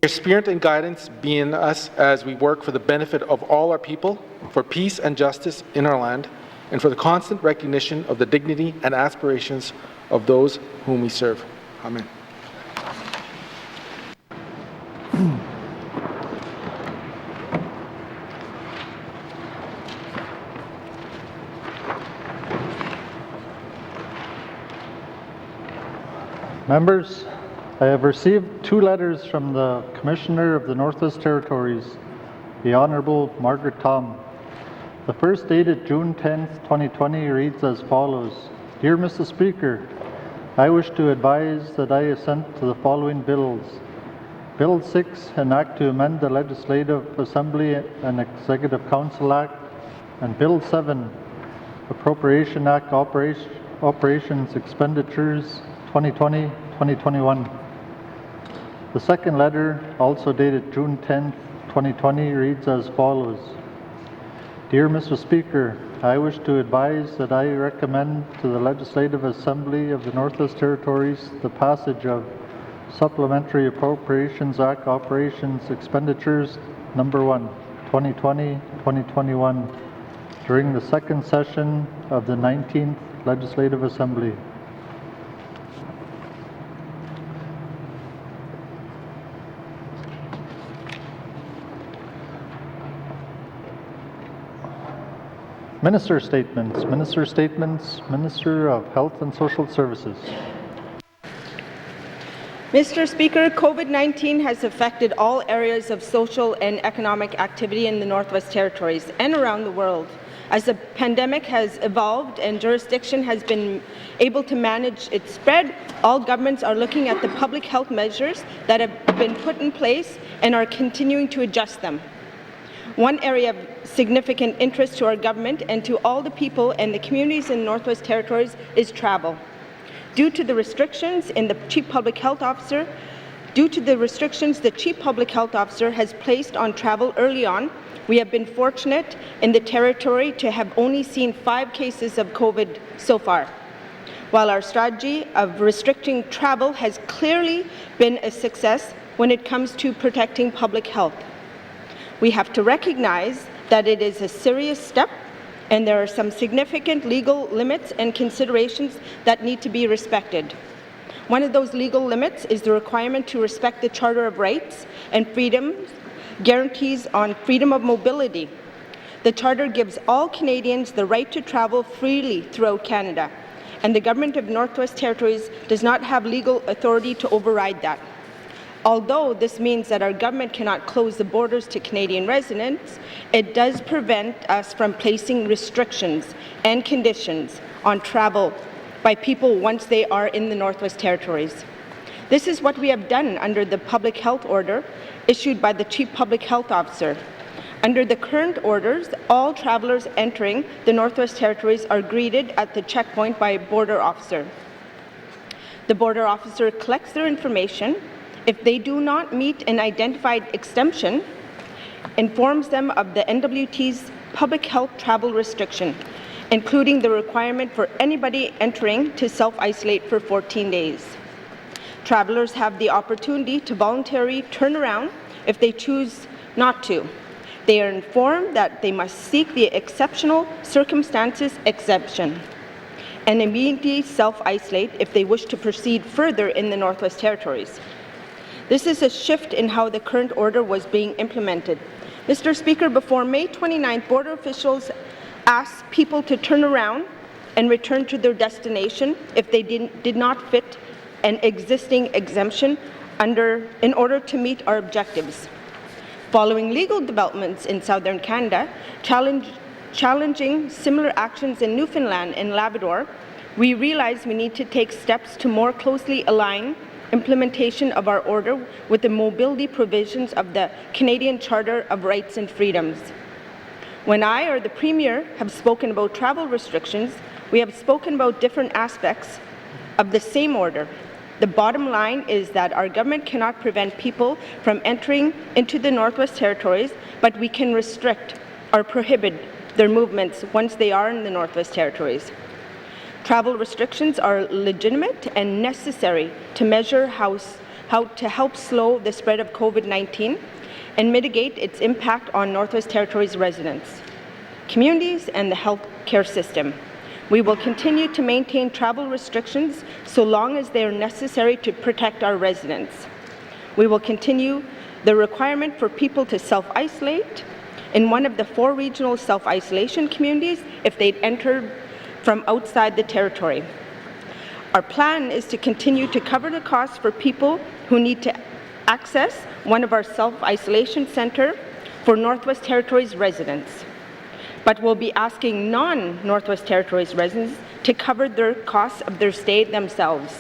Your spirit and guidance be in us as we work for the benefit of all our people, for peace and justice in our land, and for the constant recognition of the dignity and aspirations of those whom we serve. Amen. Members, I have received 2 letters from the Commissioner of the Northwest Territories, the Honourable Margaret Tom. The first, dated June 10th, 2020, reads as follows. Dear Mr. Speaker, I wish to advise that I assent to the following bills. Bill 6, an act to amend the Legislative Assembly and Executive Council Act, and Bill 7, Appropriation Act Operations Expenditures 2020-2021. The second letter, also dated June 10th, 2020, reads as follows. Dear Mr. Speaker, I wish to advise that I recommend to the Legislative Assembly of the Northwest Territories the passage of Supplementary Appropriations Act Operations Expenditures Number 1, 2020-2021 during the second session of the 19th Legislative Assembly. Minister statements. Minister statements. Minister of Health and Social Services. Mr. Speaker, COVID-19 has affected all areas of social and economic activity in the Northwest Territories and around the world. As the pandemic has evolved and jurisdiction has been able to manage its spread, all governments are looking at the public health measures that have been put in place and are continuing to adjust them. One area of significant interest to our government and to all the people and the communities in the Northwest Territories is travel. Due to the restrictions the Chief Public Health Officer has placed on travel early on, we have been fortunate in the Territory to have only seen 5 cases of COVID so far. While our strategy of restricting travel has clearly been a success when it comes to protecting public health, we have to recognize that it is a serious step and there are some significant legal limits and considerations that need to be respected. One of those legal limits is the requirement to respect the Charter of Rights and Freedoms, guarantees on freedom of mobility. The Charter gives all Canadians the right to travel freely throughout Canada, and the Government of Northwest Territories does not have legal authority to override that. Although this means that our government cannot close the borders to Canadian residents, it does prevent us from placing restrictions and conditions on travel by people once they are in the Northwest Territories. This is what we have done under the public health order issued by the Chief Public Health Officer. Under the current orders, all travellers entering the Northwest Territories are greeted at the checkpoint by a border officer. The border officer collects their information. If they do not meet an identified exemption, informs them of the N.W.T's public health travel restriction, including the requirement for anybody entering to self-isolate for 14 days. Travellers have the opportunity to voluntarily turn around if they choose not to. They are informed that they must seek the exceptional circumstances exemption and immediately self-isolate if they wish to proceed further in the Northwest Territories. This is a shift in how the current order was being implemented. Mr. Speaker, before May 29th, border officials asked people to turn around and return to their destination if they did not fit an existing exemption in order to meet our objectives. Following legal developments in southern Canada, challenging similar actions in Newfoundland and Labrador, we realized we need to take steps to more closely align implementation of our order with the mobility provisions of the Canadian Charter of Rights and Freedoms. When I or the Premier have spoken about travel restrictions, we have spoken about different aspects of the same order. The bottom line is that our government cannot prevent people from entering into the Northwest Territories, but we can restrict or prohibit their movements once they are in the Northwest Territories. Travel restrictions are legitimate and necessary to measure how how to help slow the spread of COVID-19 and mitigate its impact on Northwest Territories residents, communities, and the healthcare system. We will continue to maintain travel restrictions so long as they are necessary to protect our residents. We will continue the requirement for people to self-isolate in one of the 4 regional self-isolation communities if they'd entered from outside the territory. Our plan is to continue to cover the costs for people who need to access one of our self-isolation centres for Northwest Territories residents, but we'll be asking non-Northwest Territories residents to cover the costs of their stay themselves.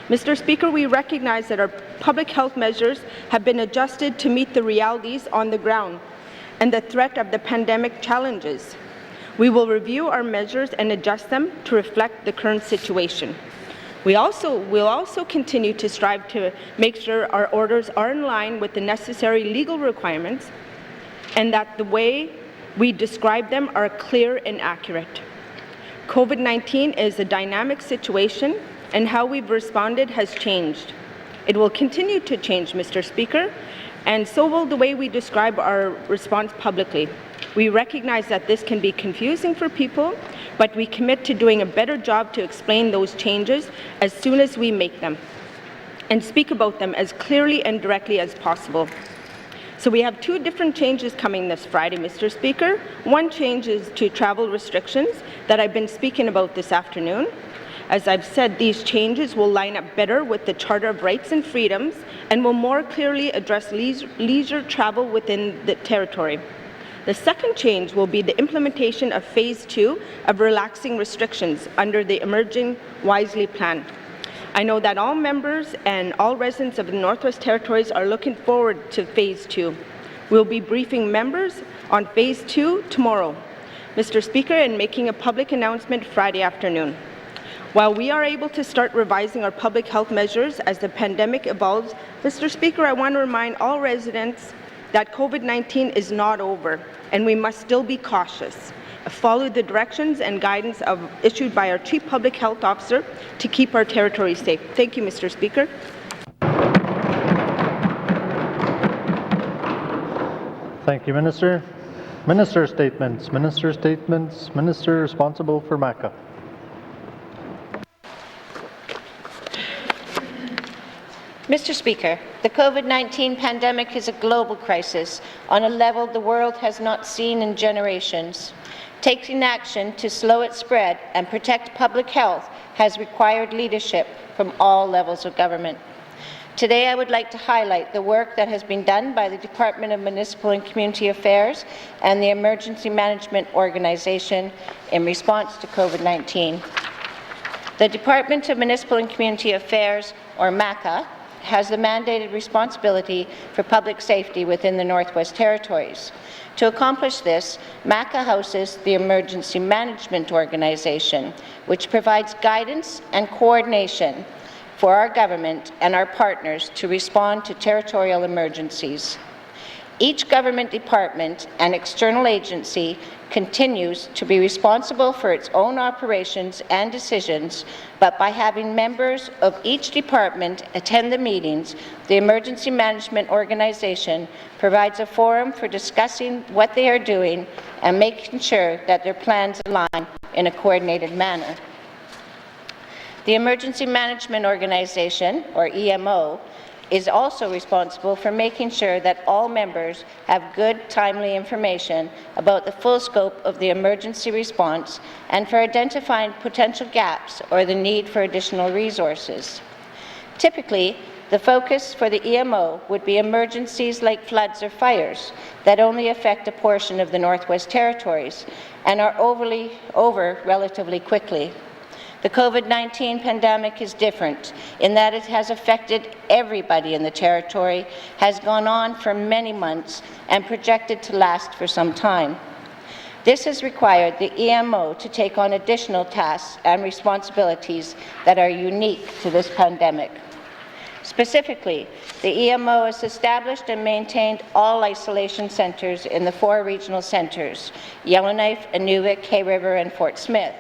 Mr. Speaker, we recognize that our public health measures have been adjusted to meet the realities on the ground and the threat of the pandemic challenges. We will review our measures and adjust them to reflect the current situation. We'll also continue to strive to make sure our orders are in line with the necessary legal requirements and that the way we describe them are clear and accurate. COVID-19 is a dynamic situation, and how we've responded has changed. It will continue to change, Mr. Speaker, and so will the way we describe our response publicly. We recognize that this can be confusing for people, but we commit to doing a better job to explain those changes as soon as we make them and speak about them as clearly and directly as possible. So we have 2 different changes coming this Friday, Mr. Speaker. One change is to travel restrictions that I've been speaking about this afternoon. As I've said, these changes will line up better with the Charter of Rights and Freedoms and will more clearly address leisure travel within the territory. The second change will be the implementation of Phase 2 of relaxing restrictions under the Emerging Wisely plan. I know that all members and all residents of the Northwest Territories are looking forward to Phase 2. We'll be briefing members on Phase 2 tomorrow, Mr. Speaker, and making a public announcement Friday afternoon. While we are able to start revising our public health measures as the pandemic evolves, Mr. Speaker, I want to remind all residents that COVID-19 is not over, and we must still be cautious. Follow the directions and guidance issued by our Chief Public Health Officer to keep our territory safe. Thank you, Mr. Speaker. Thank you, Minister. Minister statements. Minister statements. Minister responsible for MACA. Mr. Speaker, the COVID-19 pandemic is a global crisis on a level the world has not seen in generations. Taking action to slow its spread and protect public health has required leadership from all levels of government. Today, I would like to highlight the work that has been done by the Department of Municipal and Community Affairs and the Emergency Management Organization in response to COVID-19. The Department of Municipal and Community Affairs, or MACA, has the mandated responsibility for public safety within the Northwest Territories. To accomplish this, MACA houses the Emergency Management Organization, which provides guidance and coordination for our government and our partners to respond to territorial emergencies. Each government department and external agency continues to be responsible for its own operations and decisions, but by having members of each department attend the meetings, the Emergency Management Organization provides a forum for discussing what they are doing and making sure that their plans align in a coordinated manner. The Emergency Management Organization, or EMO, is also responsible for making sure that all members have good, timely information about the full scope of the emergency response and for identifying potential gaps or the need for additional resources. Typically, the focus for the EMO would be emergencies like floods or fires that only affect a portion of the Northwest Territories and are over relatively quickly. The COVID-19 pandemic is different in that it has affected everybody in the territory, has gone on for many months, and projected to last for some time. This has required the EMO to take on additional tasks and responsibilities that are unique to this pandemic. Specifically, the EMO has established and maintained all isolation centres in the 4 regional centres, Yellowknife, N.W.T, Hay River, and Fort Smith.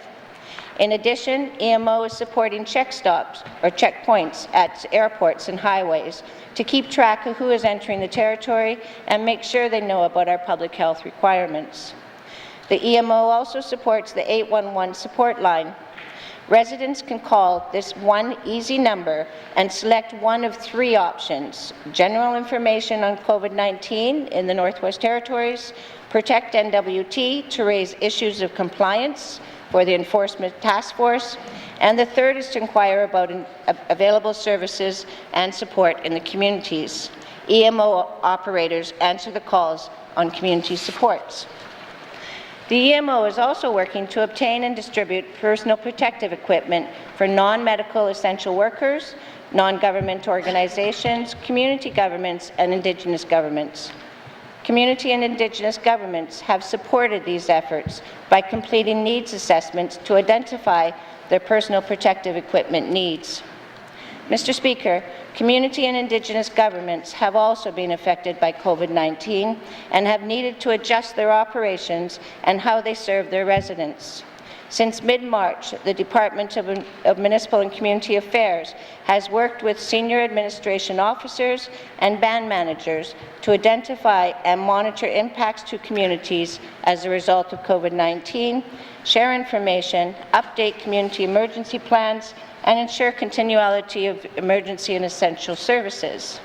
In addition, EMO is supporting check stops or checkpoints at airports and highways to keep track of who is entering the territory and make sure they know about our public health requirements. The EMO also supports the 811 support line. Residents can call this one easy number and select one of 3 options: general information on COVID-19 in the Northwest Territories, protect N.W.T to raise issues of compliance for the Enforcement Task Force, and the third is to inquire about available services and support in the communities. EMO operators answer the calls on community supports. The EMO is also working to obtain and distribute personal protective equipment for non-medical essential workers, non-government organizations, community governments, and Indigenous governments. Community and Indigenous governments have supported these efforts by completing needs assessments to identify their personal protective equipment needs. Mr. Speaker, community and Indigenous governments have also been affected by COVID-19 and have needed to adjust their operations and how they serve their residents. Since mid-March, the Department of Municipal and Community Affairs has worked with senior administration officers and band managers to identify and monitor impacts to communities as a result of COVID-19, share information, update community emergency plans, and ensure continuity of emergency and essential services.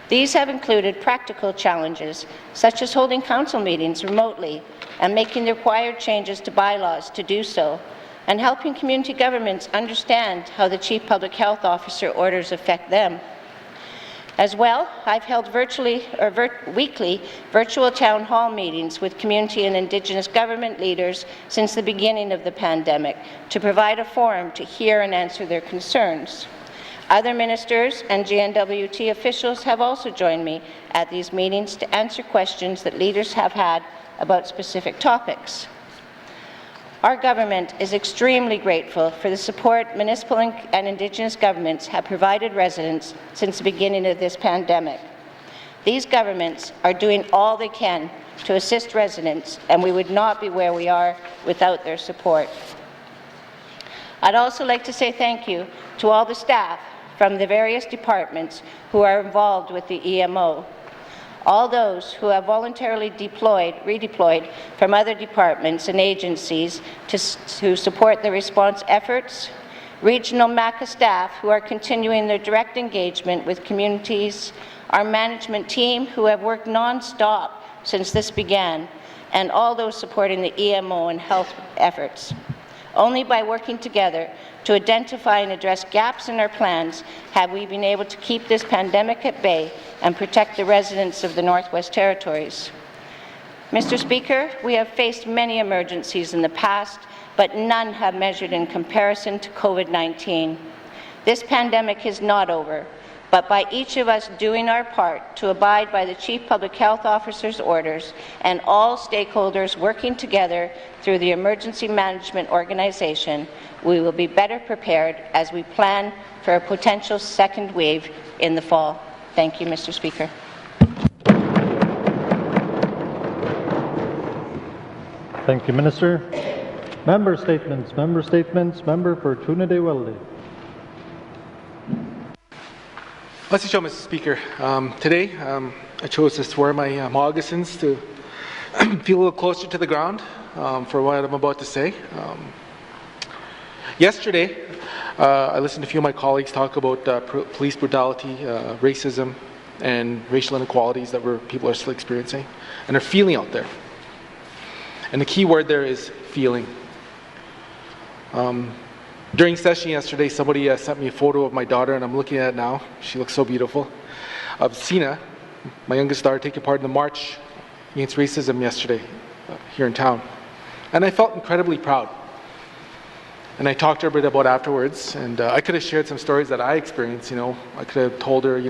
These have included practical challenges, such as holding council meetings remotely and making the required changes to bylaws to do so, and helping community governments understand how the Chief Public Health Officer orders affect them. As well, I've held weekly virtual town hall meetings with community and Indigenous government leaders since the beginning of the pandemic to provide a forum to hear and answer their concerns. Other ministers and N.W.T officials have also joined me at these meetings to answer questions that leaders have had about specific topics. Our government is extremely grateful for the support municipal and Indigenous governments have provided residents since the beginning of this pandemic. These governments are doing all they can to assist residents, and we would not be where we are without their support. I'd also like to say thank you to all the staff from the various departments who are involved with the EMO. All those who have voluntarily redeployed from other departments and agencies to support the response efforts, regional MACA staff who are continuing their direct engagement with communities, our management team who have worked non-stop since this began, and all those supporting the EMO and health efforts. Only by working together to identify and address gaps in our plans have we been able to keep this pandemic at bay and protect the residents of the Northwest Territories. Mr. Speaker, we have faced many emergencies in the past, but none have measured in comparison to COVID-19. This pandemic is not over, but by each of us doing our part to abide by the Chief Public Health Officer's orders and all stakeholders working together through the Emergency Management Organization, we will be better prepared as we plan for a potential second wave in the fall. Thank you, Mr. Speaker. Thank you, Minister. Member statements. Member for Trinity-Weldy. Mr. Speaker, today I chose to wear my moccasins to feel a little closer to the ground for what I'm about to say. Yesterday, I listened to a few of my colleagues talk about police brutality, racism, and racial inequalities that people are still experiencing and are feeling out there. And the key word there is feeling. During session yesterday, somebody sent me a photo of my daughter, and I'm looking at it now. She looks so beautiful. Of Sina, my youngest daughter, taking part in the march against racism yesterday here in town. And I felt incredibly proud. And I talked to her a bit about afterwards, and I could have shared some stories that I experienced. I could have told her,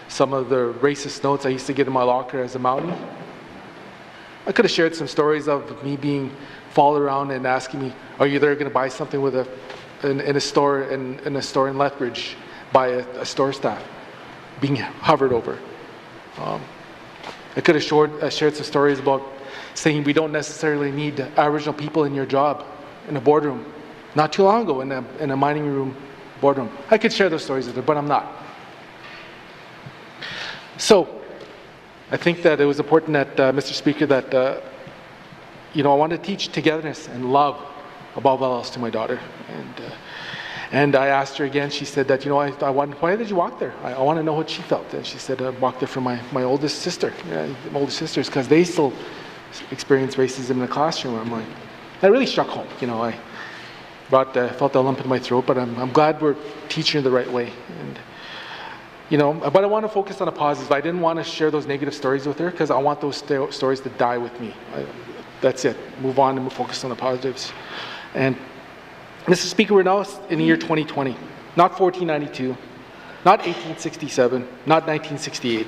some of the racist notes I used to get in my locker as a mountain. I could have shared some stories of me being followed around and asking me, "Are you there going to buy something with in a store in Lethbridge by a store staff?" Being hovered over. I could have shared some stories about saying we don't necessarily need Aboriginal people in your job in a boardroom, not too long ago in a mining room boardroom. I could share those stories with her, but I'm not. So, I think that it was important that, Mr. Speaker, that I wanted to teach togetherness and love above all else to my daughter. And I asked her again. She said that, why did you walk there? I want to know what she felt. And she said, I walked there for my oldest sister, my oldest sisters, because they still experience racism in the classroom. I'm like, that really struck home. I felt a lump in my throat, but I'm glad we're teaching her the right way. And but I want to focus on the positives. I didn't want to share those negative stories with her because I want those stories to die with me. That's it. Move on and focus on the positives. And Mr. Speaker, we're now in the year 2020, not 1492, not 1867, not 1968.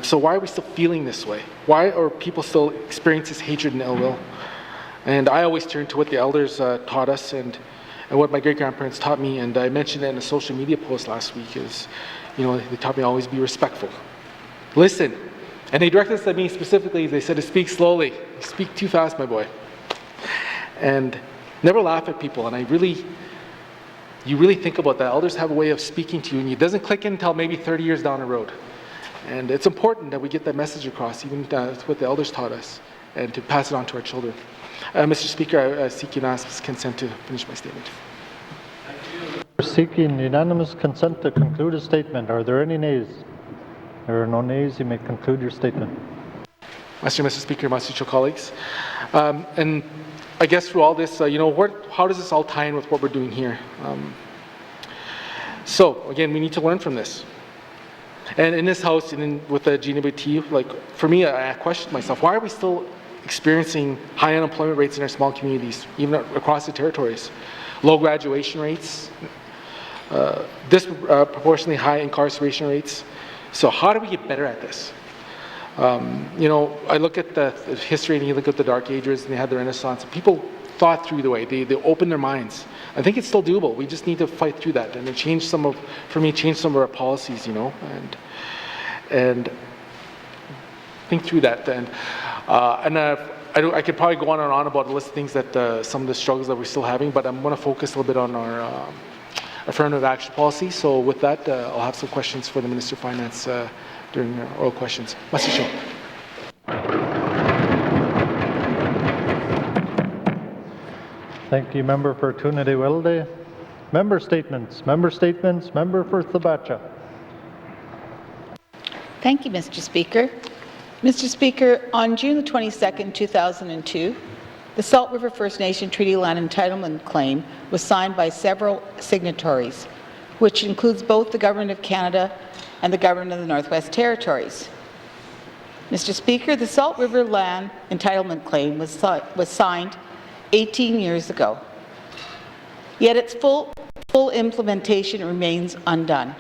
So why are we still feeling this way? Why are people still experiencing this hatred and ill will? And I always turn to what the elders taught us and what my great-grandparents taught me, and I mentioned it in a social media post last week, is, they taught me always be respectful. Listen. And they directed this at me specifically. They said to speak slowly. You speak too fast, my boy. And never laugh at people. And you really think about that. Elders have a way of speaking to you, and it doesn't click in until maybe 30 years down the road. And it's important that we get that message across, even what the elders taught us, and to pass it on to our children. Mr. Speaker, I seek unanimous consent to finish my statement. We're seeking unanimous consent to conclude a statement. Are there any nays? There are no nays. You may conclude your statement. Mr. Speaker, Master colleagues. And I guess through all this, how does this all tie in with what we're doing here? So, again, we need to learn from this. And in this House, and with the N.W.T, for me, I questioned myself, why are we still experiencing high unemployment rates in our small communities, even across the territories? Low graduation rates, disproportionately high incarceration rates. So how do we get better at this? I look at the history, and you look at the Dark Ages, and they had the Renaissance. People thought through the way. They opened their minds. I think it's still doable. We just need to fight through that and change some of our policies, and think through that. And I could probably go on and on about a list of things that some of the struggles that we're still having, but I'm going to focus a little bit on our affirmative action policy. So with that, I'll have some questions for the Minister of Finance during oral questions. Mr. Shaw. Thank you, Member for Tunade-Welday. Member statements. Member for Thabacha. Thank you, Mr. Speaker. Mr. Speaker, on June the 22nd, 2002, the Salt River First Nation Treaty Land Entitlement Claim was signed by several signatories, which includes both the Government of Canada and the Government of the Northwest Territories. Mr. Speaker, the Salt River Land Entitlement Claim was signed 18 years ago, yet its full implementation remains undone.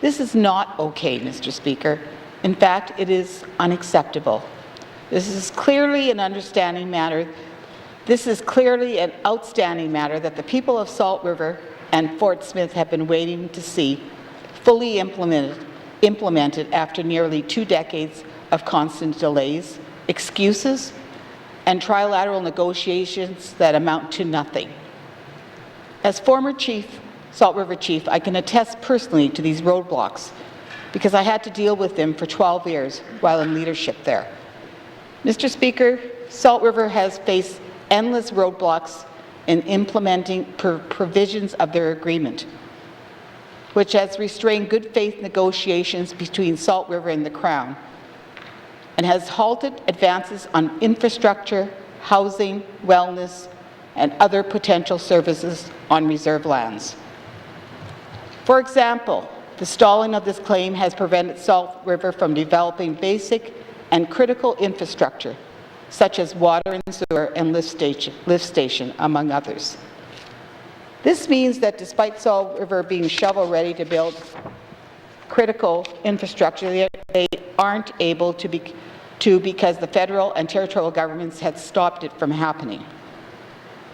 This is not okay, Mr. Speaker. In fact, it is unacceptable. This is clearly an outstanding matter that the people of Salt River and Fort Smith have been waiting to see fully implemented after nearly 2 decades of constant delays, excuses, and trilateral negotiations that amount to nothing. As former Salt River Chief, I can attest personally to these roadblocks because I had to deal with them for 12 years while in leadership there. Mr. Speaker, Salt River has faced endless roadblocks in implementing provisions of their agreement, which has restrained good faith negotiations between Salt River and the Crown, and has halted advances on infrastructure, housing, wellness, and other potential services on reserve lands. For example, the stalling of this claim has prevented Salt River from developing basic and critical infrastructure, such as water and sewer and lift station, among others. This means that despite Salt River being shovel-ready to build critical infrastructure, they aren't able to because the federal and territorial governments had stopped it from happening.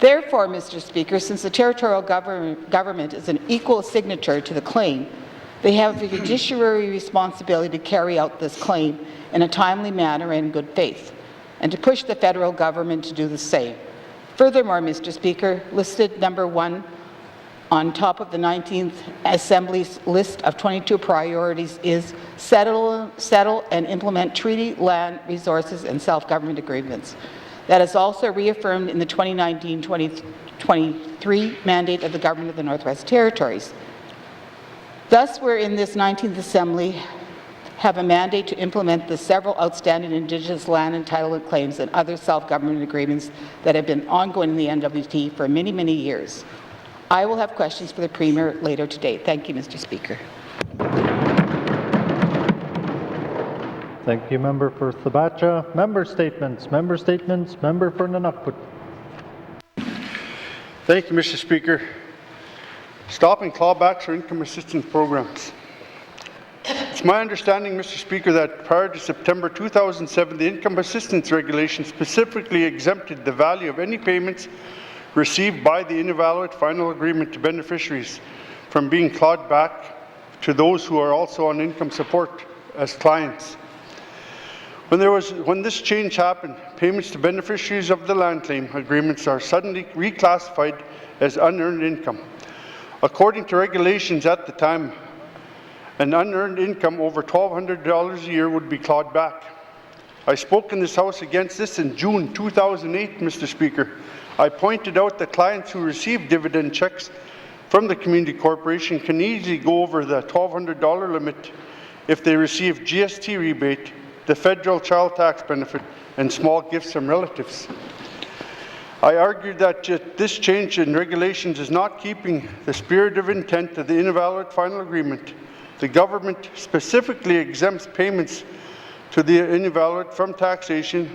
Therefore, Mr. Speaker, since the territorial government is an equal signature to the claim, they have a fiduciary responsibility to carry out this claim in a timely manner and in good faith, and to push the federal government to do the same. Furthermore, Mr. Speaker, listed number 1 on top of the 19th Assembly's list of 22 priorities is settle and implement treaty, land, resources, and self-government agreements. That is also reaffirmed in the 2019-2023 mandate of the Government of the Northwest Territories. Thus, we're in this 19th Assembly have a mandate to implement the several outstanding Indigenous land entitlement claims and other self-government agreements that have been ongoing in the N.W.T. for many, many years. I will have questions for the Premier later today. Thank you, Mr. Speaker. Thank you, Member for Sabacha. Member statements. Member statements. Member for Nunavut. Thank you, Mr. Speaker. Stopping clawbacks or income assistance programs. It's my understanding, Mr. Speaker, that prior to September 2007, the income assistance regulation specifically exempted the value of any payments received by the invalid final agreement to beneficiaries from being clawed back to those who are also on income support as clients. When this change happened, payments to beneficiaries of the land claim agreements are suddenly reclassified as unearned income. According to regulations at the time, an unearned income over $1,200 a year would be clawed back. I spoke in this House against this in June 2008, Mr. Speaker. I pointed out that clients who receive dividend checks from the Community Corporation can easily go over the $1,200 limit if they receive GST rebate, the federal child tax benefit, and small gifts from relatives. I argued that this change in regulations is not keeping the spirit of intent of the invalid final agreement. The government specifically exempts payments to the invalid from taxation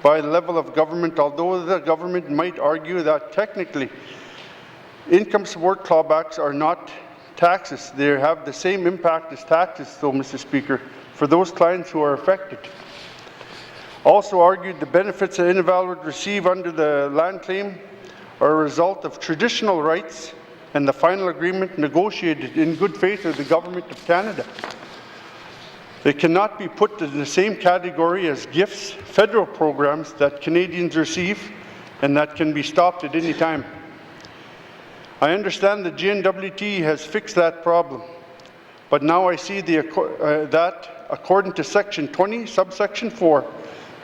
by the level of government, although the government might argue that technically income support clawbacks are not taxes. They have the same impact as taxes, though, Mr. Speaker, for those clients who are affected. Also argued the benefits that invalid receive under the land claim are a result of traditional rights and the final agreement negotiated in good faith with the Government of Canada. They cannot be put in the same category as gifts, federal programs that Canadians receive and that can be stopped at any time. I understand the N.W.T. has fixed that problem, but now I see that according to Section 20, subsection 4,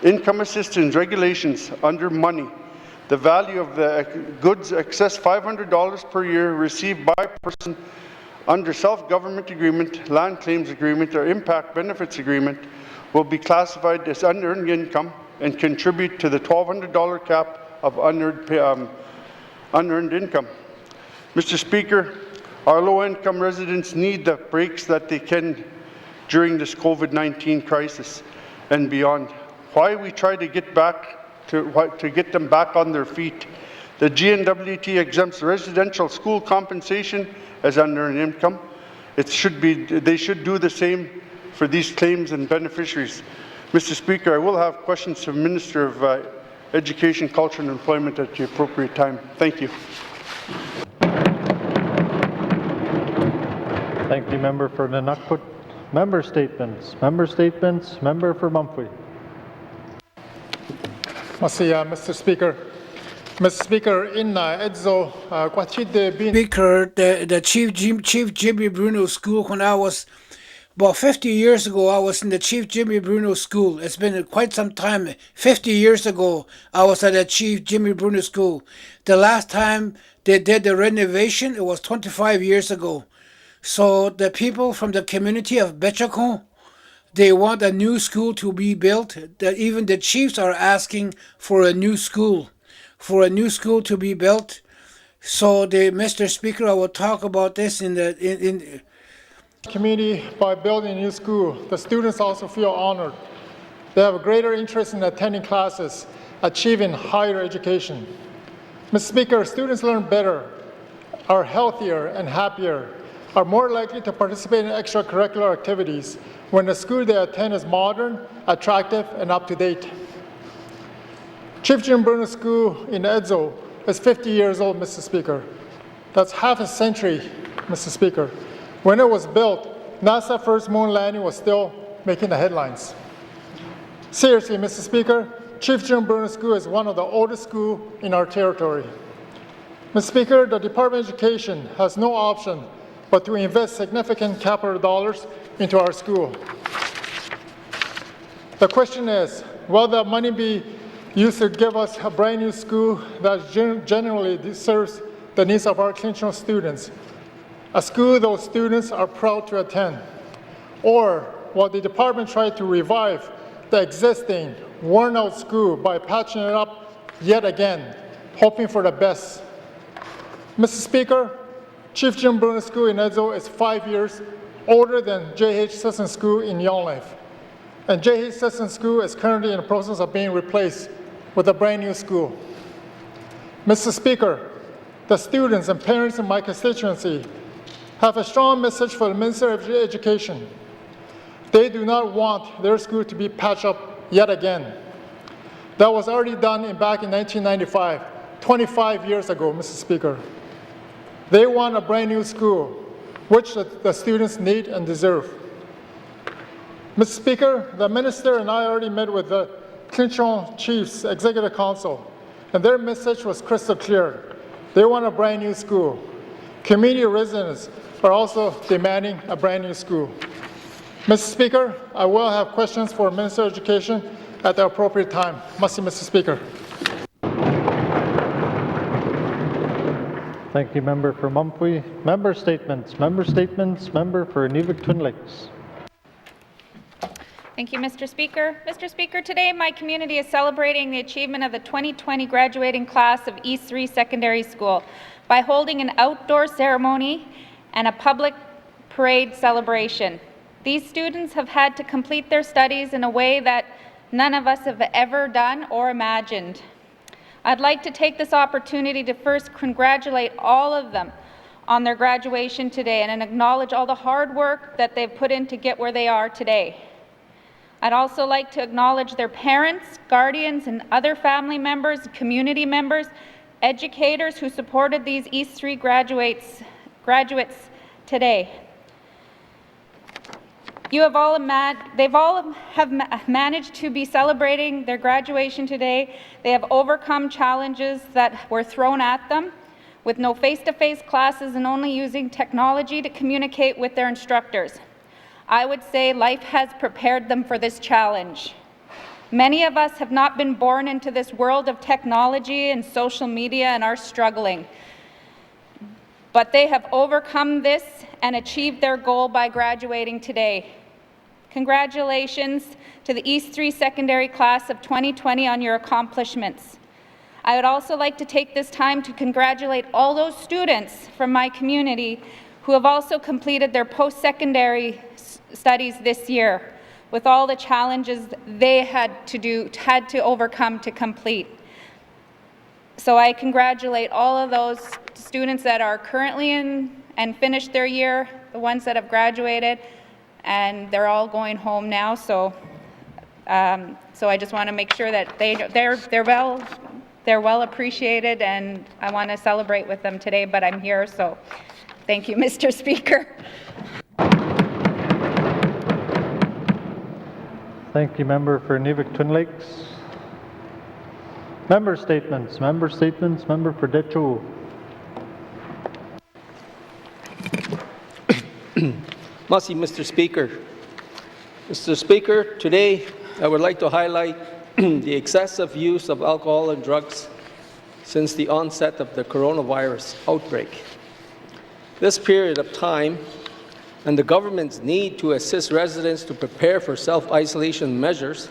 income assistance regulations under money, the value of the goods excess $500 per year received by a person under self-government agreement, land claims agreement, or impact benefits agreement will be classified as unearned income and contribute to the $1,200 cap of unearned income. Mr. Speaker, our low-income residents need the breaks that they can during this COVID-19 crisis and beyond. Why we try to get them back on their feet. The N.W.T. exempts residential school compensation as unearned income. They should do the same for these claims and beneficiaries. Mr. Speaker, I will have questions to the Minister of Education, Culture and Employment at the appropriate time. Thank you. Thank you, Member for Nunavut. Member statements. Member statements. Member for Mumphrey. Mr. Speaker. Mr. Speaker, in Edzo, Speaker, the Chief Jimmy Bruno School, when I was about 50 years ago, I was in the Chief Jimmy Bruno School. It's been quite some time. 50 years ago, I was at the Chief Jimmy Bruno School. The last time they did the renovation, it was 25 years ago. So the people from the community of Betchakon, they want a new school to be built. That even the chiefs are asking for a new school, to be built. So, Mr. Speaker, I will talk about this in the community. By building a new school, the students also feel honored. They have a greater interest in attending classes, achieving higher education. Mr. Speaker, students learn better, are healthier and happier, are more likely to participate in extracurricular activities when the school they attend is modern, attractive, and up-to-date. Chief Jim Bruno School in Edzo is 50 years old, Mr. Speaker. That's half a century, Mr. Speaker. When it was built, NASA first moon landing was still making the headlines. Seriously, Mr. Speaker, Chief Jim Bruno School is one of the oldest schools in our territory. Mr. Speaker, the Department of Education has no option but to invest significant capital dollars into our school. The question is, will the money be used to give us a brand new school that genuinely serves the needs of our Clinton students, a school those students are proud to attend? Or will the department try to revive the existing worn-out school by patching it up yet again, hoping for the best? Mr. Speaker, Chief Jim Bruno School in Edzo is 5 years older than J.H. Sisson School in Yellowknife. And J.H. Sisson School is currently in the process of being replaced with a brand new school. Mr. Speaker, the students and parents in my constituency have a strong message for the Minister of Education. They do not want their school to be patched up yet again. That was already done back in 1995, 25 years ago, Mr. Speaker. They want a brand new school, which the students need and deserve. Mr. Speaker, the Minister and I already met with the Clinton Chiefs Executive Council, and their message was crystal clear. They want a brand new school. Community residents are also demanding a brand new school. Mr. Speaker, I will have questions for Minister of Education at the appropriate time. Merci, Mr. Speaker. Thank you, Member for Mumphy. Member statements. Member statements. Member for Twin Lakes. Thank you, Mr. Speaker. Mr. Speaker, today my community is celebrating the achievement of the 2020 graduating class of East 3 Secondary School by holding an outdoor ceremony and a public parade celebration. These students have had to complete their studies in a way that none of us have ever done or imagined. I'd like to take this opportunity to first congratulate all of them on their graduation today and acknowledge all the hard work that they've put in to get where they are today. I'd also like to acknowledge their parents, guardians, and other family members, community members, educators who supported these East 3 graduates today. They've all have managed to be celebrating their graduation today. They have overcome challenges that were thrown at them with no face-to-face classes and only using technology to communicate with their instructors. I would say life has prepared them for this challenge. Many of us have not been born into this world of technology and social media and are struggling. But they have overcome this and achieved their goal by graduating today. Congratulations to the East 3 Secondary Class of 2020 on your accomplishments. I would also like to take this time to congratulate all those students from my community who have also completed their post-secondary studies this year with all the challenges they had to overcome to complete. So I congratulate all of those students that are currently in and finished their year, the ones that have graduated, and they're all going home now. So I just want to make sure that they're well appreciated, and I want to celebrate with them today. But I'm here, so thank you, Mr. Speaker. Thank you, Member for Twin Lakes. Member statements. Member statements. Member for Decho. Merci, Mr. Speaker. Mr. Speaker, today I would like to highlight the excessive use of alcohol and drugs since the onset of the coronavirus outbreak. This period of time and the government's need to assist residents to prepare for self-isolation measures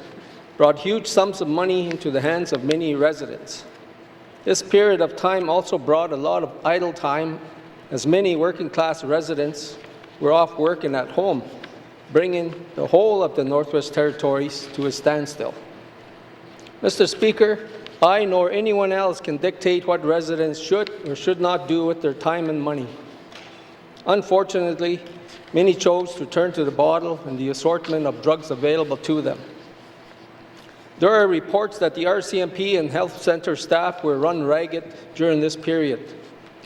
brought huge sums of money into the hands of many residents. This period of time also brought a lot of idle time, as many working-class residents were off work and at home, bringing the whole of the Northwest Territories to a standstill. Mr. Speaker, I nor anyone else can dictate what residents should or should not do with their time and money. Unfortunately, many chose to turn to the bottle and the assortment of drugs available to them. There are reports that the RCMP and health center staff were run ragged during this period,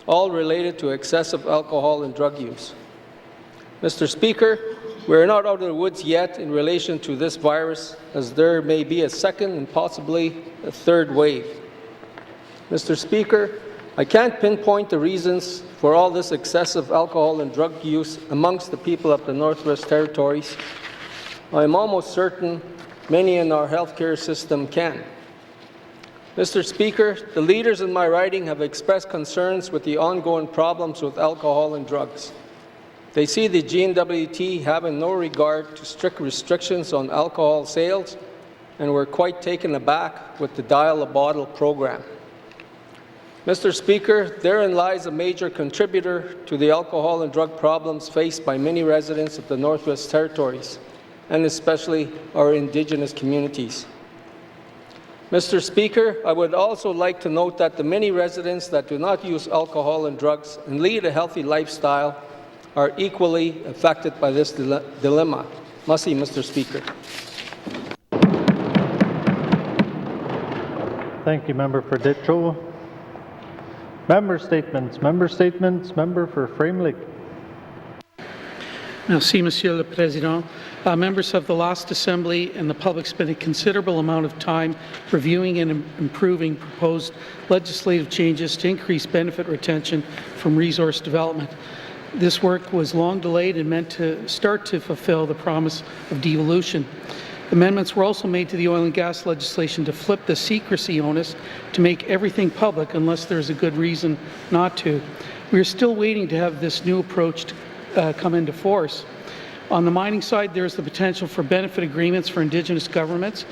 all related to excessive alcohol and drug use. Mr. Speaker, we are not out of the woods yet in relation to this virus, as there may be a second and possibly a third wave. Mr. Speaker, I can't pinpoint the reasons for all this excessive alcohol and drug use amongst the people of the Northwest Territories. I am almost certain many in our healthcare system can. Mr. Speaker, the leaders in my riding have expressed concerns with the ongoing problems with alcohol and drugs. They see the N.W.T having no regard to strict restrictions on alcohol sales and were quite taken aback with the Dial a Bottle program. Mr. Speaker, therein lies a major contributor to the alcohol and drug problems faced by many residents of the Northwest Territories, and especially our Indigenous communities. Mr. Speaker, I would also like to note that the many residents that do not use alcohol and drugs and lead a healthy lifestyle are equally affected by this dilemma. Masi, Mr. Speaker. Thank you, Member for Ditchell. Member statements. Member for Framley. Merci, Monsieur le Président. Members of the last Assembly and the public spent a considerable amount of time reviewing and improving proposed legislative changes to increase benefit retention from resource development. This work was long delayed and meant to start to fulfill the promise of devolution. Amendments were also made to the oil and gas legislation to flip the secrecy onus to make everything public unless there's a good reason not to. We are still waiting to have this new approach come into force. On the mining side, there is the potential for benefit agreements for Indigenous governments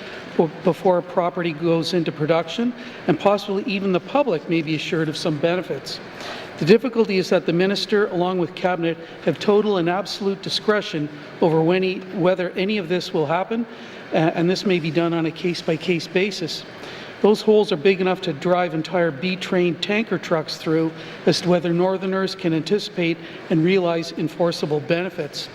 before a property goes into production, and possibly even the public may be assured of some benefits. The difficulty is that the Minister, along with Cabinet, have total and absolute discretion over whether any of this will happen, and this may be done on a case-by-case basis. Those holes are big enough to drive entire B-train tanker trucks through as to whether Northerners can anticipate and realize enforceable benefits.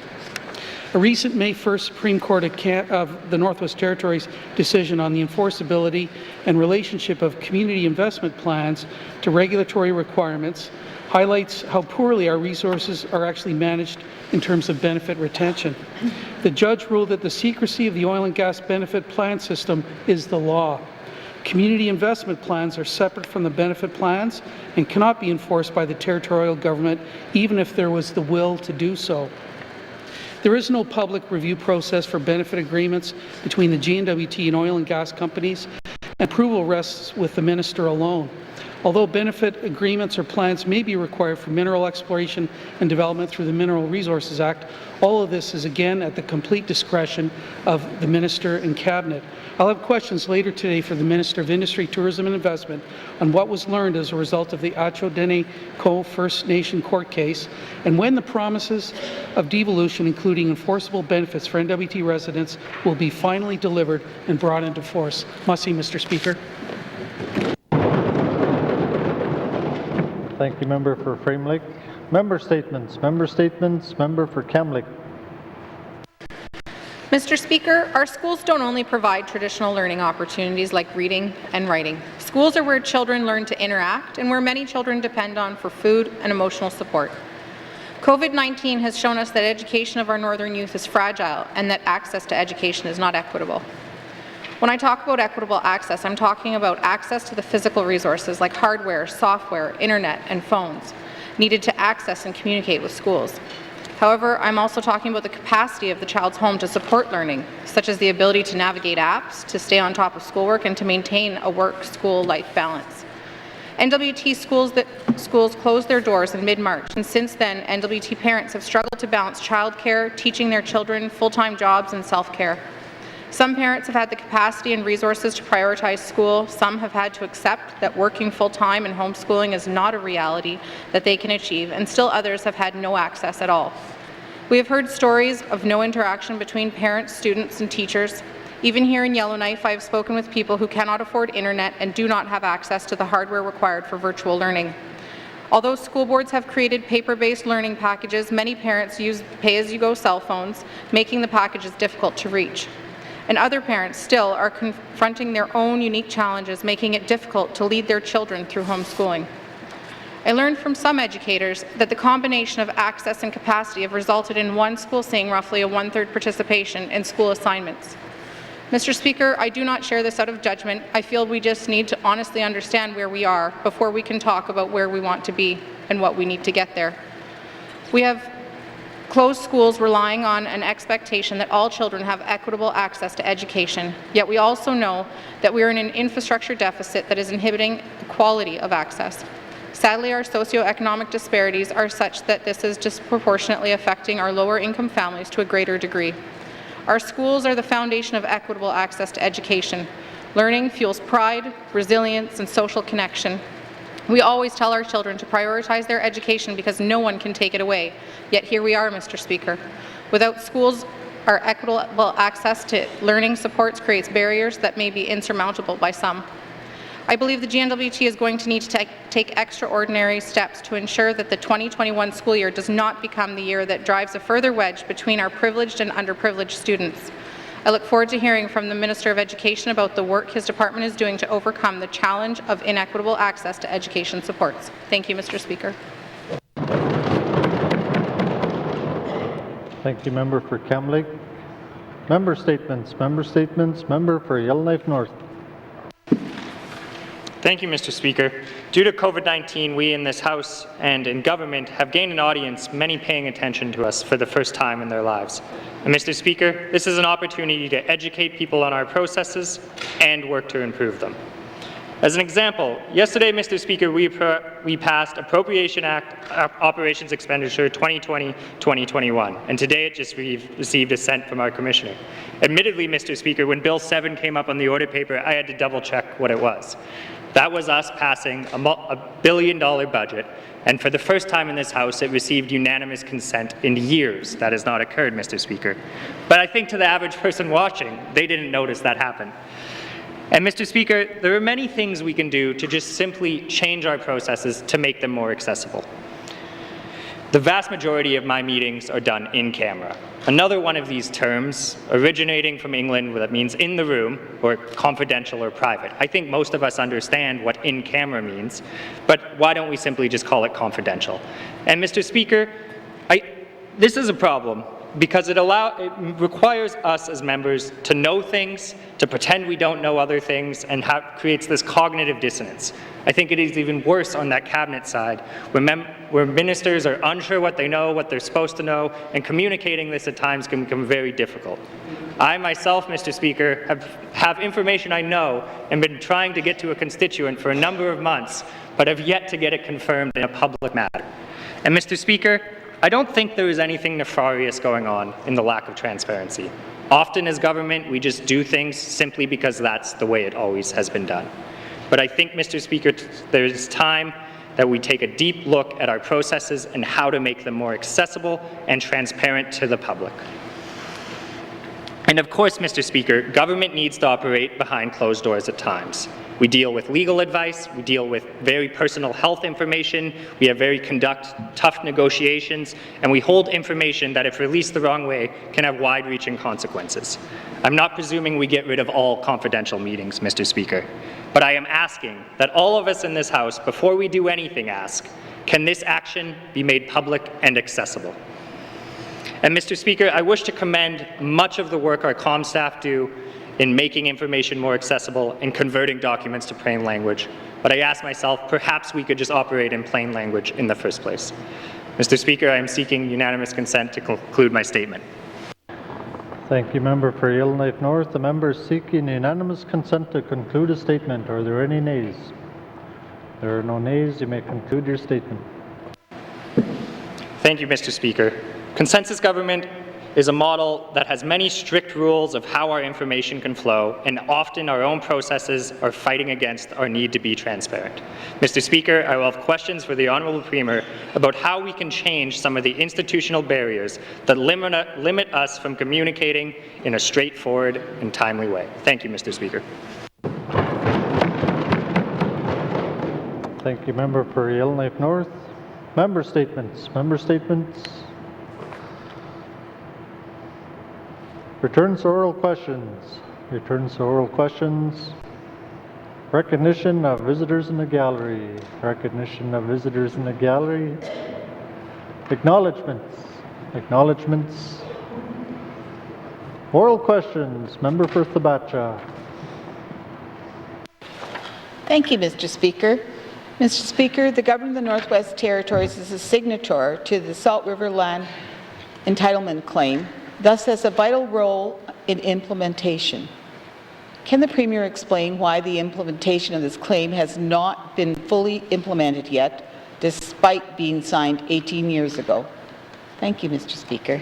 A recent May 1st Supreme Court of the Northwest Territories decision on the enforceability and relationship of community investment plans to regulatory requirements highlights how poorly our resources are actually managed in terms of benefit retention. The judge ruled that the secrecy of the oil and gas benefit plan system is the law. Community investment plans are separate from the benefit plans and cannot be enforced by the territorial government even if there was the will to do so. There is no public review process for benefit agreements between the N.W.T and oil and gas companies, and approval rests with the Minister alone. Although benefit agreements or plans may be required for mineral exploration and development through the Mineral Resources Act, all of this is again at the complete discretion of the Minister and Cabinet. I'll have questions later today for the Minister of Industry, Tourism and Investment on what was learned as a result of the Acho-Dene-Ko First Nation court case and when the promises of devolution, including enforceable benefits for N.W.T residents, will be finally delivered and brought into force. Must Mr. Speaker. Thank you, Member for Framley. Member statements. Member for Kamloops. Mr. Speaker, our schools don't only provide traditional learning opportunities like reading and writing. Schools are where children learn to interact and where many children depend on for food and emotional support. COVID-19 has shown us that education of our northern youth is fragile and that access to education is not equitable. When I talk about equitable access, I'm talking about access to the physical resources like hardware, software, internet, and phones needed to access and communicate with schools. However, I'm also talking about the capacity of the child's home to support learning, such as the ability to navigate apps, to stay on top of schoolwork, and to maintain a work-school-life balance. N.W.T schools closed their doors in mid-March, and since then, N.W.T parents have struggled to balance childcare, teaching their children, full-time jobs, and self-care. Some parents have had the capacity and resources to prioritize school. Some have had to accept that working full-time and homeschooling is not a reality that they can achieve, and still others have had no access at all. We have heard stories of no interaction between parents, students, and teachers. Even here in Yellowknife, I have spoken with people who cannot afford internet and do not have access to the hardware required for virtual learning. Although school boards have created paper-based learning packages, many parents use pay-as-you-go cell phones, making the packages difficult to reach. And other parents still are confronting their own unique challenges, making it difficult to lead their children through homeschooling. I learned from some educators that the combination of access and capacity have resulted in one school seeing roughly a 1/3 participation in school assignments. Mr. Speaker, I do not share this out of judgment. I feel we just need to honestly understand where we are before we can talk about where we want to be and what we need to get there. We have closed schools relying on an expectation that all children have equitable access to education, yet we also know that we are in an infrastructure deficit that is inhibiting the quality of access. Sadly, our socioeconomic disparities are such that this is disproportionately affecting our lower income families to a greater degree. Our schools are the foundation of equitable access to education. Learning fuels pride, resilience, and social connection. We always tell our children to prioritize their education because no one can take it away. Yet here we are, Mr. Speaker. Without schools, our equitable access to learning supports creates barriers that may be insurmountable by some. I believe the GNWT is going to need to take extraordinary steps to ensure that the 2021 school year does not become the year that drives a further wedge between our privileged and underprivileged students. I look forward to hearing from the Minister of Education about the work his department is doing to overcome the challenge of inequitable access to education supports. Thank you, Mr. Speaker. Thank you, Member for Kamloops. Member statements. Member for Yellowknife North. Thank you, Mr. Speaker. Due to COVID-19, we in this House and in government have gained an audience, many paying attention to us for the first time in their lives. And Mr. Speaker, this is an opportunity to educate people on our processes and work to improve them. As an example, yesterday, Mr. Speaker, we passed Appropriation Act Operations Expenditure 2020-2021, and today it just received assent from our Commissioner. Admittedly, Mr. Speaker, when Bill 7 came up on the order paper, I had to double-check what it was. That was us passing a $1 billion budget, and for the first time in this House, it received unanimous consent in years. That has not occurred, Mr. Speaker. But I think to the average person watching, they didn't notice that happen. And Mr. Speaker, there are many things we can do to just simply change our processes to make them more accessible. The vast majority of my meetings are done in camera. Another one of these terms, originating from England, that means in the room, or confidential or private. I think most of us understand what in camera means, but why don't we simply just call it confidential? And Mr. Speaker, this is a problem because it requires us as members to know things, to pretend we don't know other things, and creates this cognitive dissonance. I think it is even worse on that cabinet side, where ministers are unsure what they know, what they're supposed to know, and communicating this at times can become very difficult. I myself, Mr. Speaker, have information I know and been trying to get to a constituent for a number of months, but have yet to get it confirmed in a public matter. And Mr. Speaker, I don't think there is anything nefarious going on in the lack of transparency. Often as government, we just do things simply because that's the way it always has been done. But I think, Mr. Speaker, there is time that we take a deep look at our processes and how to make them more accessible and transparent to the public. And of course, Mr. Speaker, government needs to operate behind closed doors at times. We deal with legal advice, we deal with very personal health information, we conduct tough negotiations, and we hold information that, if released the wrong way, can have wide-reaching consequences. I'm not presuming we get rid of all confidential meetings, Mr. Speaker, but I am asking that all of us in this House, before we do anything, ask, can this action be made public and accessible? And Mr. Speaker, I wish to commend much of the work our comm staff do in making information more accessible and converting documents to plain language. But I ask myself, perhaps we could just operate in plain language in the first place. Mr. Speaker, I am seeking unanimous consent to conclude my statement. Thank you, Member for Yellowknife North. The member is seeking unanimous consent to conclude a statement. Are there any nays? There are no nays. You may conclude your statement. Thank you, Mr. Speaker. Consensus government is a model that has many strict rules of how our information can flow, and often our own processes are fighting against our need to be transparent. Mr. Speaker, I will have questions for the Honourable Premier about how we can change some of the institutional barriers that limit us from communicating in a straightforward and timely way. Thank you, Mr. Speaker. Thank you, Member for Yellowknife North. Member statements. Returns to oral questions. Recognition of visitors in the gallery. Recognition of visitors in the gallery. Acknowledgements. Acknowledgements. Oral questions. Member for Thabacha. Thank you, Mr. Speaker. Mr. Speaker, the Government of the Northwest Territories is a signatory to the Salt River Land Entitlement Claim, thus has a vital role in implementation. Can the Premier explain why the implementation of this claim has not been fully implemented yet, despite being signed 18 years ago? Thank you, Mr. Speaker.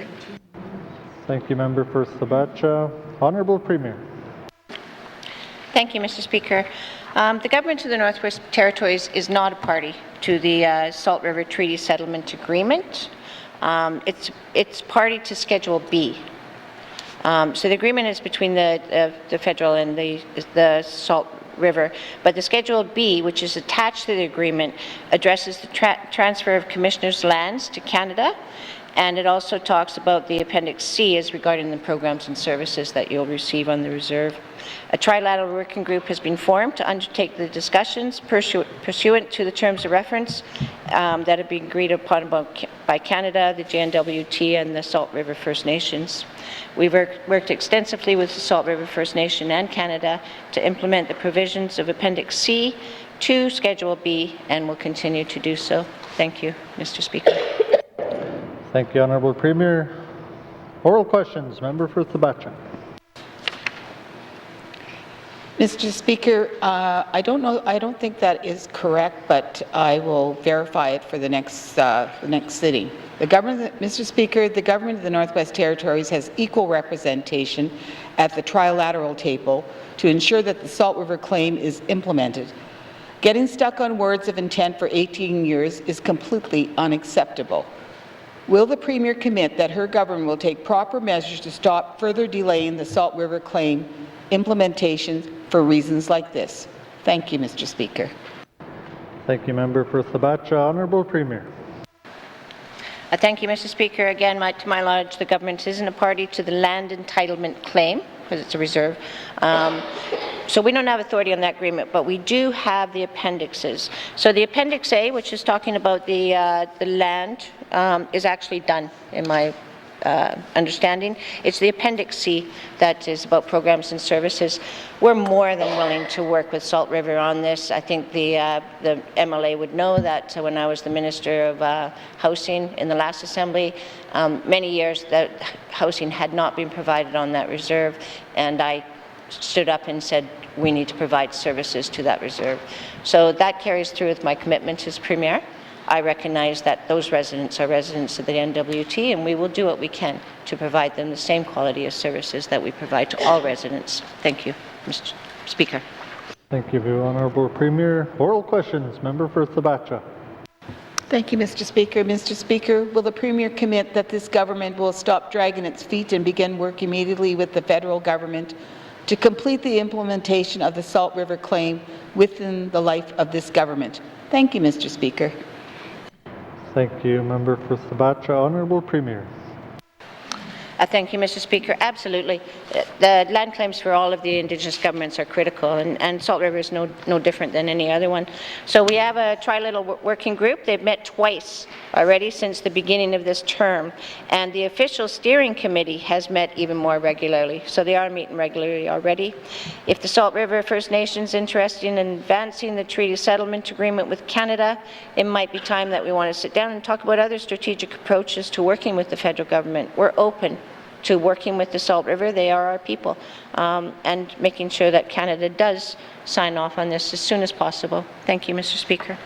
Thank you, Member for Thabacha. Honourable Premier. Thank you, Mr. Speaker. The Government of the Northwest Territories is not a party to the Salt River Treaty Settlement Agreement. It's party to Schedule B. So the agreement is between the federal and the Salt River, but the Schedule B, which is attached to the agreement, addresses the transfer of commissioners' lands to Canada, and it also talks about the Appendix C as regarding the programs and services that you'll receive on the reserve. A trilateral working group has been formed to undertake the discussions pursuant to the terms of reference that have been agreed upon by Canada, the N.W.T, and the Salt River First Nations. We've worked extensively with the Salt River First Nation and Canada to implement the provisions of Appendix C to Schedule B, and will continue to do so. Thank you, Mr. Speaker. Thank you, Honourable Premier. Oral questions. Member for Thabacha. Mr. Speaker, I don't think that is correct, but I will verify it for the next sitting. Mr. Speaker, the Government of the Northwest Territories has equal representation at the trilateral table to ensure that the Salt River claim is implemented. Getting stuck on words of intent for 18 years is completely unacceptable. Will the Premier commit that her government will take proper measures to stop further delaying the Salt River claim implementation for reasons like this? Thank you, Mr. Speaker. Thank you, Member for Thabacha. Honourable Premier. Thank you, Mr. Speaker. Again, to my knowledge, the government isn't a party to the land entitlement claim, because it's a reserve. So we don't have authority on that agreement, but we do have the appendixes. So the Appendix A, which is talking about the land, is actually done, in my understanding. It's the Appendix C that is about programs and services. We're more than willing to work with Salt River on this. I think the MLA would know that when I was the Minister of Housing in the last Assembly, many years that housing had not been provided on that reserve, and I stood up and said we need to provide services to that reserve. So that carries through with my commitment as Premier. I recognize that those residents are residents of the N.W.T, and we will do what we can to provide them the same quality of services that we provide to all residents. Thank you, Mr. Speaker. Thank you, Honourable Premier. Oral questions. Member for Thabacha. Thank you, Mr. Speaker. Mr. Speaker, will the Premier commit that this government will stop dragging its feet and begin work immediately with the federal government to complete the implementation of the Salt River claim within the life of this government? Thank you, Mr. Speaker. Thank you, Member for Thabacha. Honourable Premier. Thank you, Mr. Speaker. Absolutely. The land claims for all of the Indigenous governments are critical, and Salt River is no different than any other one. So we have a trilateral working group. They've met twice already since the beginning of this term, and the official steering committee has met even more regularly. So they are meeting regularly already. If the Salt River First Nations interested in advancing the treaty settlement agreement with Canada, it might be time that we want to sit down and talk about other strategic approaches to working with the federal government. We're open to working with the Salt River. They are our people, and making sure that Canada does sign off on this as soon as possible. Thank you, Mr. Speaker.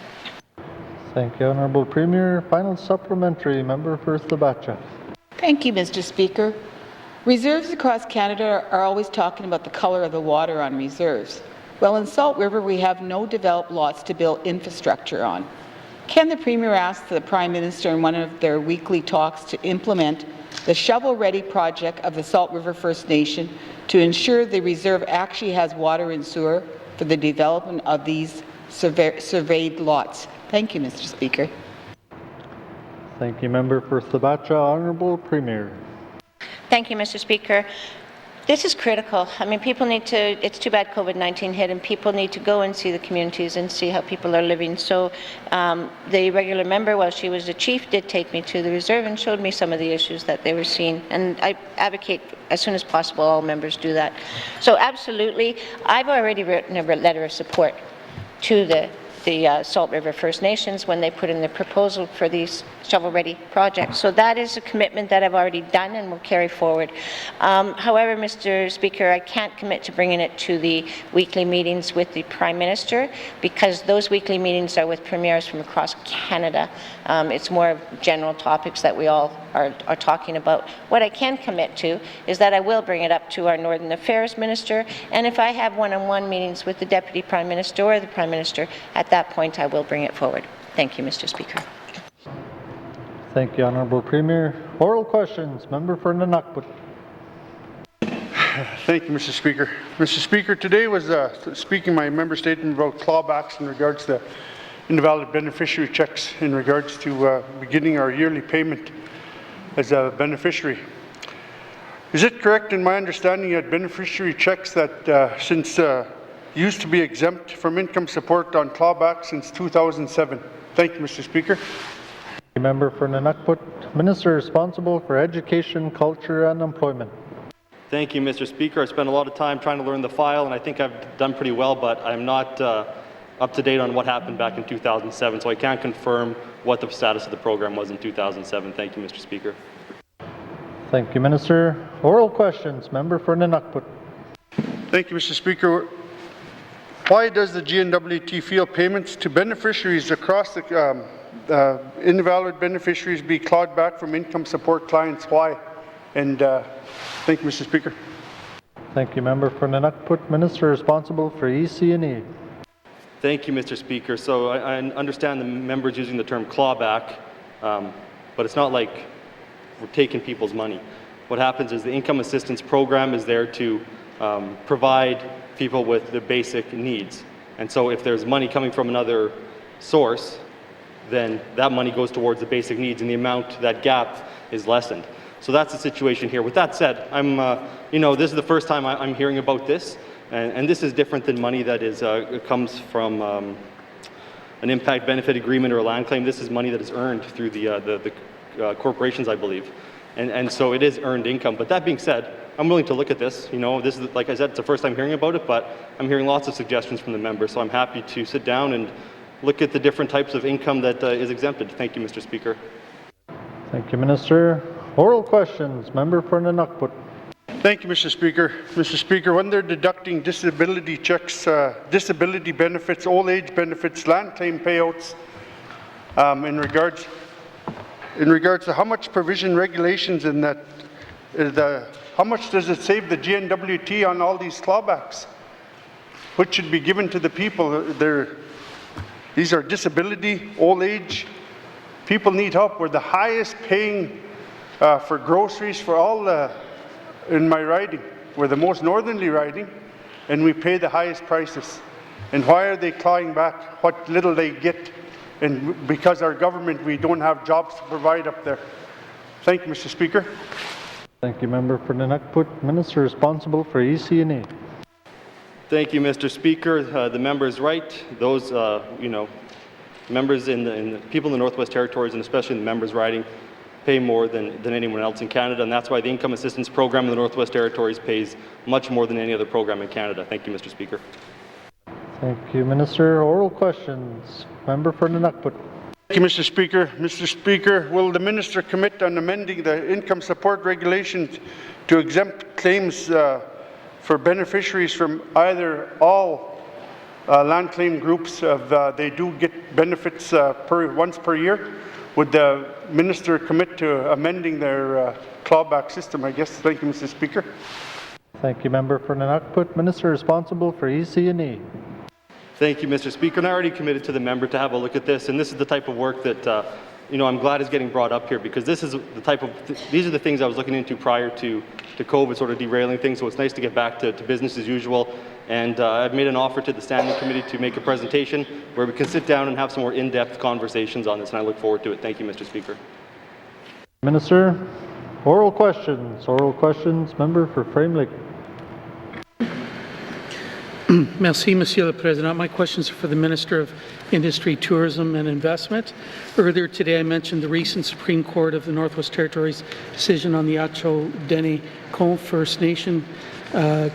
Thank you, Honourable Premier. Final supplementary. Member for Thabacha. Thank you, Mr. Speaker. Reserves across Canada are always talking about the colour of the water on reserves. Well, in Salt River, we have no developed lots to build infrastructure on. Can the Premier ask the Prime Minister in one of their weekly talks to implement the shovel-ready project of the Salt River First Nation to ensure the reserve actually has water and sewer for the development of these surveyed lots? Thank you, Mr. Speaker. Thank you, Member for Thabacha. Honourable Premier. Thank you, Mr. Speaker. This is critical. I mean, people need to, it's too bad COVID-19 hit, and people need to go and see the communities and see how people are living. So the regular member, while she was the chief, did take me to the reserve and showed me some of the issues that they were seeing. And I advocate as soon as possible all members do that. So absolutely, I've already written a letter of support to the Salt River First Nations when they put in the proposal for these shovel-ready projects. So that is a commitment that I've already done and will carry forward. However, Mr. Speaker, I can't commit to bringing it to the weekly meetings with the Prime Minister because those weekly meetings are with premiers from across Canada. It's more of general topics that we all are talking about. What I can commit to is that I will bring it up to our Northern Affairs Minister, and if I have one-on-one meetings with the Deputy Prime Minister or the Prime Minister, at that point I will bring it forward. Thank you, Mr. Speaker. Thank you, Honourable Premier. Oral questions. Member for N.W.T. Thank you, Mr. Speaker. Mr. Speaker, today was speaking my member statement about clawbacks in regards to invalid beneficiary checks in regards to beginning our yearly payment as a beneficiary. Is it correct in my understanding that beneficiary checks that since used to be exempt from income support on clawback since 2007? Thank you, Mr. Speaker. Member for N.W.T. Minister responsible for Education, Culture and Employment. Thank you, Mr. Speaker. I spent a lot of time trying to learn the file, and I think I've done pretty well, but I'm not up to date on what happened back in 2007, so I can't confirm what the status of the program was in 2007. Thank you, Mr. Speaker. Thank you, Minister. Oral questions. Member for N.W.T. Thank you, Mr. Speaker. Why does the N.W.T feel payments to beneficiaries across the invalid beneficiaries be clawed back from income support clients? Why? And thank you, Mr. Speaker. Thank you, Member for N.W.T. Minister responsible for EC&E. Thank you, Mr. Speaker. So I understand the members using the term clawback, but it's not like we're taking people's money. What happens is the income assistance program is there to provide people with the basic needs. And so if there's money coming from another source, then that money goes towards the basic needs, and the amount, that gap, is lessened. So that's the situation here. With that said, this is the first time I'm hearing about this, and this is different than money that is comes from an impact benefit agreement or a land claim. This is money that is earned through the corporations, I believe, and so it is earned income. But that being said, I'm willing to look at this. This is, like I said, it's the first time hearing about it, but I'm hearing lots of suggestions from the members, so I'm happy to sit down and look at the different types of income that is exempted. Thank you, Mr. Speaker. Thank you, Minister. Oral questions. Member for N.W.T. Thank you, Mr. Speaker. Mr. Speaker, when they're deducting disability checks, disability benefits, old age benefits, land claim payouts, in regards to how much provision regulations in that, how much does it save the N.W.T on all these clawbacks? What should be given to the people? These are disability, old age. People need help. We're the highest paying for groceries for all in my riding. We're the most northerly riding, and we pay the highest prices. And why are they clawing back what little they get? And because our government, we don't have jobs to provide up there. Thank you, Mr. Speaker. Thank you, Member for N.W.T. Minister responsible for EC&E. Thank you, Mr. Speaker. The member is right. Those, members in the people in the Northwest Territories, and especially in the members' riding, pay more than anyone else in Canada, and that's why the income assistance program in the Northwest Territories pays much more than any other program in Canada. Thank you, Mr. Speaker. Thank you, Minister. Oral questions. Member for N.W.T. Thank you, Mr. Speaker. Mr. Speaker, will the minister commit on amending the income support regulations to exempt claims for beneficiaries from either all land claim groups of they do get benefits once per year? Would the minister commit to amending their clawback system, I guess? Thank you, Mr. Speaker. Thank you, Member for N.W.T. Minister responsible for EC&E. Thank you, Mr. Speaker. And I already committed to the member to have a look at this, and this is the type of work that I'm glad is getting brought up here, because this is the type of these are the things I was looking into prior to COVID sort of derailing things. So it's nice to get back to business as usual. And I've made an offer to the Standing Committee to make a presentation where we can sit down and have some more in-depth conversations on this, and I look forward to it. Thank you, Mr. Speaker. Minister, oral questions. Oral questions. Member for Frame Lake. Merci, Monsieur le Président. My questions are for the Minister of Industry, Tourism and Investment. Earlier today, I mentioned the recent Supreme Court of the Northwest Territories decision on the Acknowledgements First Nation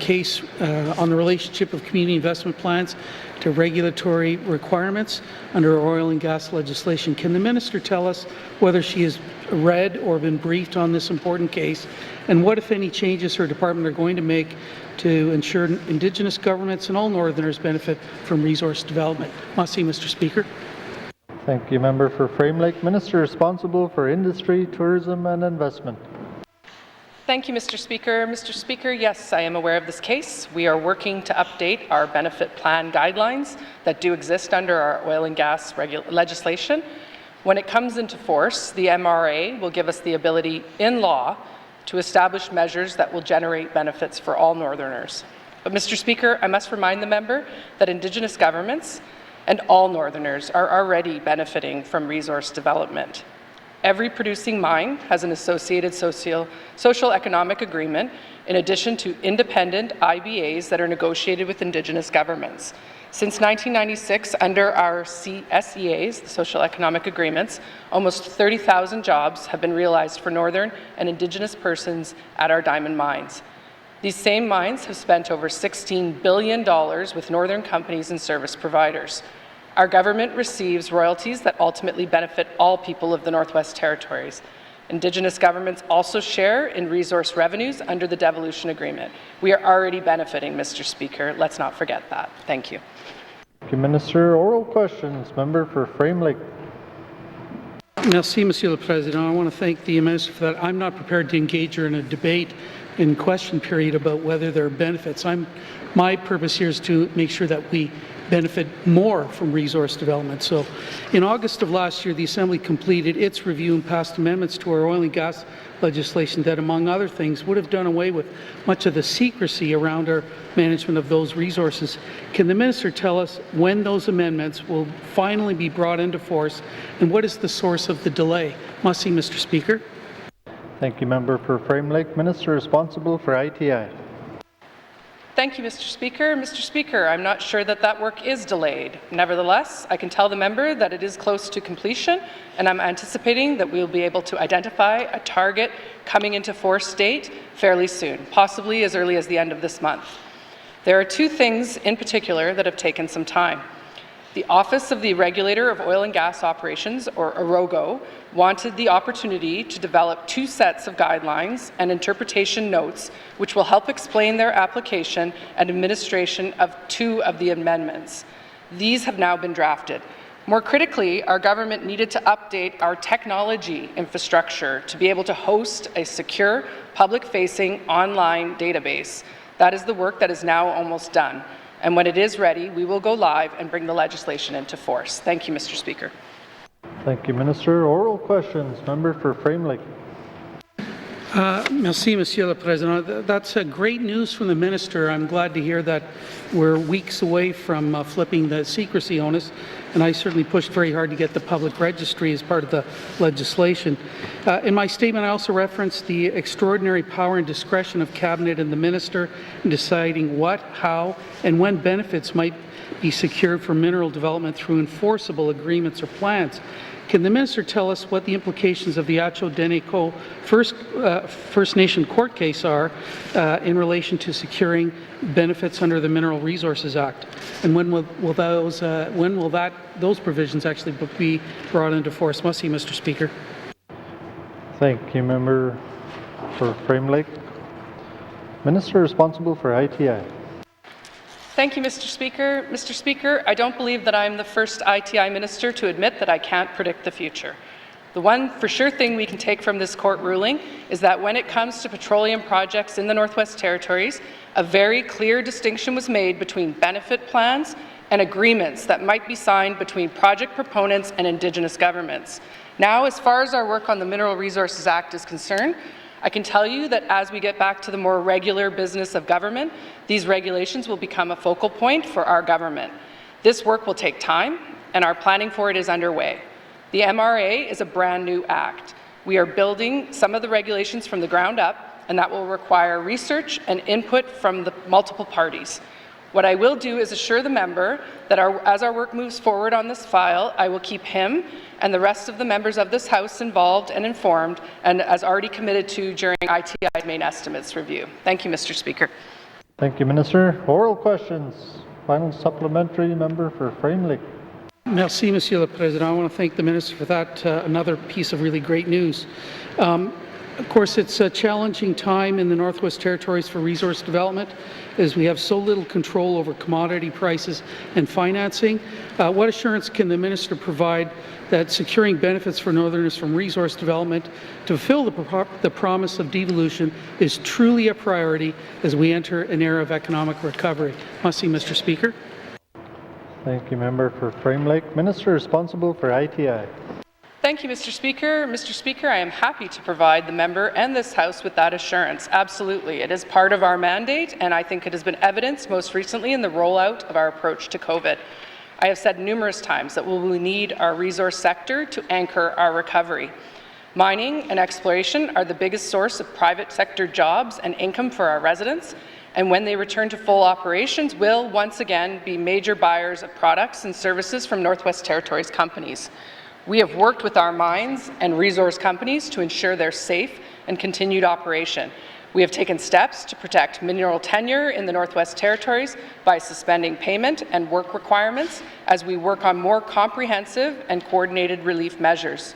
case on the relationship of community investment plans to regulatory requirements under oil and gas legislation. Can the Minister tell us whether she has read or been briefed on this important case, and what, if any, changes her department are going to make to ensure Indigenous governments and all Northerners benefit from resource development? Merci, Mr. Speaker. Thank you, Member for Frame Lake. Minister responsible for Industry, Tourism and Investment. Thank you, Mr. Speaker. Mr. Speaker, yes, I am aware of this case. We are working to update our benefit plan guidelines that do exist under our oil and gas legislation. When it comes into force, the MRA will give us the ability in law to establish measures that will generate benefits for all Northerners. But, Mr. Speaker, I must remind the member that Indigenous governments and all Northerners are already benefiting from resource development. Every producing mine has an associated social-economic agreement in addition to independent IBAs that are negotiated with Indigenous governments. Since 1996, under our SEAs, the Social Economic Agreements, almost 30,000 jobs have been realized for Northern and Indigenous persons at our diamond mines. These same mines have spent over $16 billion with Northern companies and service providers. Our government receives royalties that ultimately benefit all people of the Northwest Territories. Indigenous governments also share in resource revenues under the Devolution Agreement. We are already benefiting, Mr. Speaker. Let's not forget that. Thank you. Thank you, Minister. Oral questions. Member for Frame Lake. Merci, Monsieur le Président. I want to thank the Minister for that. I'm not prepared to engage her in a debate in question period about whether there are benefits. My purpose here is to make sure that we benefit more from resource development. So in August of last year, the Assembly completed its review and passed amendments to our oil and gas legislation that, among other things, would have done away with much of the secrecy around our management of those resources. Can the Minister tell us when those amendments will finally be brought into force, and what is the source of the delay? Merci, Mr. Speaker. Thank you, Member for Frame Lake. Minister responsible for ITI. Thank you, Mr. Speaker. Mr. Speaker, I'm not sure that work is delayed. Nevertheless, I can tell the member that it is close to completion, and I'm anticipating that we will be able to identify a target coming into force date fairly soon, possibly as early as the end of this month. There are two things in particular that have taken some time. The Office of the Regulator of Oil and Gas Operations, or AROGO, wanted the opportunity to develop two sets of guidelines and interpretation notes which will help explain their application and administration of two of the amendments. These have now been drafted. More critically, our government needed to update our technology infrastructure to be able to host a secure, public-facing online database. That is the work that is now almost done. And when it is ready, we will go live and bring the legislation into force. Thank you, Mr. Speaker. Thank you, Minister. Oral questions. Member for Frame Lake. Merci, Monsieur le Président. That's great news from the Minister. I'm glad to hear that we're weeks away from flipping the secrecy onus, and I certainly pushed very hard to get the public registry as part of the legislation. In my statement, I also referenced the extraordinary power and discretion of Cabinet and the Minister in deciding what, how, and when benefits might be secured for mineral development through enforceable agreements or plans. Can the Minister tell us what the implications of the Acknowledgements First Nation court case are in relation to securing benefits under the Mineral Resources Act, and when will those provisions actually be brought into force? Merci, Mr. Speaker. Thank you, Member for Frame Lake. Minister responsible for ITI. Thank you, Mr. Speaker. Mr. Speaker, I don't believe that I'm the first ITI minister to admit that I can't predict the future. The one for sure thing we can take from this court ruling is that when it comes to petroleum projects in the Northwest Territories, a very clear distinction was made between benefit plans and agreements that might be signed between project proponents and Indigenous governments. Now, as far as our work on the Mineral Resources Act is concerned, I can tell you that as we get back to the more regular business of government, these regulations will become a focal point for our government. This work will take time, and our planning for it is underway. The MRA is a brand new act. We are building some of the regulations from the ground up, and that will require research and input from the multiple parties. What I will do is assure the member that as our work moves forward on this file, I will keep him and the rest of the members of this House involved and informed, and as already committed to during ITI's main estimates review. Thank you, Mr. Speaker. Thank you, Minister. Oral questions. Final supplementary, member for Frame Lake. Merci, Monsieur le Président. I want to thank the Minister for that. Another piece of really great news. Of course, it's a challenging time in the Northwest Territories for resource development, as we have so little control over commodity prices and financing. What assurance can the Minister provide that securing benefits for Northerners from resource development to fulfill the promise of devolution is truly a priority as we enter an era of economic recovery? Merci, Mr. Speaker. Thank you, member for Frame Lake. Minister responsible for ITI. Thank you, Mr. Speaker. Mr. Speaker, I am happy to provide the member and this House with that assurance. Absolutely. It is part of our mandate, and I think it has been evidenced most recently in the rollout of our approach to COVID. I have said numerous times that we will need our resource sector to anchor our recovery. Mining and exploration are the biggest source of private sector jobs and income for our residents, and when they return to full operations, will once again be major buyers of products and services from Northwest Territories companies. We have worked with our mines and resource companies to ensure their safe and continued operation. We have taken steps to protect mineral tenure in the Northwest Territories by suspending payment and work requirements as we work on more comprehensive and coordinated relief measures.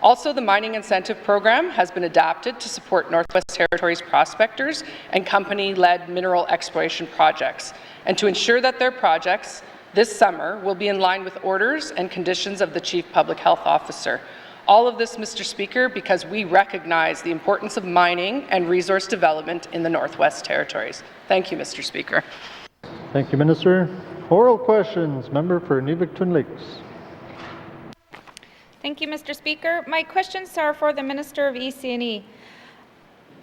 Also, the Mining Incentive Program has been adapted to support Northwest Territories prospectors and company-led mineral exploration projects, and to ensure that their projects this summer will be in line with orders and conditions of the Chief Public Health Officer. All of this, Mr. Speaker, because we recognize the importance of mining and resource development in the Northwest Territories. Thank you, Mr. Speaker. Thank you, Minister. Oral questions. Member for Nivik-Twin Lakes. Thank you, Mr. Speaker. My questions are for the Minister of EC&E.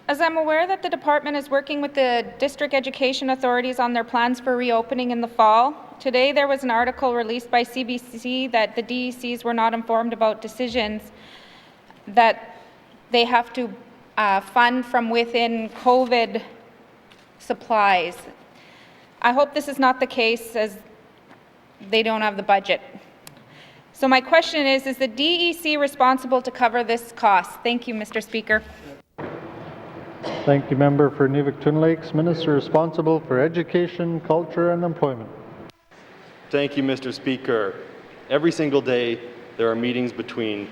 As I'm aware that the department is working with the district education authorities on their plans for reopening in the fall, today there was an article released by CBC that the DECs were not informed about decisions that they have to fund from within COVID supplies. I hope this is not the case, as they don't have the budget. So my question is the DEC responsible to cover this cost? Thank you, Mr. Speaker. Thank you, member for Nivik-Twin Lakes. Minister responsible for education, culture, and employment. Thank you, Mr. Speaker. Every single day, there are meetings between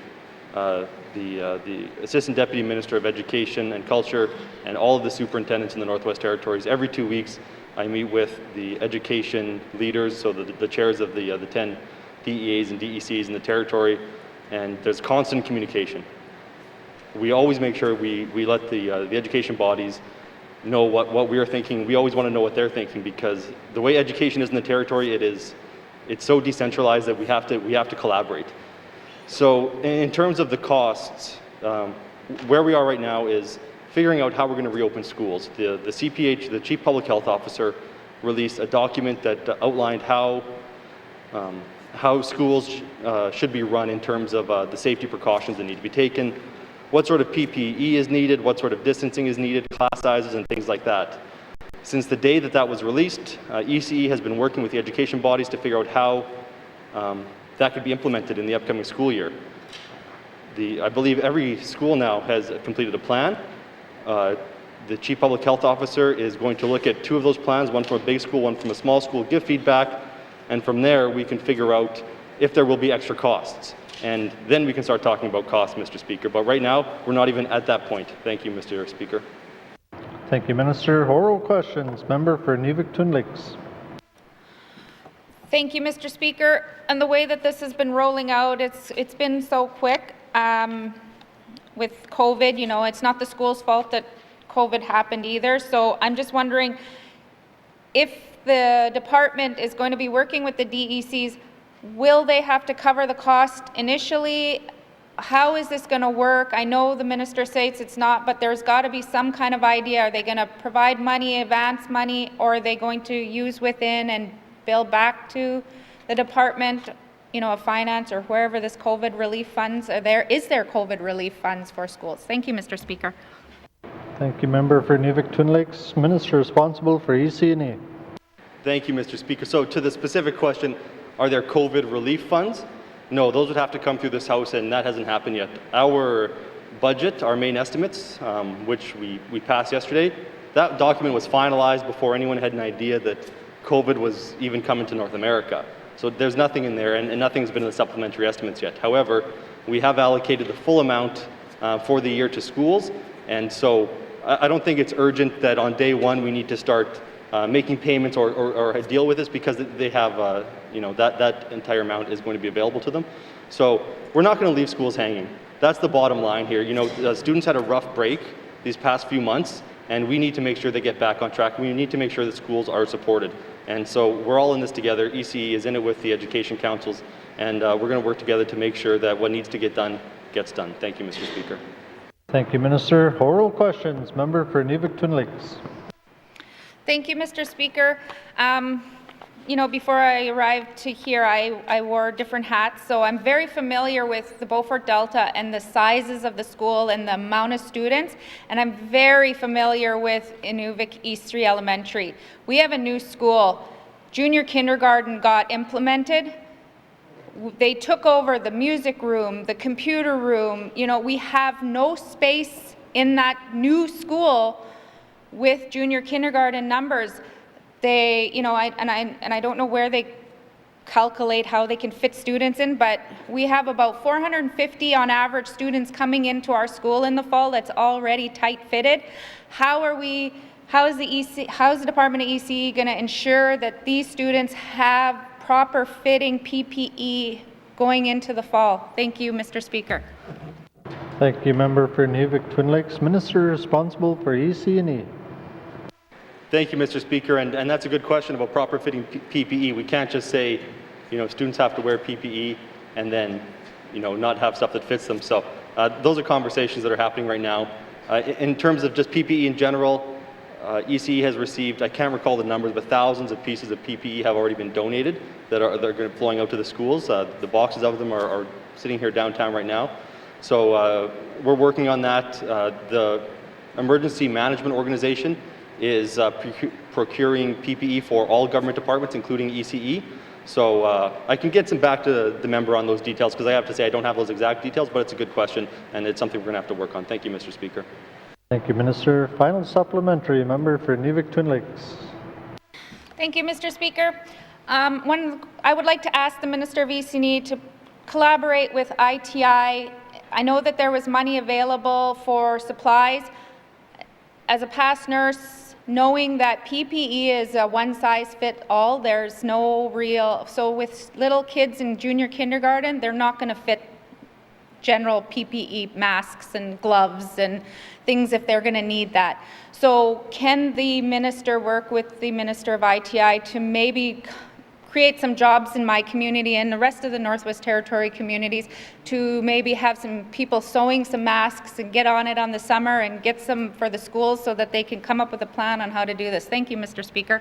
the Assistant Deputy Minister of Education and Culture and all of the superintendents in the Northwest Territories. Every 2 weeks, I meet with the education leaders, so the chairs of the 10 DEAs and DECs in the territory, and there's constant communication. We always make sure we let the education bodies know what we are thinking. We always want to know what they're thinking, because the way education is in the territory, it's so decentralized that we have to collaborate. So in terms of the costs, where we are right now is figuring out how we're going to reopen schools. The CPH, the Chief Public Health Officer, released a document that outlined how schools should be run in terms of the safety precautions that need to be taken, what sort of PPE is needed, what sort of distancing is needed, class sizes, and things like that. Since the day that was released, ECE has been working with the education bodies to figure out how that could be implemented in the upcoming school year. I believe every school now has completed a plan. The Chief Public Health Officer is going to look at 2 of those plans, one from a big school, one from a small school, give feedback, and from there we can figure out if there will be extra costs. And then we can start talking about costs, Mr. Speaker. But right now, we're not even at that point. Thank you, Mr. Speaker. Thank you, Minister. Oral questions. Member for Nivik-Twin Lakes. Thank you, Mr. Speaker. And the way that this has been rolling out, it's been so quick with COVID. You know, it's not the school's fault that COVID happened either. So I'm just wondering if the department is going to be working with the DECs, will they have to cover the cost initially? How is this going to work? I know the minister says it's not, but there's got to be some kind of idea. Are they going to provide money, advance money, or are they going to use within and bill back to the department, you know, of finance or wherever this COVID relief funds are there? Is there COVID relief funds for schools? Thank you, Mr. Speaker. Thank you, member for Nivik-Twin Lakes. Minister responsible for EC&E. Thank you, Mr. Speaker. So to the specific question, are there COVID relief funds? No, those would have to come through this House, and that hasn't happened yet. Our budget, our main estimates, which we passed yesterday, that document was finalized before anyone had an idea that COVID was even coming to North America. So there's nothing in there, and nothing's been in the supplementary estimates yet. However, we have allocated the full amount for the year to schools, and so I don't think it's urgent that on day one we need to start making payments or deal with this, because they have, that entire amount is going to be available to them. So we're not going to leave schools hanging. That's the bottom line here. Students had a rough break these past few months, and we need to make sure they get back on track. We need to make sure that schools are supported. And so we're all in this together. ECE is in it with the education councils, and we're going to work together to make sure that what needs to get done gets done. Thank you, Mr. Speaker. Thank you, Minister. Oral questions. Member for Inuvik-Twin Lakes. Thank you, Mr. Speaker. Before I arrived to here, I wore different hats, so I'm very familiar with the Beaufort Delta and the sizes of the school and the amount of students, and I'm very familiar with Inuvik East 3 Elementary. We have a new school. Junior kindergarten got implemented. They took over the music room, the computer room. We have no space in that new school with junior kindergarten numbers. They, I don't know where they calculate how they can fit students in, but we have about 450 on average students coming into our school in the fall that's already tight fitted. How is the Department of ECE going to ensure that these students have proper fitting PPE going into the fall? Thank you, Mr. Speaker. Thank you, Member for Inuvik-Twin Lakes. Minister responsible for ECE. Thank you, Mr. Speaker, and that's a good question about proper fitting PPE. We can't just say, students have to wear PPE and then, not have stuff that fits them. So those are conversations that are happening right now. In terms of just PPE in general, ECE has received, I can't recall the numbers, but thousands of pieces of PPE have already been donated that are going to be flowing out to the schools. The boxes of them are sitting here downtown right now. So we're working on that. The Emergency Management Organization is procuring PPE for all government departments, including ECE. So I can get some back to the member on those details, because I have to say I don't have those exact details, but it's a good question, and it's something we're going to have to work on. Thank you, Mr. Speaker. Thank you, Minister. Final supplementary, member for Inuvik-Twin Lakes. Thank you, Mr. Speaker. I would like to ask the Minister of ECE to collaborate with ITI. I know that there was money available for supplies. As a past nurse, knowing that PPE is a one-size-fits-all, there's no real, so with little kids in junior kindergarten, they're not going to fit general PPE masks and gloves and things if they're going to need that. So can the minister work with the Minister of ITI to maybe create some jobs in my community and the rest of the Northwest Territory communities to maybe have some people sewing some masks and get on it on the summer and get some for the schools so that they can come up with a plan on how to do this? Thank you, Mr. Speaker.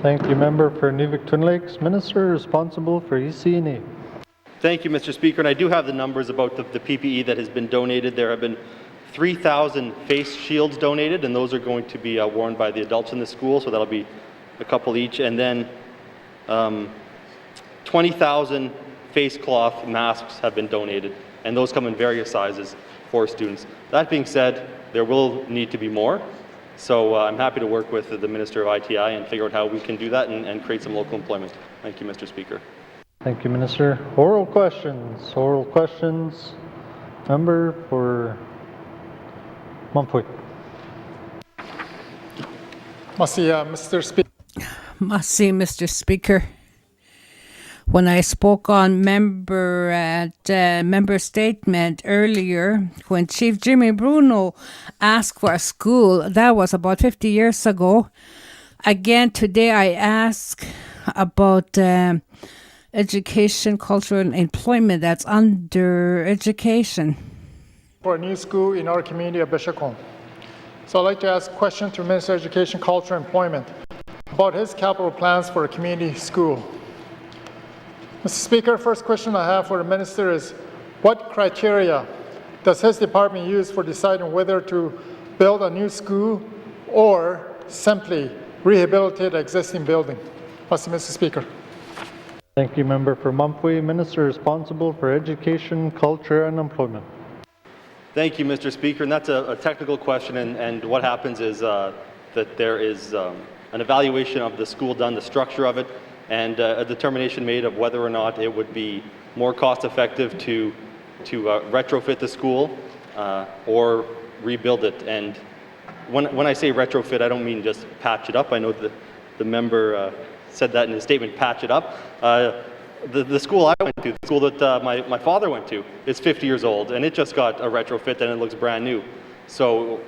Thank you, member for Inuvik-Twin Lakes. Minister responsible for ECE. Thank you, Mr. Speaker. And I do have the numbers about the PPE that has been donated. There have been 3,000 face shields donated, and those are going to be worn by the adults in the school, so that'll be a couple each. And then 20,000 face cloth masks have been donated, and those come in various sizes for students. That being said, there will need to be more, so I'm happy to work with the Minister of ITI and figure out how we can do that and create some local employment. Thank you, Mr. Speaker. Thank you, Minister. Oral questions. Oral questions. Member for Mumford. Mr. Speaker. Merci, Mr. Speaker. When I spoke on member statement earlier, when Chief Jimmy Bruno asked for a school, that was about 50 years ago. Again, today I ask about education, culture, and employment that's under education. For a new school in our community of Bishopcombe. So I'd like to ask a question to Minister of Education, Culture, and Employment about his capital plans for a community school. Mr. Speaker, first question I have for the Minister is, what criteria does his department use for deciding whether to build a new school or simply rehabilitate the existing building. Mr. Speaker. Thank you, Member for Mumphrey. Minister responsible for Education, Culture and Employment. Thank you, Mr. Speaker. And that's a technical question, and what happens is that there is an evaluation of the school done, the structure of it, and a determination made of whether or not it would be more cost-effective to retrofit the school or rebuild it. And when I say retrofit, I don't mean just patch it up. I know that the member said that in his statement, patch it up. The school I went to, the school that my father went to, is 50 years old, and it just got a retrofit and it looks brand new. So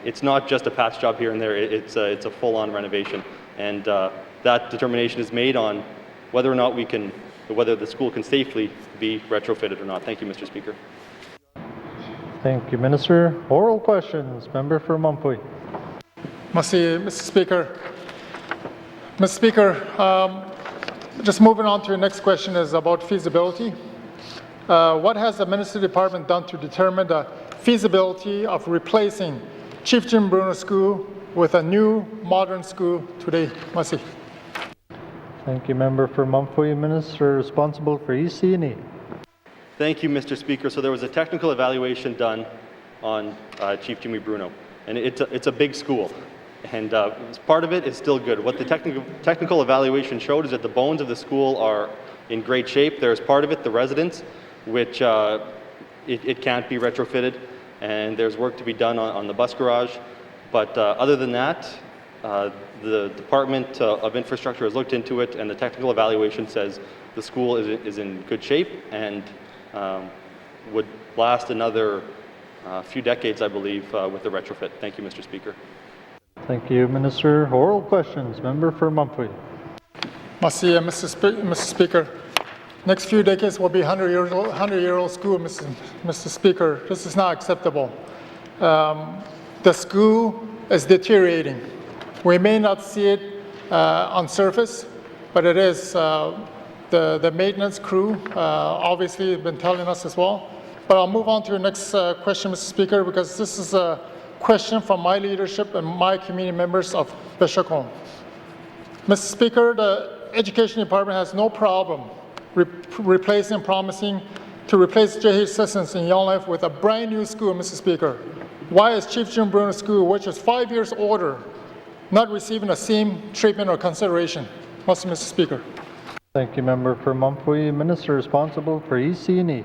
it's not just a patch job here and there, it's a full-on renovation. And that determination is made on whether or not whether the school can safely be retrofitted or not. Thank you, Mr. Speaker. Thank you, Minister. Oral questions. Member for Mumphrey. Mr. Speaker. Mr. Speaker, just moving on to the next question is about feasibility. What has the Ministry Department done to determine the feasibility of replacing Chief Jim Bruno School with a new modern school today? Merci. Thank you, Member for Mumphrey. Minister responsible for EC&E. Thank you, Mr. Speaker. So there was a technical evaluation done on Chief Jimmy Bruno, and it's a big school, and part of it is still good. What the technical evaluation showed is that the bones of the school are in great shape. There's part of it, the residence, which it can't be retrofitted, and there's work to be done on the bus garage. But other than that, the Department of Infrastructure has looked into it, and the technical evaluation says the school is in good shape and would last another few decades, I believe, with the retrofit. Thank you, Mr. Speaker. Thank you, Minister. Oral questions. Member for Mumphrey. Merci, Mr. Speaker. Next few decades will be 100-year-old school, Mr. Speaker. This is not acceptable. The school is deteriorating. We may not see it on surface, but it is. The maintenance crew obviously have been telling us as well. But I'll move on to the next question, Mr. Speaker, because this is a question from my leadership and my community members of Bishopcombe. Mr. Speaker, the Education Department has no problem promising to replace J.H. Sissons in Yellowknife with a brand new school, Mr. Speaker. Why is Chief Jim Bruno School, which is 5 years older, not receiving the same treatment or consideration? Mr. Speaker. Thank you, Member for Mumphrey. Minister responsible for EC&E.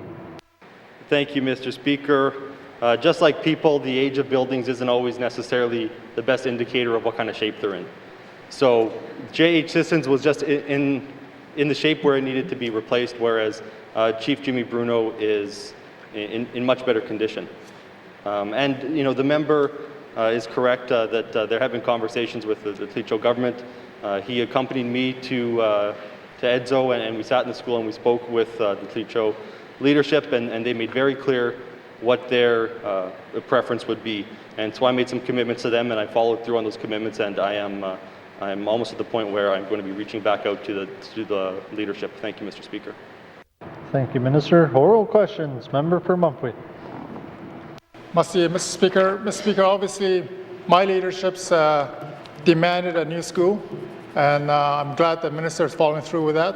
Thank you, Mr. Speaker. Just like people, the age of buildings isn't always necessarily the best indicator of what kind of shape they're in. So J.H. Sissons was just in the shape where it needed to be replaced, whereas Chief Jimmy Bruno is in much better condition. And you know, the member is correct that there have been conversations with the Tlicho government. He accompanied me to EDSO, and we sat in the school and we spoke with the Tlicho leadership, and they made very clear what their preference would be. And so I made some commitments to them, and I followed through on those commitments, and I'm almost at the point where I'm going to be reaching back out to the leadership. Thank you, Mr. Speaker. Thank you, Minister. Oral questions. Member for Mumphrey. Mr. Speaker. Mr. Speaker, obviously my leadership's demanded a new school, and I'm glad the minister is following through with that.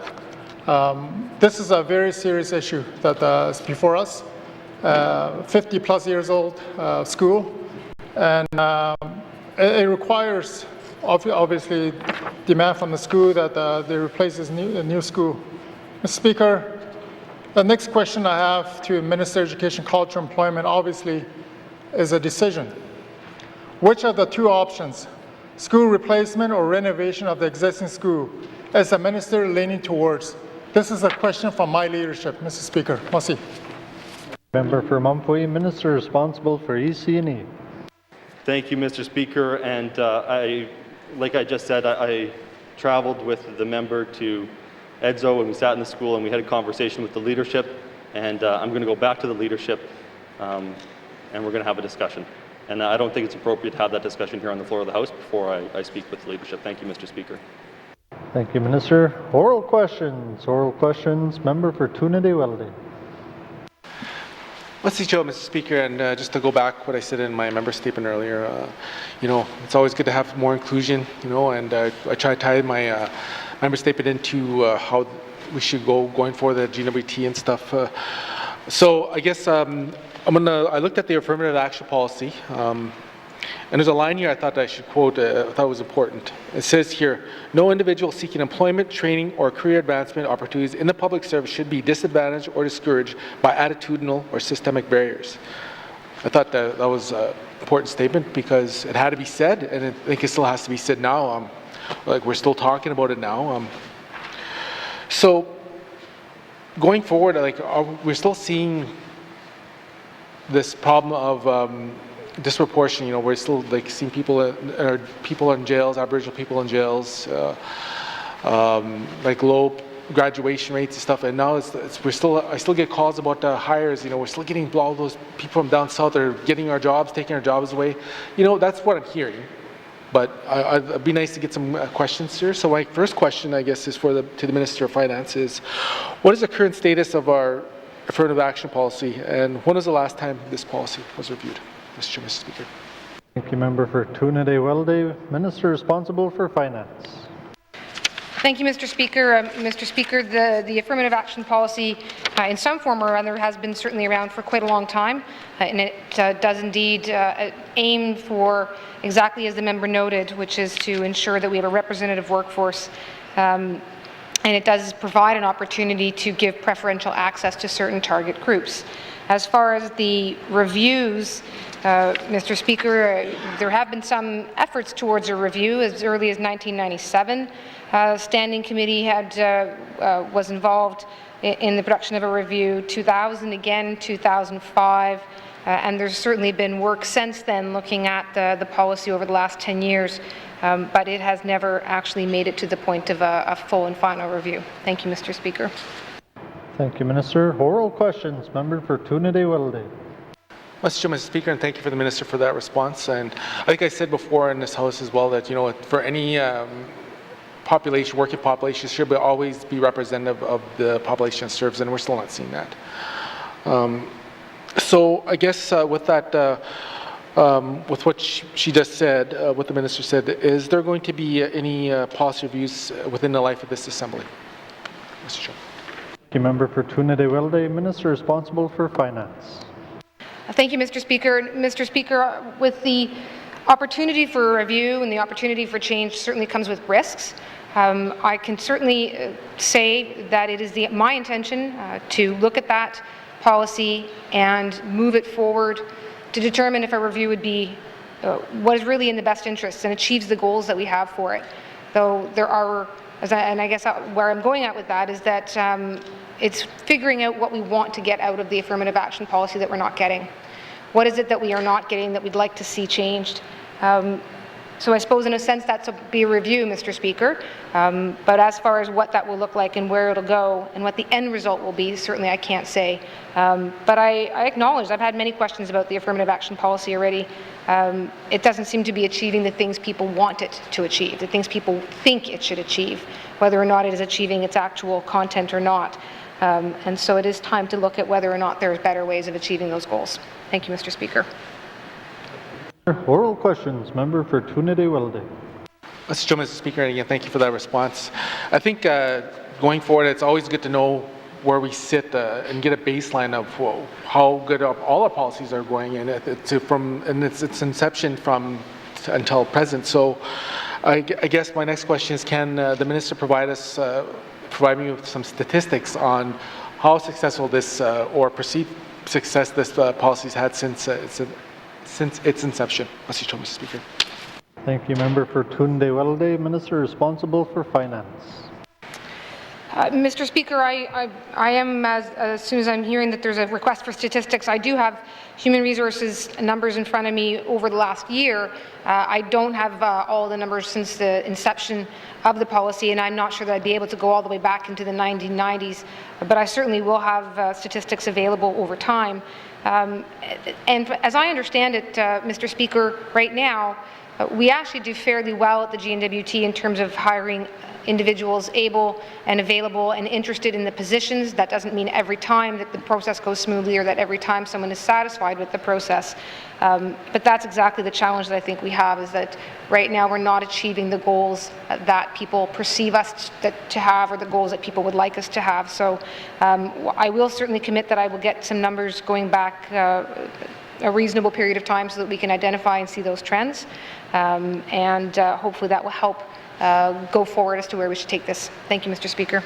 This is a very serious issue that is before us. 50 plus years old school, and it requires obviously demand from the school that they replace a new school. Mr. Speaker, the next question I have to Minister of Education, Culture, Employment obviously is a decision. Which of the two options, school replacement or renovation of the existing school, is the minister leaning towards? This is a question from my leadership, Mr. Speaker. Merci. Member for Mumphrey, Minister responsible for EC&E. Thank you, Mr. Speaker. And like I just said, I traveled with the member to EDSO, and we sat in the school and we had a conversation with the leadership. And I'm going to go back to the leadership, and we're going to have a discussion. And I don't think it's appropriate to have that discussion here on the floor of the House before I speak with the leadership. Thank you, Mr. Speaker. Thank you, Minister. Oral questions. Oral questions. Member for Trinity Wellesley. Mr. Speaker, and just to go back what I said in my member statement earlier, you know, it's always good to have more inclusion, you know, and I try to tie my member statement into how we should go going for the N.W.T and stuff. So I guess I looked at the affirmative action policy, and there's a line here I thought I should quote. I thought it was important. It says here, "No individual seeking employment, training, or career advancement opportunities in the public service should be disadvantaged or discouraged by attitudinal or systemic barriers." I thought that was an important statement because it had to be said, and I think it still has to be said now. Like we're still talking about it now. So going forward, like we're still seeing this problem of disproportion. You know, we're still like seeing people in jails, Aboriginal people in jails, like low graduation rates and stuff. And now I still get calls about the hires. You know, we're still getting all those people from down south that are getting our jobs, taking our jobs away. You know, that's what I'm hearing. But it'd be nice to get some questions here. So my first question, I guess, is to the Minister of Finance is, what is the current status of our affirmative action policy, and when was the last time this policy was reviewed? Mr. Speaker. Thank you, member for Tunade-Welde. Minister responsible for Finance. Thank you, Mr. Speaker. Mr. Speaker, the affirmative action policy in some form or other has been certainly around for quite a long time, and it does indeed aim for exactly as the member noted, which is to ensure that we have a representative workforce, and it does provide an opportunity to give preferential access to certain target groups. As far as the reviews, Mr. Speaker, there have been some efforts towards a review as early as 1997. Standing committee was involved in the production of a review, 2000 again, 2005, and there's certainly been work since then looking at the policy over the last 10 years, but it has never actually made it to the point of a full and final review. Thank you, Mr. Speaker. Thank you, Minister. Oral questions. Member for Tunade-Welde. Mr. Speaker, and thank you for the Minister for that response. And I think I said before in this House as well that, you know, for any population, working population, should always be representative of the population it serves, and we're still not seeing that. So I guess with that, with what she just said, what the Minister said, is there going to be any policy reviews within the life of this Assembly? Mr. Chair. Thank you, member for Tunade-Welde. Minister responsible for Finance. Thank you, Mr. Speaker. Mr. Speaker, with the opportunity for review and the opportunity for change certainly comes with risks. I can certainly say that it is my intention to look at that policy and move it forward to determine if a review would be what is really in the best interests and achieves the goals that we have for it. Though there are, and I guess where I'm going at with that is that it's figuring out what we want to get out of the affirmative action policy that we're not getting. What is it that we are not getting that we'd like to see changed? So I suppose in a sense that's be a review, Mr. Speaker, but as far as what that will look like and where it'll go and what the end result will be, certainly I can't say. But I acknowledge I've had many questions about the affirmative action policy already. It doesn't seem to be achieving the things people want it to achieve, the things people think it should achieve, whether or not it is achieving its actual content or not. And so it is time to look at whether or not there's better ways of achieving those goals. Thank you, Mr. Speaker. Oral questions. Member for Tunade-Welde. Mr. Speaker, and again, thank you for that response. I think going forward, it's always good to know where we sit and get a baseline of how good all our policies are going, and its inception until present. So, I guess my next question is: can the minister provide me with some statistics on how successful this or perceived success this policy's had since its inception? Mr. Speaker. Thank you, member for Tunade-Welde. Minister responsible for Finance. Mr. Speaker, I am, as soon as I'm hearing that there's a request for statistics, I do have human resources numbers in front of me over the last year. I don't have all the numbers since the inception of the policy, and I'm not sure that I'd be able to go all the way back into the 1990s, but I certainly will have statistics available over time. And as I understand it, Mr. Speaker, right now, we actually do fairly well at the N.W.T in terms of hiring individuals able and available and interested in the positions. That doesn't mean every time that the process goes smoothly or that every time someone is satisfied with the process. But that's exactly the challenge that I think we have, is that right now we're not achieving the goals that people perceive us to have, or the goals that people would like us to have. So I will certainly commit that I will get some numbers going back a reasonable period of time so that we can identify and see those trends. And hopefully that will help go forward as to where we should take this. Thank you, Mr. Speaker.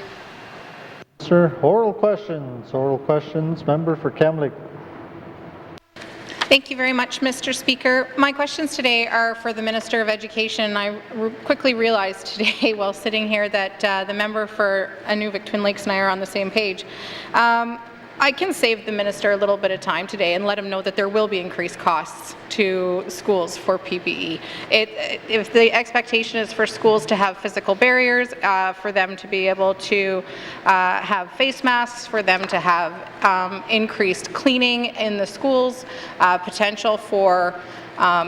Sir, oral questions. Member for Kamloops. Thank you very much, Mr. Speaker. My questions today are for the Minister of Education. I quickly realized today while sitting here that the member for Nunavut Twin Lakes and I are on the same page. I can save the minister a little bit of time today and let him know that there will be increased costs to schools for PPE. If the expectation is for schools to have physical barriers, for them to be able to have face masks, for them to have increased cleaning in the schools, potential for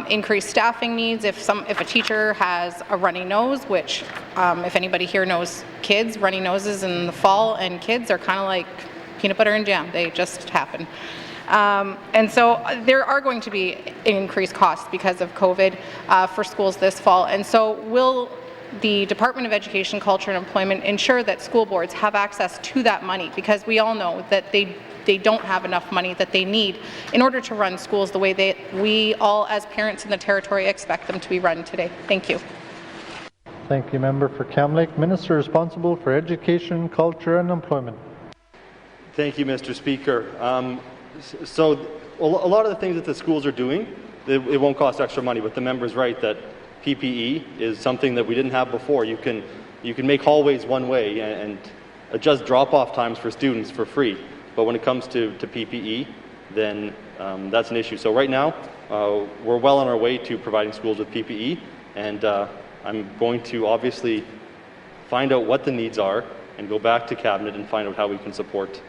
increased staffing needs. If a teacher has a runny nose, which if anybody here knows kids, runny noses in the fall and kids are kind of like peanut butter and jam. They just happen. And so there are going to be increased costs because of COVID for schools this fall. And so will the Department of Education, Culture and Employment ensure that school boards have access to that money? Because we all know that they don't have enough money that they need in order to run schools the way that we all as parents in the territory expect them to be run today. Thank you. Thank you, Member for Kamloops. Minister responsible for Education, Culture and Employment. Thank you, Mr. Speaker. So a lot of the things that the schools are doing, it won't cost extra money, but the member's right that PPE is something that we didn't have before. You can make hallways one way and adjust drop-off times for students for free, but when it comes to PPE, then that's an issue. So right now, we're well on our way to providing schools with PPE, and I'm going to obviously find out what the needs are and go back to Cabinet and find out how we can support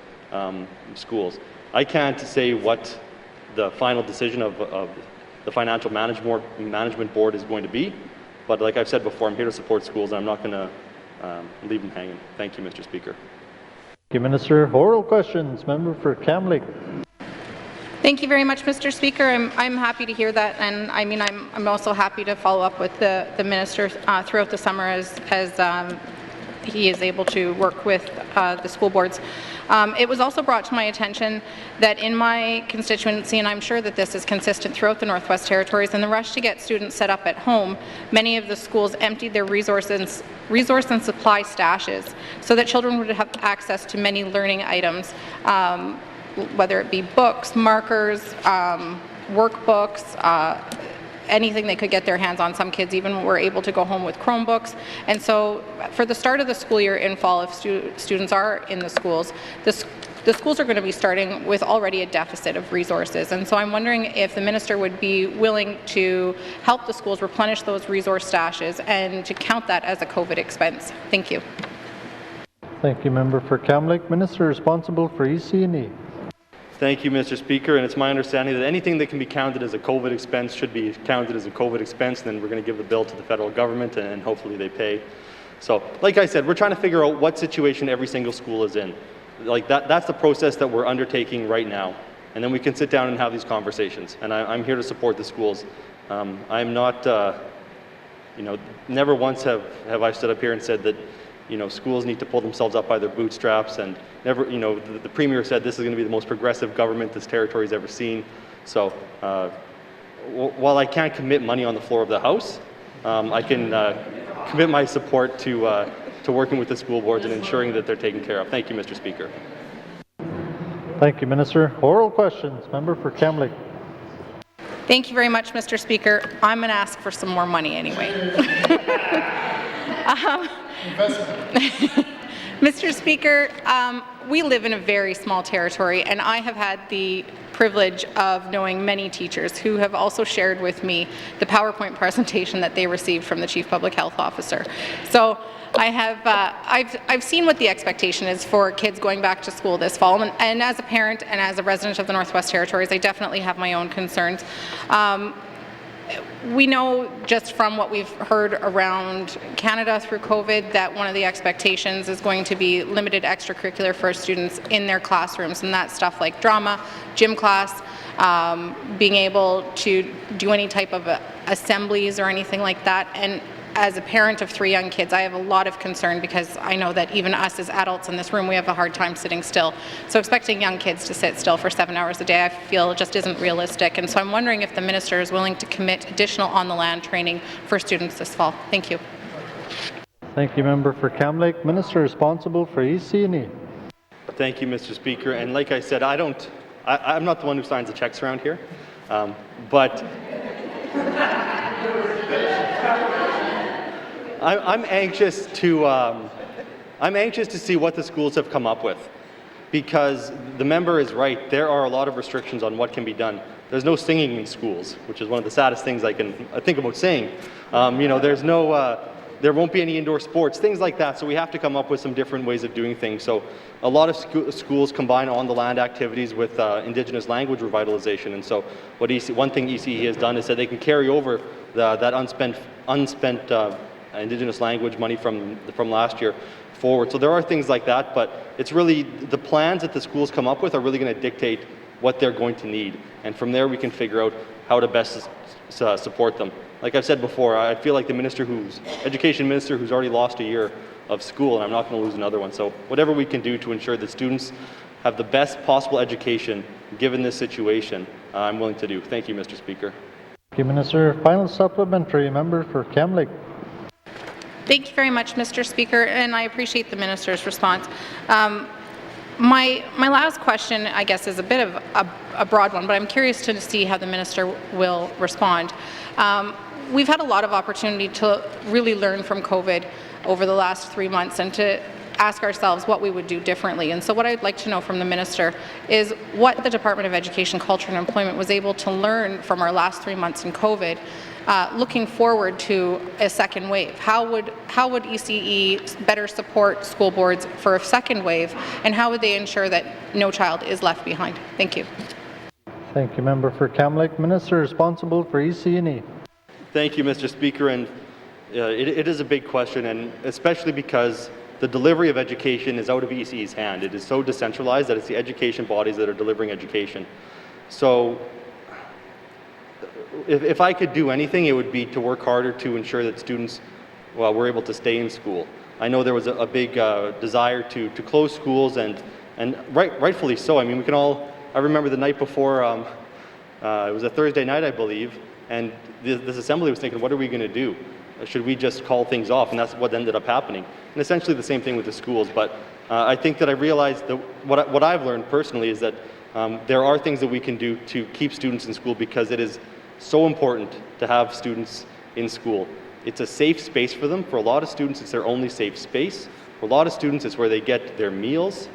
schools. I can't say what the final decision of the Financial Management Board is going to be, but like I've said before, I'm here to support schools and I'm not going to leave them hanging. Thank you, Mr. Speaker. Thank you, Minister. Oral questions. Member for Kamloops. Thank you very much, Mr. Speaker. I'm happy to hear that, and I mean I'm also happy to follow up with the minister throughout the summer as he is able to work with the school boards. It was also brought to my attention that in my constituency, and I'm sure that this is consistent throughout the Northwest Territories, in the rush to get students set up at home, many of the schools emptied their resource and supply stashes so that children would have access to many learning items, whether it be books, markers, workbooks, anything they could get their hands on. Some kids even were able to go home with Chromebooks. And so for the start of the school year in fall, if students are in the schools, the schools are going to be starting with already a deficit of resources. And so I'm wondering if the minister would be willing to help the schools replenish those resource stashes and to count that as a COVID expense. Thank you. Thank you, Member for Kamloops. Minister responsible for EC&E. Thank you, Mr. Speaker, and it's my understanding that anything that can be counted as a COVID expense should be counted as a COVID expense, and then we're going to give the bill to the federal government and hopefully they pay. So, like I said, we're trying to figure out what situation every single school is in. Like that's the process that we're undertaking right now, and then we can sit down and have these conversations, and I'm here to support the schools. I'm not, never once have I stood up here and said that schools need to pull themselves up by their bootstraps, and never, the Premier said this is going to be the most progressive government this territory's ever seen. So while I can't commit money on the floor of the House, I can commit my support to working with the school boards and ensuring that they're taken care of. Thank you, Mr. Speaker. Thank you, Minister. Oral questions. Member for Kamloops. Thank you very much, Mr. Speaker. I'm going to ask for some more money anyway. Mr. Speaker, we live in a very small territory, and I have had the privilege of knowing many teachers who have also shared with me the PowerPoint presentation that they received from the Chief Public Health Officer. So I've seen what the expectation is for kids going back to school this fall, and as a parent and as a resident of the Northwest Territories, I definitely have my own concerns. we know just from what we've heard around Canada through COVID that one of the expectations is going to be limited extracurricular for students in their classrooms, and that's stuff like drama, gym class, being able to do any type of assemblies or anything like that. And as a parent of 3 young kids, I have a lot of concern because I know that even us as adults in this room, we have a hard time sitting still. So expecting young kids to sit still for 7 hours a day, I feel just isn't realistic. And so I'm wondering if the minister is willing to commit additional on-the-land training for students this fall. Thank you. Thank you, member for Cam Lake. Minister responsible for EC&E. Thank you, Mr. Speaker. And like I said, I'm not the one who signs the checks around here, but I'm anxious to see what the schools have come up with, because the member is right. There are a lot of restrictions on what can be done. There's no singing in schools, which is one of the saddest things I think about saying. There won't be any indoor sports, things like that. So we have to come up with some different ways of doing things. So a lot of schools combine on-the-land activities with Indigenous language revitalization. And so one thing ECE has done is that they can carry over that unspent Indigenous language money from last year forward. So there are things like that, but it's really the plans that the schools come up with are really going to dictate what they're going to need. And from there we can figure out how to best support them. Like I've said before, I feel like the education minister who's already lost a year of school, and I'm not going to lose another one. So whatever we can do to ensure that students have the best possible education given this situation, I'm willing to do. Thank you, Mr. Speaker. Thank you, Minister. Final supplementary, member for Cam Lake. Thank you very much, Mr. Speaker, and I appreciate the minister's response. My last question, I guess, is a bit of a broad one, but I'm curious to see how the minister will respond. We've had a lot of opportunity to really learn from COVID over the last 3 months and to ask ourselves what we would do differently. And so what I'd like to know from the minister is what the Department of Education, Culture and Employment was able to learn from our last 3 months in COVID, looking forward to a second wave. How would ECE better support school boards for a second wave, and how would they ensure that no child is left behind? Thank you. Thank you, member for Cam Lake. Minister responsible for EC&E. Thank you, Mr. Speaker. And it is a big question, and especially because the delivery of education is out of ECE's hand. It is so decentralized that it's the education bodies that are delivering education. So if I could do anything, it would be to work harder to ensure that students were able to stay in school. I know there was a big desire to close schools, and rightfully so. I mean, I remember the night before, it was a Thursday night, I believe, and this assembly was thinking, what are we going to do? Should we just call things off? And that's what ended up happening. And essentially the same thing with the schools. But I think that I realized that what I've learned personally is that there are things that we can do to keep students in school, because it is so important to have students in school. It's a safe space for them. For a lot of students, it's their only safe space. For a lot of students, it's where they get their meals.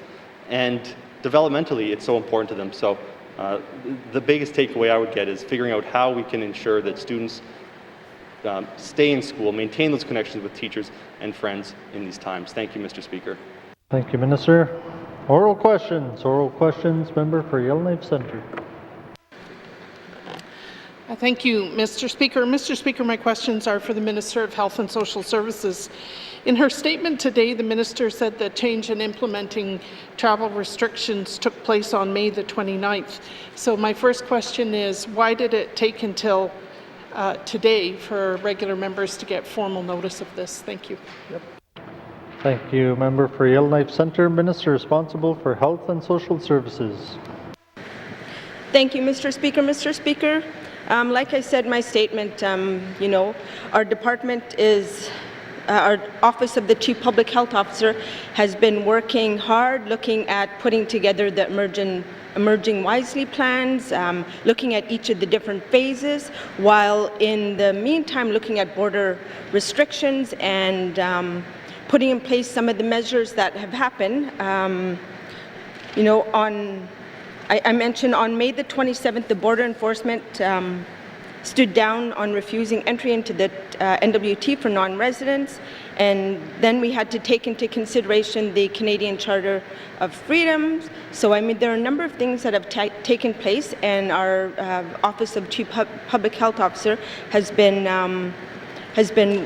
And developmentally, it's so important to them. So the biggest takeaway I would get is figuring out how we can ensure that students stay in school, maintain those connections with teachers and friends in these times. Thank you, Mr. Speaker. Thank you, Minister. Oral questions, member for Yellowknife Centre. Thank you, Mr. Speaker. Mr. Speaker, my questions are for the Minister of Health and Social Services. In her statement today, the Minister said that change in implementing travel restrictions took place on May the 29th. So my first question is, why did it take until today for regular members to get formal notice of this? Thank you. Yep. Thank you, member for Yellowknife Centre. Minister responsible for Health and Social Services. Thank you, Mr. Speaker. Mr. Speaker, like I said in my statement, our department our Office of the Chief Public Health Officer has been working hard looking at putting together the Emerging Wisely plans, looking at each of the different phases, while in the meantime looking at border restrictions and putting in place some of the measures that have happened. I mentioned on May the 27th, the Border Enforcement stood down on refusing entry into the N.W.T for non-residents, and then we had to take into consideration the Canadian Charter of Freedoms. So I mean, there are a number of things that have taken place, and our Office of Chief Public Health Officer has been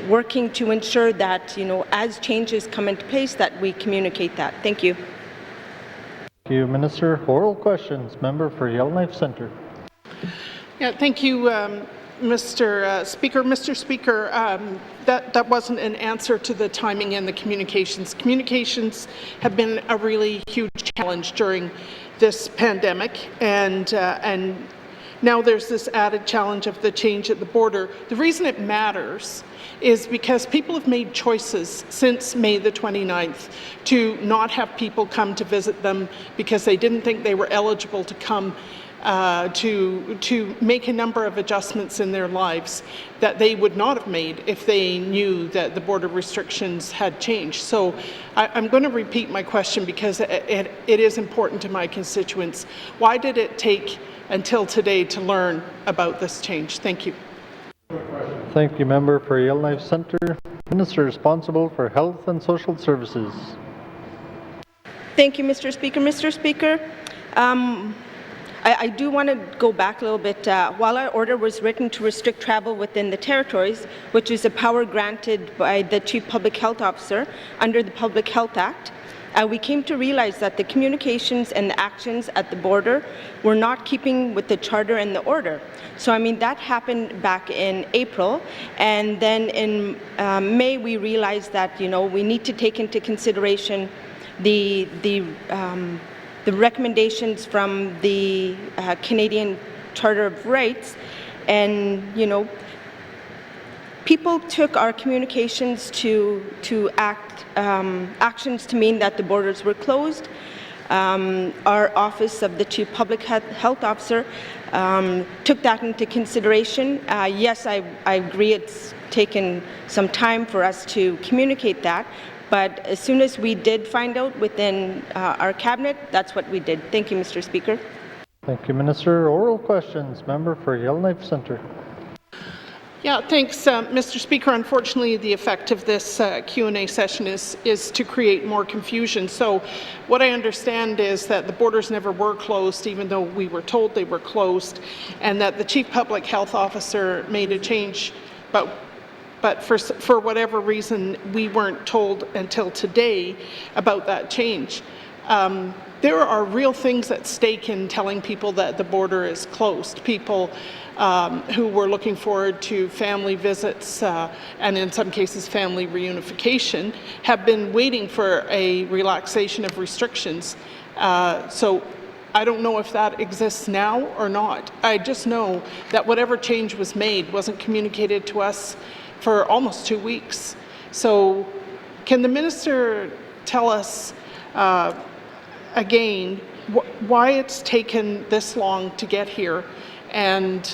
working to ensure that, you know, as changes come into place, that we communicate that. Thank you. Thank you, Minister. Oral questions. Member for Yellowknife Centre. Yeah, thank you, Mr. Speaker. Mr. Speaker, that wasn't an answer to the timing and the communications. Communications have been a really huge challenge during this pandemic, and now there's this added challenge of the change at the border. The reason it matters is because people have made choices since May the 29th to not have people come to visit them because they didn't think they were eligible to come, to make a number of adjustments in their lives that they would not have made if they knew that the border restrictions had changed. So I'm going to repeat my question because it is important to my constituents. Why did it take until today to learn about this change? Thank you. Thank you, Member for Yellowknife Centre. Minister responsible for Health and Social Services. Thank you, Mr. Speaker. Mr. Speaker, I do want to go back a little bit. While our order was written to restrict travel within the territories, which is a power granted by the Chief Public Health Officer under the Public Health Act, we came to realize that the communications and the actions at the border were not keeping with the charter and the order. So I mean, that happened back in April, and then in May we realized that, you know, we need to take into consideration the recommendations from the Canadian Charter of Rights, and, you know, people took our communications to actions to mean that the borders were closed. Our Office of the Chief Public Health Officer took that into consideration. Yes, I agree it's taken some time for us to communicate that, but as soon as we did find out within our cabinet, that's what we did. Thank you, Mr. Speaker. Thank you, Minister. Oral questions. Member for Yellowknife Centre. Yeah, thanks, Mr. Speaker. Unfortunately, the effect of this Q&A session is to create more confusion. So what I understand is that the borders never were closed, even though we were told they were closed, and that the Chief Public Health Officer made a change, but for whatever reason, we weren't told until today about that change. There are real things at stake in telling people that the border is closed. People who were looking forward to family visits and in some cases family reunification have been waiting for a relaxation of restrictions. So I don't know if that exists now or not. I just know that whatever change was made wasn't communicated to us for almost 2 weeks. So can the minister tell us again why it's taken this long to get here, and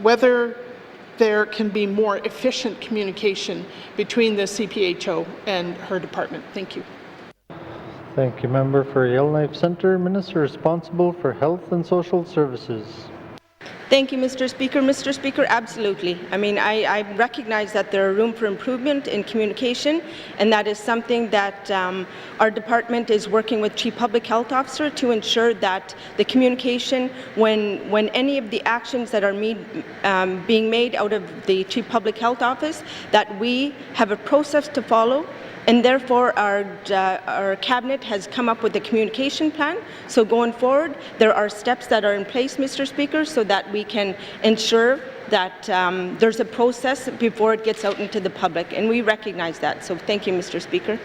whether there can be more efficient communication between the CPHO and her department? Thank you. Thank you, Member for Yellowknife Centre. Minister responsible for Health and Social Services. Thank you, Mr. Speaker. Mr. Speaker, absolutely. I mean, I recognize that there are room for improvement in communication, and that is something that our department is working with Chief Public Health Officer to ensure that the communication, when any of the actions that are being made out of the Chief Public Health Office, that we have a process to follow. And therefore, our cabinet has come up with a communication plan. So going forward, there are steps that are in place, Mr. Speaker, so that we can ensure that there's a process before it gets out into the public. And we recognize that. So thank you, Mr. Speaker.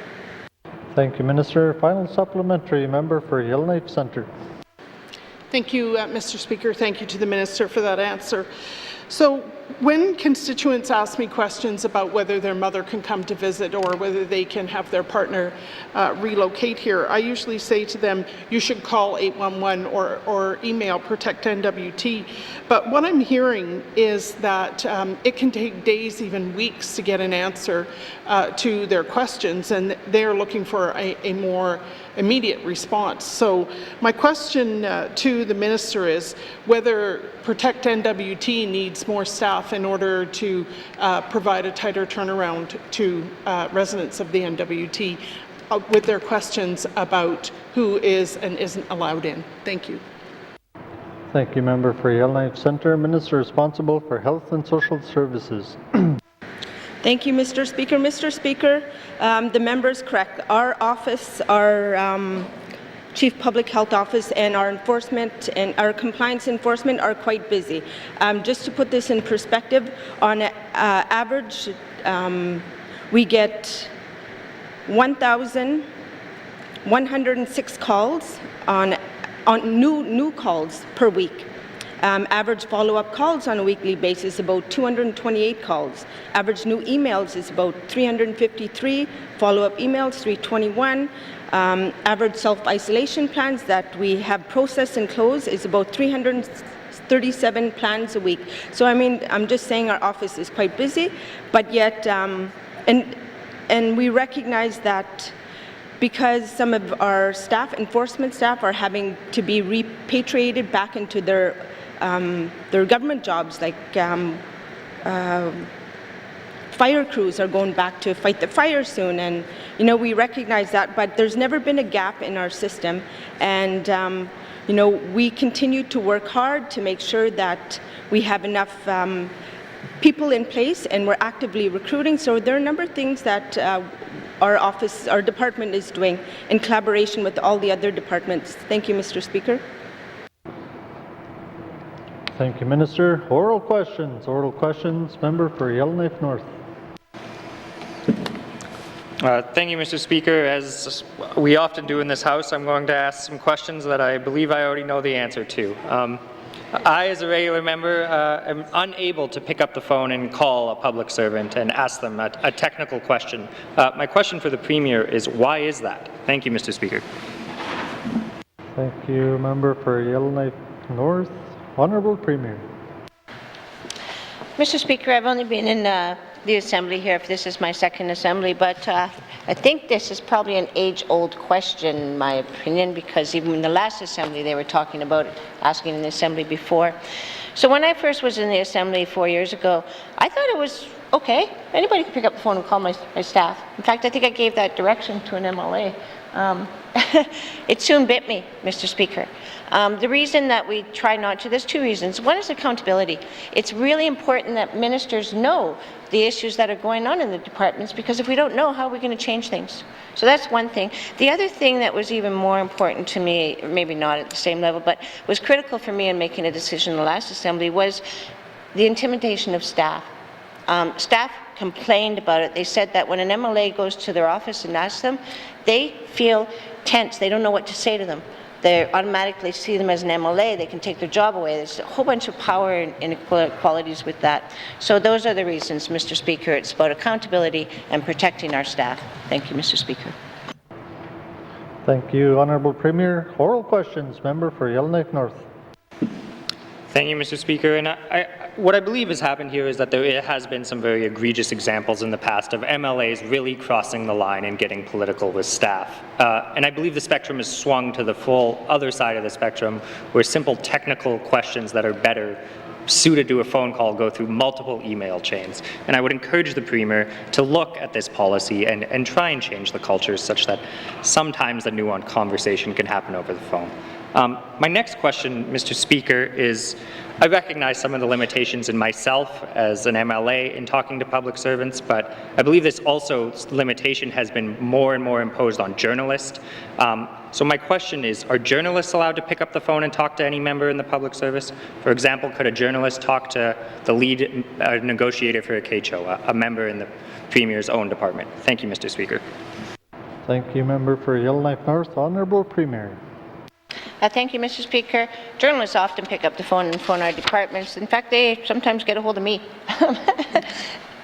Thank you, Minister. Final supplementary, Member for Yellowknife Centre. Thank you, Mr. Speaker. Thank you to the Minister for that answer. So when constituents ask me questions about whether their mother can come to visit or whether they can have their partner relocate here, I usually say to them, you should call 811 or email Protect N.W.T. But what I'm hearing is that it can take days, even weeks, to get an answer to their questions, and they're looking for a more immediate response. So my question to the Minister is whether Protect N.W.T. needs more staff in order to provide a tighter turnaround to residents of the N.W.T. With their questions about who is and isn't allowed in. Thank you. Thank you, Member for Yellowknife Centre. Minister responsible for Health and Social Services. Thank you, Mr. Speaker. Mr. Speaker, the member is correct. Our office, our Chief Public Health Office and our enforcement and our compliance enforcement are quite busy. Just to put this in perspective, on average, we get 1,106 calls on new calls per week. Average follow-up calls on a weekly basis about 228 calls. Average new emails is about 353. Follow-up emails 321. Average self-isolation plans that we have processed and closed is about 337 plans a week. So I mean, I'm just saying our office is quite busy, but yet, and we recognize that because some of our staff, enforcement staff, are having to be repatriated back into their government jobs, like fire crews are going back to fight the fire soon, and you know, we recognize that, but there's never been a gap in our system, and you know, we continue to work hard to make sure that we have enough people in place, and we're actively recruiting. So there are a number of things that our department is doing in collaboration with all the other departments. Thank you, Mr. Speaker. Thank you, Minister. Oral questions. Oral questions. Member for Yellowknife North. Thank you, Mr. Speaker. As we often do in this House, I'm going to ask some questions that I believe I already know the answer to. I, as a regular member, am unable to pick up the phone and call a public servant and ask them a technical question. My question for the Premier is, why is that? Thank you, Mr. Speaker. Thank you, Member for Yellowknife North. Honourable Premier. Mr. Speaker, I've only been in the Assembly here, if this is my second Assembly, but I think this is probably an age-old question, in my opinion, because even in the last Assembly they were talking about it, asking in the Assembly before. So when I first was in the Assembly 4 years ago, I thought it was okay. Anybody could pick up the phone and call my staff. In fact, I think I gave that direction to an MLA. It soon bit me, Mr. Speaker. The reason that we try not to, there's two reasons. One is accountability. It's really important that ministers know the issues that are going on in the departments, because if we don't know, how are we going to change things? So that's one thing. The other thing that was even more important to me, maybe not at the same level, but was critical for me in making a decision in the last Assembly, was the intimidation of staff. Staff complained about it. They said that when an MLA goes to their office and asks them, they feel tense. They don't know what to say to them. They automatically see them as an MLA. They can take their job away. There's a whole bunch of power and inequalities with that. So those are the reasons, Mr. Speaker. It's about accountability and protecting our staff. Thank you, Mr. Speaker. Thank you, Honourable Premier. Oral questions. Member for Yellowknife North. Thank you, Mr. Speaker. And what I believe has happened here is that there has been some very egregious examples in the past of MLAs really crossing the line and getting political with staff. And I believe the spectrum has swung to the full other side of the spectrum, where simple technical questions that are better suited to a phone call go through multiple email chains. And I would encourage the Premier to look at this policy and try and change the culture such that sometimes a nuanced conversation can happen over the phone. My next question, Mr. Speaker, is I recognize some of the limitations in myself as an MLA in talking to public servants, but I believe this limitation has been more and more imposed on journalists. So my question is, are journalists allowed to pick up the phone and talk to any member in the public service? For example, could a journalist talk to the lead negotiator for a KHO, a member in the Premier's own department? Thank you, Mr. Speaker. Thank you, Member for Yellowknife North. Honourable Premier. Thank you, Mr. Speaker. Journalists often pick up the phone and phone our departments. In fact, they sometimes get a hold of me.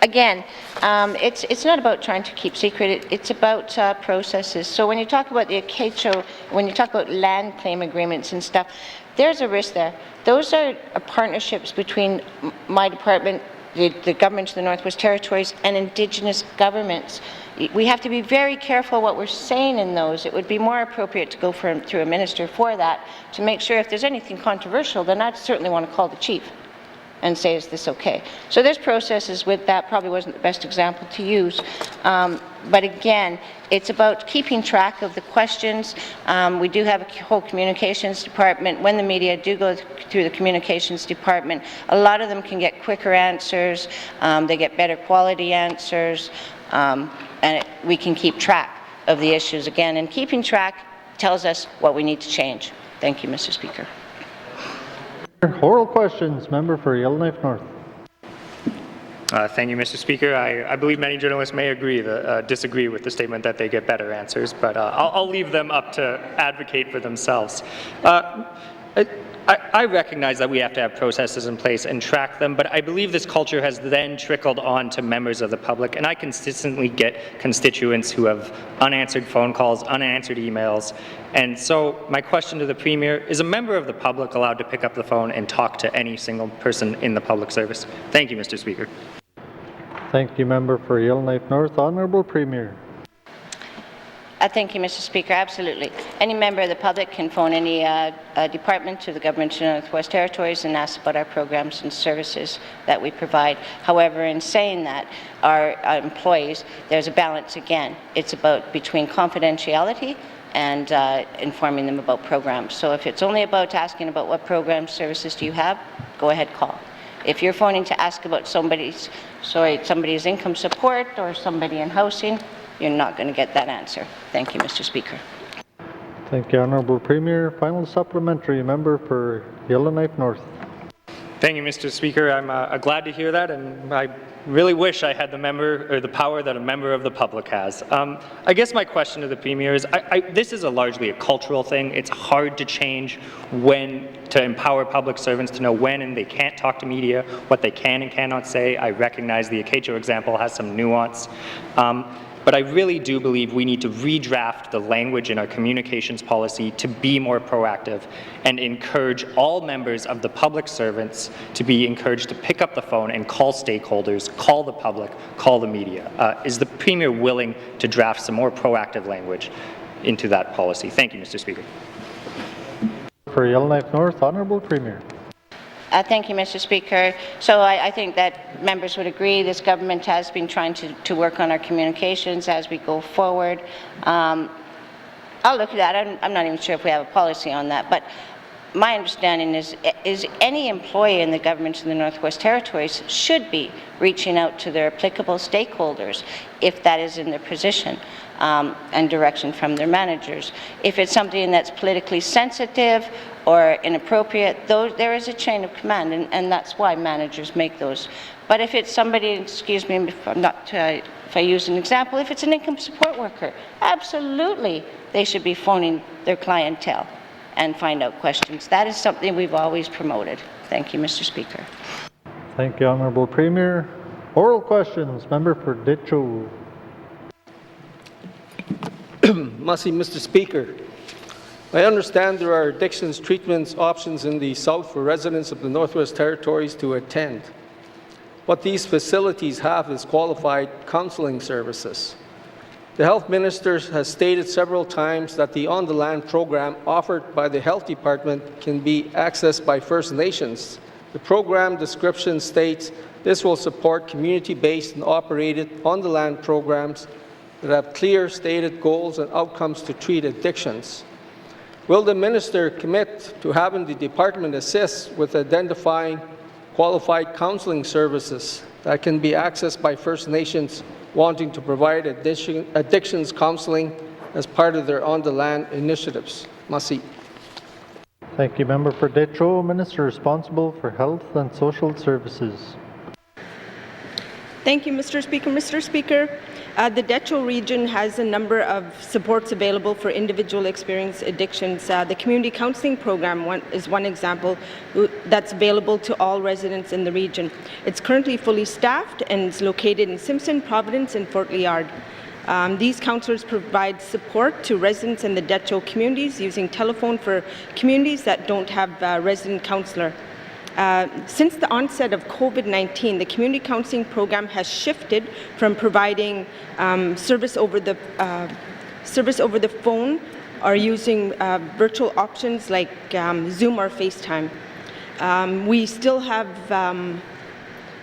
Again, it's not about trying to keep secret. It's about processes. So when you talk about the ACHO, when you talk about land claim agreements and stuff, there's a risk there. Those are partnerships between my department, the government of the Northwest Territories, and Indigenous governments. We have to be very careful what we're saying in those. It would be more appropriate to go through a minister for that, to make sure if there's anything controversial, then I'd certainly want to call the chief and say, is this okay? So there's processes with that. Probably wasn't the best example to use. But again, it's about keeping track of the questions. We do have a whole communications department. When the media do go through the communications department, a lot of them can get quicker answers. They get better quality answers. And we can keep track of the issues again. And keeping track tells us what we need to change. Thank you, Mr. Speaker. Oral questions. Member for Yellowknife North. Thank you, Mr. Speaker. I believe many journalists may disagree with the statement that they get better answers, but I'll leave them up to advocate for themselves. I recognize that we have to have processes in place and track them, but I believe this culture has then trickled on to members of the public, and I consistently get constituents who have unanswered phone calls, unanswered emails, and so my question to the Premier, is a member of the public allowed to pick up the phone and talk to any single person in the public service? Thank you, Mr. Speaker. Thank you, Member for Yellowknife North. Honourable Premier. Thank you, Mr. Speaker. Absolutely. Any member of the public can phone any department to the Government of the Northwest Territories and ask about our programs and services that we provide. However, in saying that, our employees, there's a balance again. It's about between confidentiality and informing them about programs. So if it's only about asking about what programs, services do you have, go ahead, call. If you're phoning to ask about somebody's income support or somebody in housing, you're not going to get that answer. Thank you, Mr. Speaker. Thank you, Honourable Premier. Final supplementary, member for Yellowknife North. Thank you, Mr. Speaker. I'm glad to hear that, and I really wish I had the power that a member of the public has. I guess my question to the Premier is, this is largely a cultural thing. It's hard to change to empower public servants to know when and they can't talk to media, what they can and cannot say. I recognize the ACHO example has some nuance. But I really do believe we need to redraft the language in our communications policy to be more proactive and encourage all members of the public servants to be encouraged to pick up the phone and call stakeholders, call the public, call the media. Is the Premier willing to draft some more proactive language into that policy? Thank you, Mr. Speaker. For Yellowknife North, Honourable Premier. Thank you, Mr. Speaker. So I think that members would agree this government has been trying to work on our communications as we go forward. I'll look at that. I'm not even sure if we have a policy on that, but my understanding is any employee in the government of the Northwest Territories should be reaching out to their applicable stakeholders if that is in their position and direction from their managers. If it's something that's politically sensitive or inappropriate, there is a chain of command, and that's why managers make those. But if it's somebody, excuse me if I use an example, if it's an income support worker, absolutely they should be phoning their clientele and find out questions. That is something we've always promoted. Thank you, Mr. Speaker. Thank you, Honourable Premier. Oral questions, member for Ditcho. Mr. Speaker, I understand there are addictions treatment options in the South for residents of the Northwest Territories to attend. What these facilities have is qualified counselling services. The Health Minister has stated several times that the On the Land program offered by the Health Department can be accessed by First Nations. The program description states this will support community-based and operated on the land programs that have clear stated goals and outcomes to treat addictions. Will the Minister commit to having the Department assist with identifying qualified counselling services that can be accessed by First Nations wanting to provide addictions counselling as part of their On the Land initiatives? Masi. Thank you, member for Ditcho. Minister responsible for Health and Social Services. Thank you, Mr. Speaker. Mr. Speaker, the Decho region has a number of supports available for individual experience addictions. The community counseling program is one example that's available to all residents in the region. It's currently fully staffed and is located in Simpson, Providence, and Fort Liard. These counsellors provide support to residents in the Decho communities using telephone for communities that don't have a resident counsellor. Since the onset of COVID-19, the community counseling program has shifted from providing service over the phone or using virtual options like Zoom or FaceTime. We still have,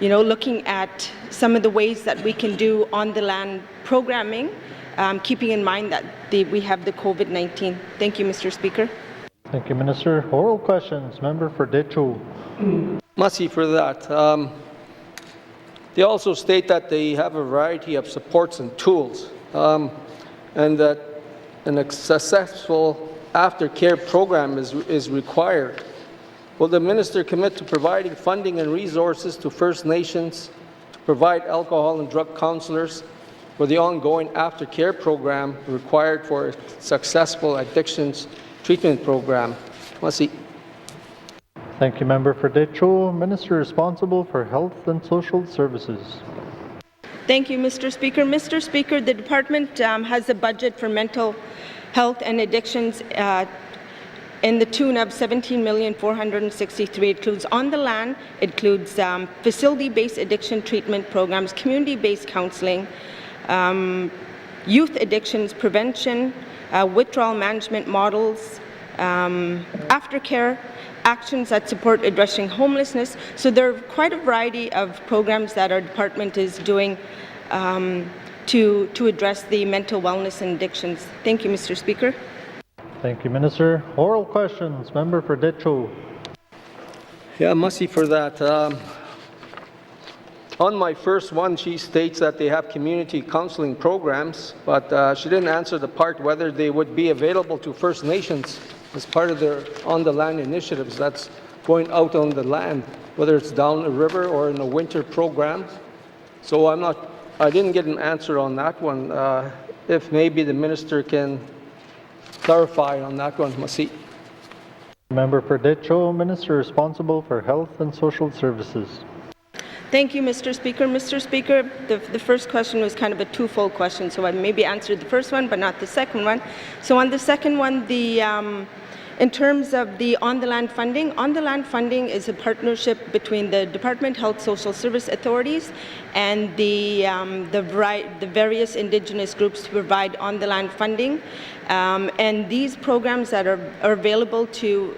looking at some of the ways that we can do on-the-land programming, keeping in mind that we have the COVID-19. Thank you, Mr. Speaker. Thank you, Minister. Oral questions. Member for Decho. Merci for that. They also state that they have a variety of supports and tools, and that a successful aftercare program is required. Will the minister commit to providing funding and resources to First Nations to provide alcohol and drug counselors for the ongoing aftercare program required for a successful addictions treatment program? Merci. Thank you, Member for Decho. Minister responsible for Health and Social Services. Thank you, Mr. Speaker. Mr. Speaker, the department has a budget for mental health and addictions in the tune of $17,463,000. It includes on the land, it includes facility-based addiction treatment programs, community-based counseling, youth addictions prevention, withdrawal management models, aftercare, actions that support addressing homelessness. So there are quite a variety of programs that our department is doing to address the mental wellness and addictions. Thank you, Mr. Speaker. Thank you, Minister. Oral questions. Member for Decho. Yeah, merci for that. On my first one, she states that they have community counseling programs, but she didn't answer the part whether they would be available to First Nations as part of their on-the-land initiatives that's going out on the land, whether it's down a river or in a winter program. So I didn't get an answer on that one. If maybe the minister can clarify on that one. Merci. Member for Decho, Minister responsible for Health and Social Services. Thank you, Mr. Speaker. Mr. Speaker, the first question was kind of a twofold question, so I maybe answered the first one, but not the second one. So on the second one, in terms of the on-the-land funding is a partnership between the Department of Health Social Service Authorities and the various Indigenous groups to provide on-the-land funding. And these programs that are available to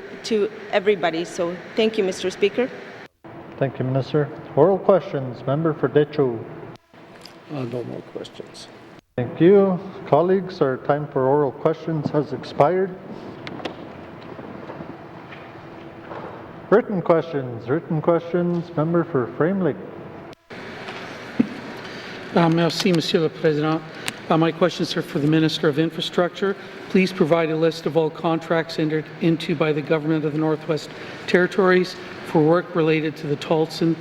everybody. So thank you, Mr. Speaker. Thank you, Minister. Oral questions. Member for Decho. No more questions. Thank you. Colleagues, our time for oral questions has expired. Written questions. Member for Frame Lake. Merci, Monsieur le Président. My questions are for the Minister of Infrastructure. Please provide a list of all contracts entered into by the Government of the Northwest Territories for work related to the Tolson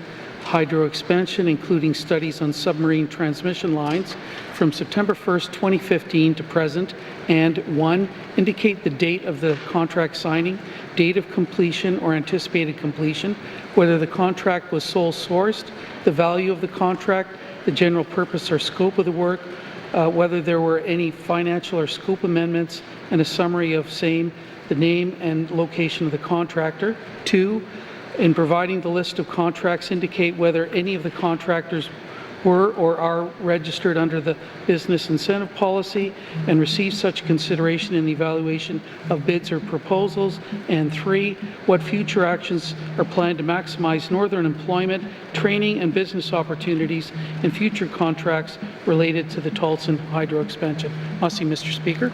hydro expansion, including studies on submarine transmission lines from September 1st, 2015 to present, and 1, indicate the date of the contract signing, date of completion or anticipated completion, whether the contract was sole sourced, the value of the contract, the general purpose or scope of the work, whether there were any financial or scope amendments, and a summary of same, the name and location of the contractor. 2, in providing the list of contracts, indicate whether any of the contractors were or are registered under the business incentive policy and receive such consideration in the evaluation of bids or proposals. And 3, what future actions are planned to maximize northern employment, training and business opportunities in future contracts related to the Tolson hydro expansion. Merci, Mr. Speaker.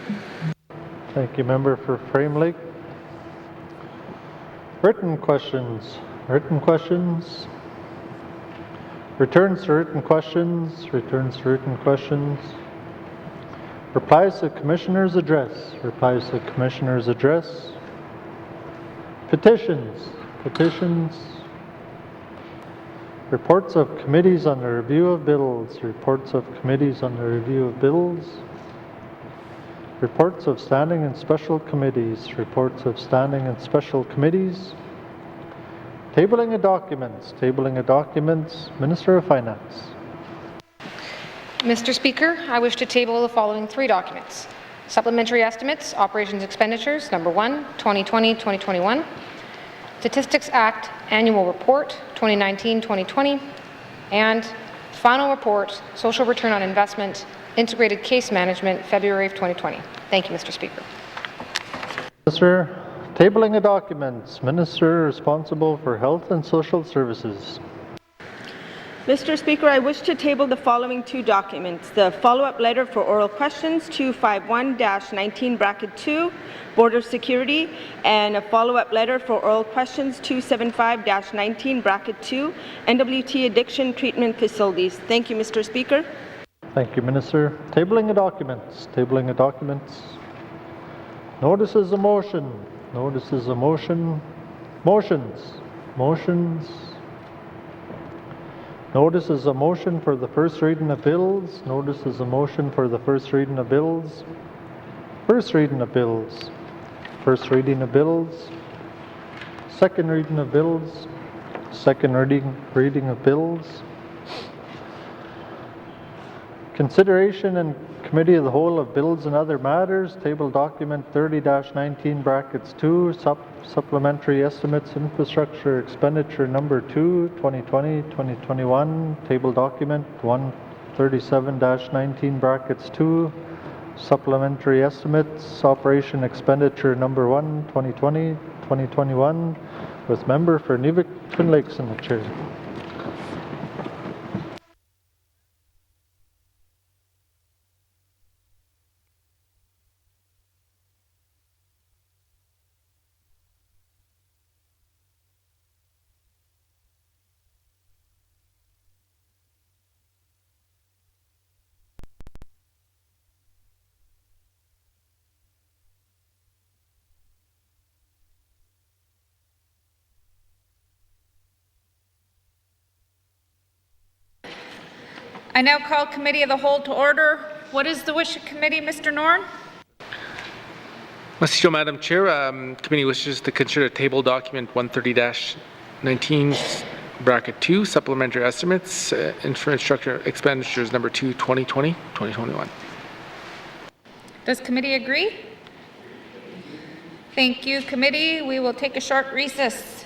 Thank you, Member for Frame Lake. Written questions. Returns to written questions. Replies to Commissioner's address. Petitions. Reports of committees on the review of bills. Reports of committees on the review of bills. Reports of standing and special committees. Reports of standing and special committees. Tabling of documents. Tabling of documents. Minister of Finance. Mr. Speaker, I wish to table the following 3 documents. Supplementary Estimates, Operations Expenditures, number 1, 2020-2021. Statistics Act Annual Report, 2019-2020. And Final Report, Social Return on Investment, Integrated Case Management, February of 2020. Thank you, Mr. Speaker. Minister, tabling of documents. Minister responsible for Health and Social Services. Mr. Speaker, I wish to table the following 2 documents. The follow-up letter for oral questions 251-19(2), Border Security, and a follow-up letter for oral questions 275-19(2), N.W.T Addiction Treatment Facilities. Thank you, Mr. Speaker. Thank you, Minister. Tabling of documents. Tabling of documents. Notices of motion. Notices of motion. Motions. Motions. Notices of motion for the first reading of bills. Notices of motion for the first reading of bills. First reading of bills. First reading of bills. Second reading of bills. Second reading of bills. Consideration and Committee of the Whole of Bills and Other Matters. Table document 30-19(2). Supplementary Estimates Infrastructure Expenditure number 2, 2020-2021. Table document 137-19(2). Supplementary Estimates Operation Expenditure number 1, 2020-2021. With member for Nivik-Twin Lakes in the chair. I now call Committee of the Whole to order. What is the wish of committee, Mr. Norn? Madam Chair, committee wishes to consider table document 130-19(2), supplementary estimates, infrastructure expenditures number 2, 2020-2021. Does committee agree? Thank you, committee. We will take a short recess.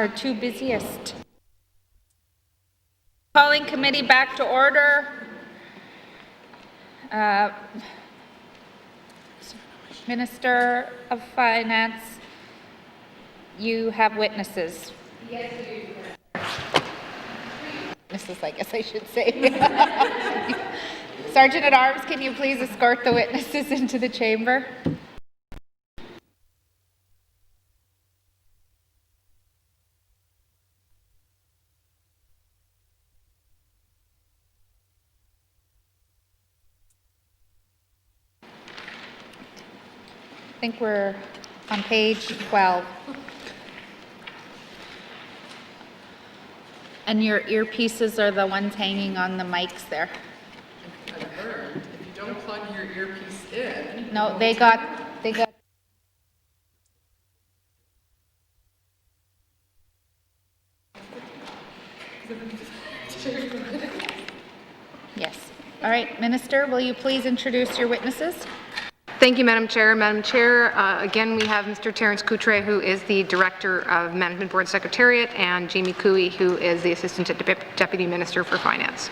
Our two busiest. Calling committee back to order. Minister of Finance, you have witnesses. Yes, you do. Witnesses, I guess I should say. Sergeant at Arms, can you please escort the witnesses into the chamber? I think we're on page 12. And your earpieces are the ones hanging on the mics there. If you don't plug your earpiece in. No, they got. Yes. All right, Minister, will you please introduce your witnesses? Thank you, Madam Chair. Madam Chair, again, we have Mr. Terence Coutre, who is the Director of Management Board Secretariat, and Jamie Cooey, who is the Assistant Deputy Minister for Finance.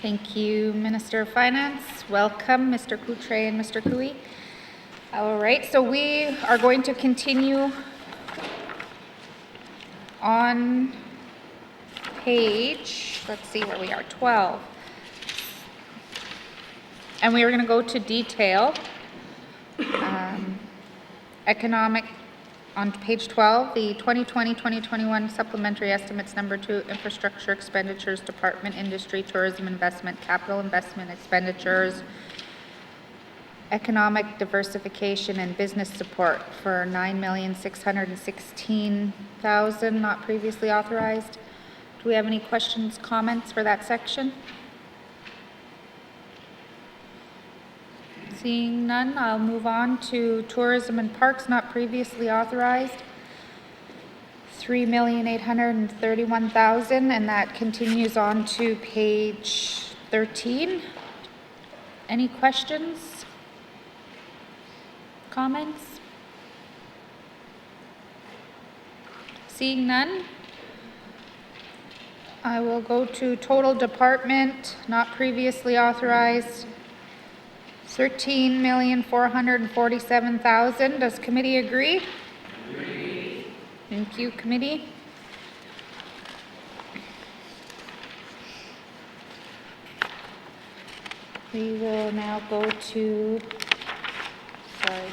Thank you, Minister of Finance. Welcome, Mr. Coutre and Mr. Cooey. All right, so we are going to continue on page, let's see where we are, 12. And we are going to go to detail. Economic, on page 12, the 2020-2021 Supplementary Estimates number 2, Infrastructure Expenditures, Department, Industry, Tourism Investment, Capital Investment Expenditures, Economic Diversification and Business Support for $9,616,000 not previously authorized. Do we have any questions, comments for that section? Seeing none, I'll move on to Tourism and Parks not previously authorized. $3,831,000, and that continues on to page 13. Any questions? Comments? Seeing none, I will go to Total Department not previously authorized. $13,447,000. Does committee agree? Agree. Thank you, committee. We will now go to, sorry.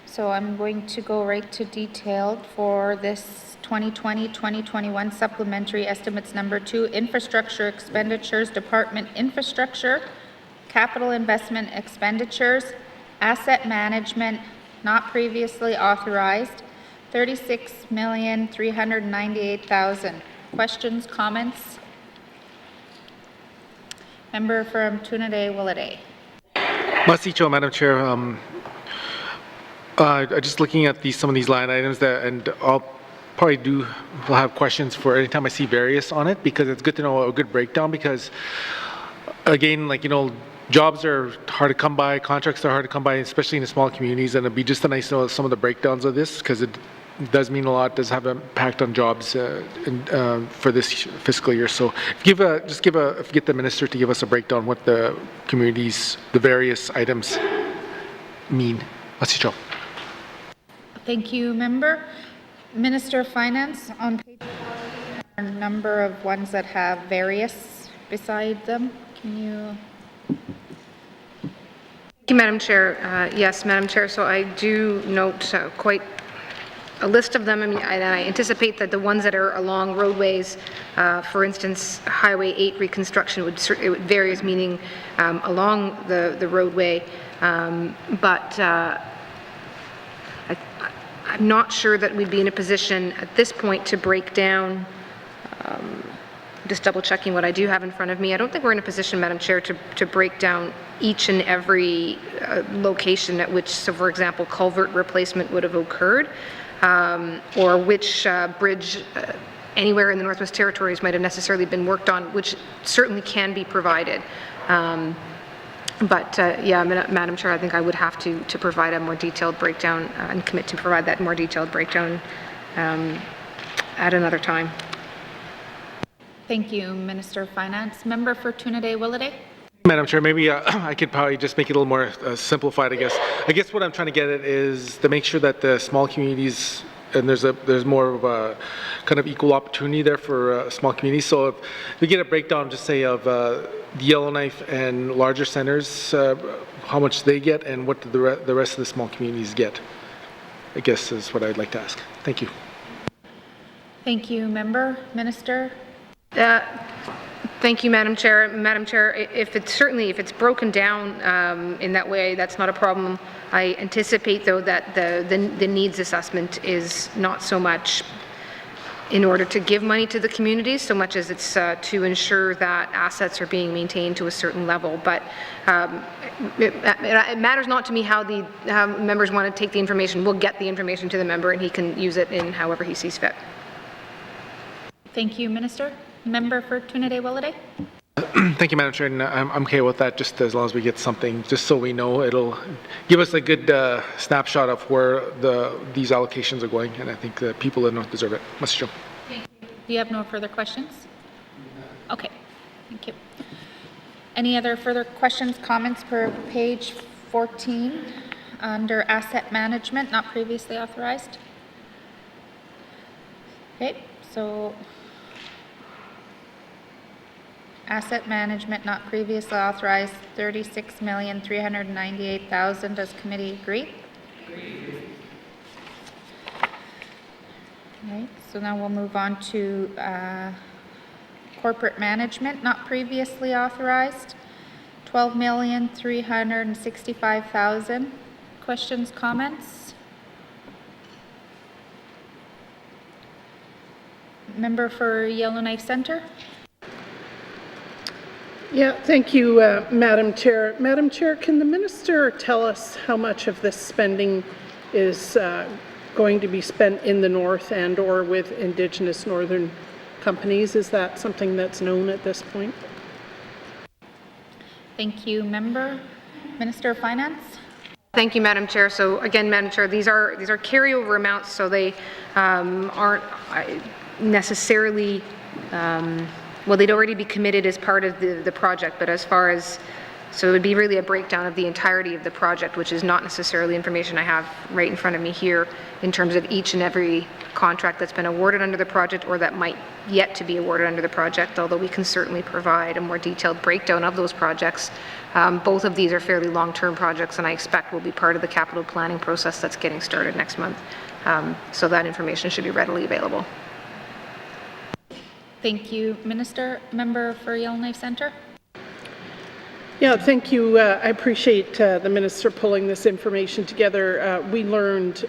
So I'm going to go right to detailed for this 2020-2021 Supplementary Estimates number 2, Infrastructure Expenditures, Department Infrastructure, Capital Investment Expenditures, Asset Management, not previously authorized, $36,398,000. Questions, comments? Member from Tunaday, Willowday. Masicho, Madam Chair. Just looking at some of these line items and I'll probably will have questions for anytime I see various on it, because it's good to know a good breakdown, because again, jobs are hard to come by, contracts are hard to come by, especially in the small communities, and it'd be just nice to know some of the breakdowns of this, because it does mean a lot, does have an impact on jobs for this fiscal year. So get the minister to give us a breakdown what the communities, the various items mean. Masicho. Thank you, member. Minister of Finance, on page 4, a number of ones that have various beside them. Can you? Thank you, Madam Chair. Yes, Madam Chair, so I do note quite a list of them. I anticipate that the ones that are along roadways, for instance, Highway 8 reconstruction would varies, meaning along the roadway, but I'm not sure that we'd be in a position at this point to break down, just double checking what I do have in front of me. I don't think we're in a position, Madam Chair, to break down each and every location at which, so for example, culvert replacement would have occurred, or which bridge anywhere in the Northwest Territories might have necessarily been worked on, which certainly can be provided. But yeah, Madam Chair, I think I would have to provide a more detailed breakdown and commit to provide that more detailed breakdown at another time. Thank you, Minister of Finance. Member for Trinidad-Willowday. Madam Chair, maybe I could probably just make it a little more simplified, I guess. I guess what I'm trying to get at is to make sure that the small communities, and there's more of a kind of equal opportunity there for small communities. So if we get a breakdown, just say of the Yellowknife and larger centers, how much they get and what the rest of the small communities get, I guess is what I'd like to ask. Thank you. Thank you, Member. Minister. Thank you, Madam Chair. Madam Chair, if it's broken down in that way, that's not a problem. I anticipate, though, that the needs assessment is not so much in order to give money to the communities, so much as it's to ensure that assets are being maintained to a certain level. But it matters not to me how members want to take the information. We'll get the information to the member, and he can use it in however he sees fit. Thank you, Minister. Member for Trinidad-Willowday. Thank you, Madam Chair, and I'm okay with that, just as long as we get something, just so we know. It'll give us a good snapshot of where these allocations are going, and I think the people in North deserve it. Mr. Chair. Thank you. Do you have no further questions? Okay, thank you. Any other further questions, comments per page 14 under asset management, not previously authorized? Okay, so asset management not previously authorized, $36,398,000. Does committee agree? Agreed. All right, so now we'll move on to corporate management not previously authorized, $12,365,000. Questions, comments? Member for Yellowknife Centre. Yeah, thank you, Madam Chair. Madam Chair, can the Minister tell us how much of this spending is going to be spent in the North and or with Indigenous Northern companies? Is that something that's known at this point? Thank you, Member. Minister of Finance. Thank you, Madam Chair. So again, Madam Chair, these are carryover amounts, so they aren't necessarily well, they'd already be committed as part of the project, but as far as, so it would be really a breakdown of the entirety of the project, which is not necessarily information I have right in front of me here in terms of each and every contract that's been awarded under the project or that might yet to be awarded under the project, although we can certainly provide a more detailed breakdown of those projects. Both of these are fairly long-term projects, and I expect will be part of the capital planning process that's getting started next month. So that information should be readily available. Thank you, Minister. Member for Yellowknife Centre. Yeah, thank you. I appreciate the Minister pulling this information together. We learned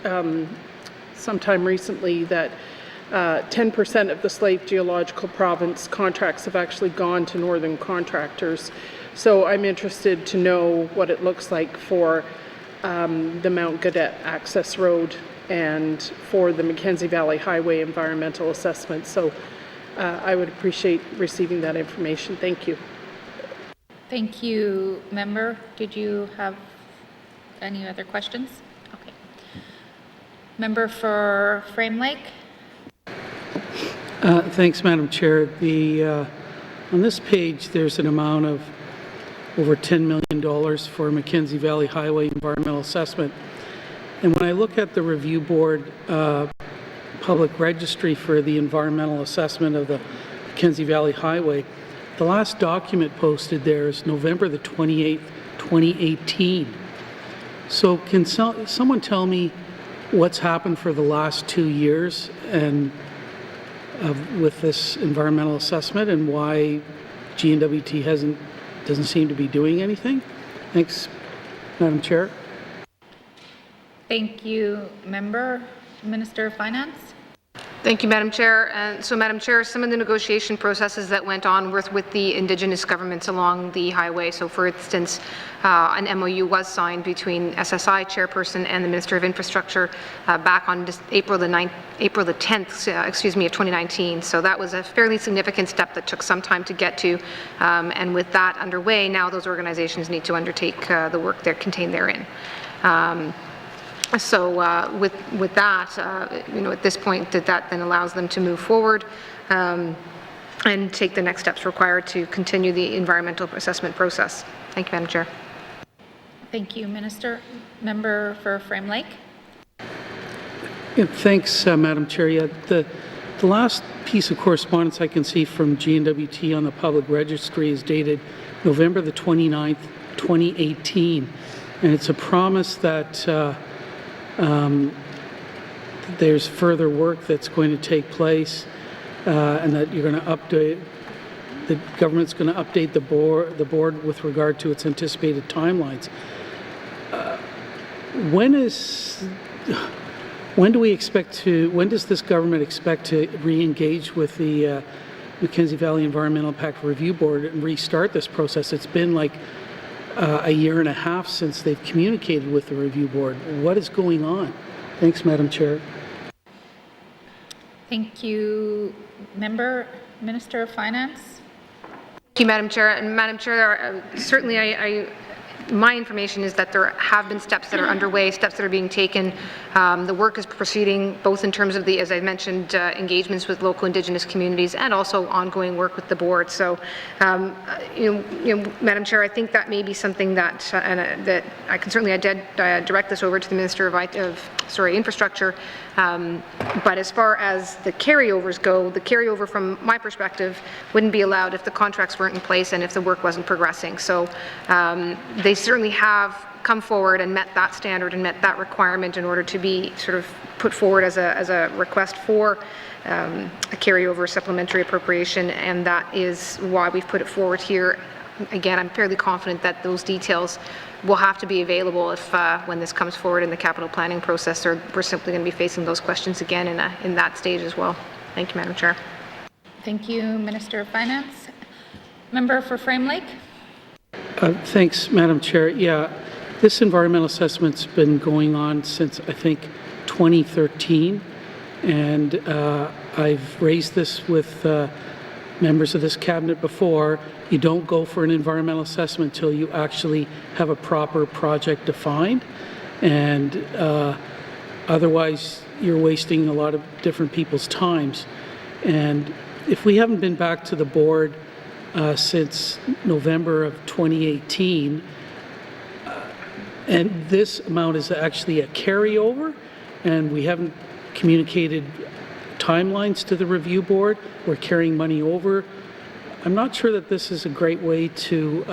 sometime recently that 10% of the Slave Geological Province contracts have actually gone to northern contractors. So I'm interested to know what it looks like for the Mount Gaudette Access Road and for the Mackenzie Valley Highway environmental assessment. So I would appreciate receiving that information. Thank you. Thank you, Member. Did you have any other questions? Okay. Member for Frame Lake. Thanks, Madam Chair. On this page, there's an amount of over $10 million for Mackenzie Valley Highway environmental assessment. And when I look at the review board public registry for the environmental assessment of the Mackenzie Valley Highway, the last document posted there is November the 28th, 2018. So can someone tell me what's happened for the last 2 years and with this environmental assessment and why N.W.T doesn't seem to be doing anything? Thanks, Madam Chair. Thank you, Member. Minister of Finance. Thank you, Madam Chair. So, Madam Chair, some of the negotiation processes that went on with the Indigenous governments along the highway. So, for instance, an MOU was signed between SSI chairperson and the Minister of Infrastructure back on April the 10th, excuse me, of 2019. So that was a fairly significant step that took some time to get to. And with that underway, now those organizations need to undertake the work they're contained therein. So with that, you know, at this point, that then allows them to move forward and take the next steps required to continue the environmental assessment process. Thank you, Madam Chair. Thank you, Minister. Member for Frame Lake. Yeah, thanks, Madam Chair. Yeah, the last piece of correspondence I can see from N.W.T on the public registry is dated November the 29th, 2018, and it's a promise that there's further work that's going to take place and that you're going to update, the government's going to update the board with regard to its anticipated timelines. When does this government expect to re-engage with the Mackenzie Valley Environmental Impact Review Board and restart this process? It's been like a year and a half since they've communicated with the review board. What is going on? Thanks, Madam Chair. Thank you, Minister of Finance. Thank you, Madam Chair. And Madam Chair, certainly my information is that there have been steps that are underway, steps that are being taken. The work is proceeding both in terms of the, as I mentioned, engagements with local Indigenous communities and also ongoing work with the board. So, Madam Chair, I think that may be something that that I can certainly direct this over to the Minister of Infrastructure. But as far as the carryovers go, the carryover from my perspective wouldn't be allowed if the contracts weren't in place and if the work wasn't progressing. So they certainly have come forward and met that standard and met that requirement in order to be sort of put forward as a request for a carryover supplementary appropriation, and that is why we've put it forward here. Again, I'm fairly confident that those details will have to be available if when this comes forward in the capital planning process, or we're simply going to be facing those questions again in that stage as well. Thank you, Madam Chair. Thank you, Minister of Finance. Member for Frame Lake. Thanks, Madam Chair. Yeah, this environmental assessment's been going on since, I think, 2013, and I've raised this with members of this cabinet before. You don't go for an environmental assessment until you actually have a proper project defined, and otherwise you're wasting a lot of different people's times. And if we haven't been back to the board since November of 2018, and this amount is actually a carryover, and we haven't communicated timelines to the review board, we're carrying money over. I'm not sure that this is a great way to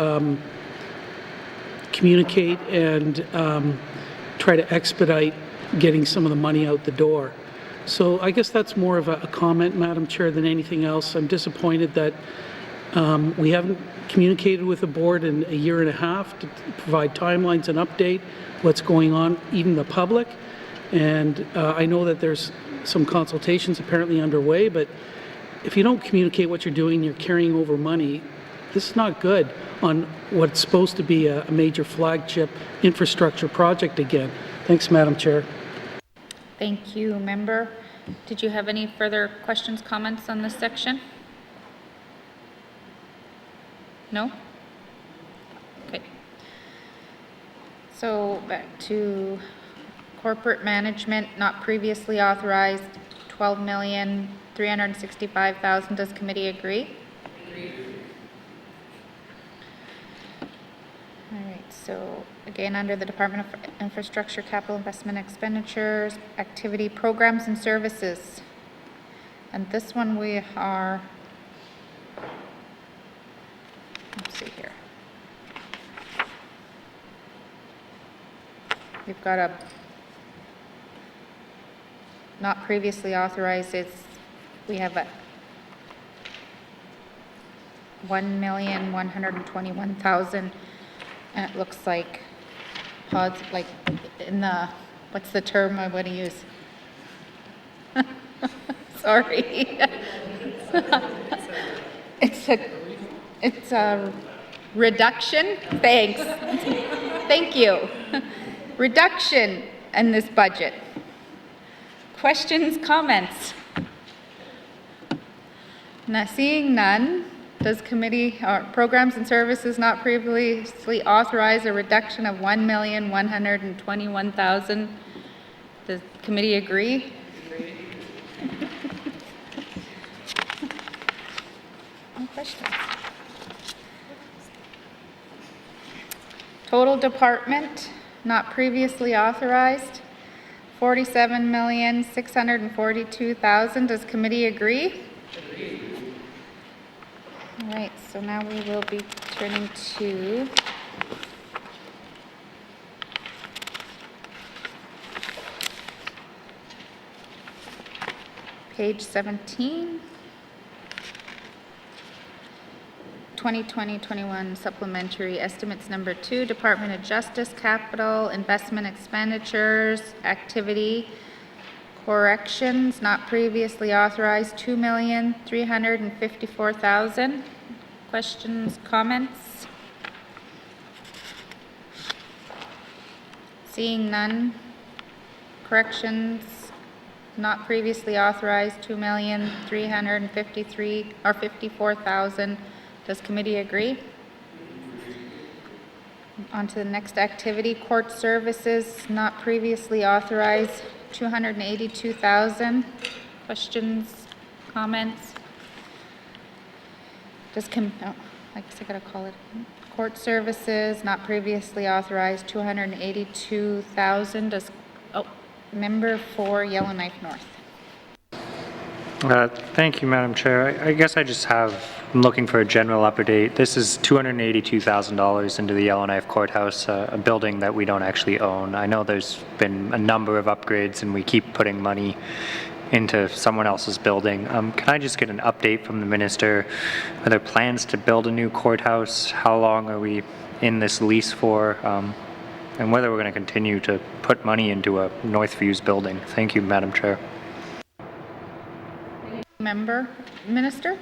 communicate and try to expedite getting some of the money out the door. So I guess that's more of a comment, Madam Chair, than anything else. I'm disappointed that we haven't communicated with the board in a year and a half to provide timelines and update what's going on, even the public. And I know that there's some consultations apparently underway, but if you don't communicate what you're doing, you're carrying over money. This is not good on what's supposed to be a major flagship infrastructure project again. Thanks, Madam Chair. Thank you, Member. Did you have any further questions, comments on this section? No? Okay. So back to corporate management, not previously authorized, $12,365,000. Does committee agree? Agree. All right, so again, under the Department of Infrastructure, Capital Investment Expenditures, Activity Programs and Services. And this one we are, let's see here. We've got a not previously authorized, we have a $1,121,000, and it looks like pods, like in the, what's the term I want to use? Sorry. It's a reduction. Thanks. Thank you. Reduction in this budget. Questions, comments? Seeing none, does committee programs and services not previously authorize a reduction of $1,121,000? Does the committee agree? No questions. Total department not previously authorized, $47,642,000. Does committee agree? Agree. All right, so now we will be turning to page 17. 2020-21 Supplementary Estimates number 2, Department of Justice Capital Investment Expenditures Activity Corrections not previously authorized, $2,354,000. Questions, comments? Seeing none. Corrections not previously authorized, $2,354,000. Does committee agree? On to the next activity, court services not previously authorized, $282,000. Questions, comments? I guess I gotta call it. Court services not previously authorized, $282,000. Does, member for Yellowknife North. Thank you, Madam Chair. I guess I'm looking for a general update. This is $282,000 into the Yellowknife Courthouse, a building that we don't actually own. I know there's been a number of upgrades and we keep putting money into someone else's building. Can I just get an update from the minister? Are there plans to build a new courthouse? How long are we in this lease for? And whether we're going to continue to put money into a Northview's building. Thank you, Madam Chair. Member, Minister?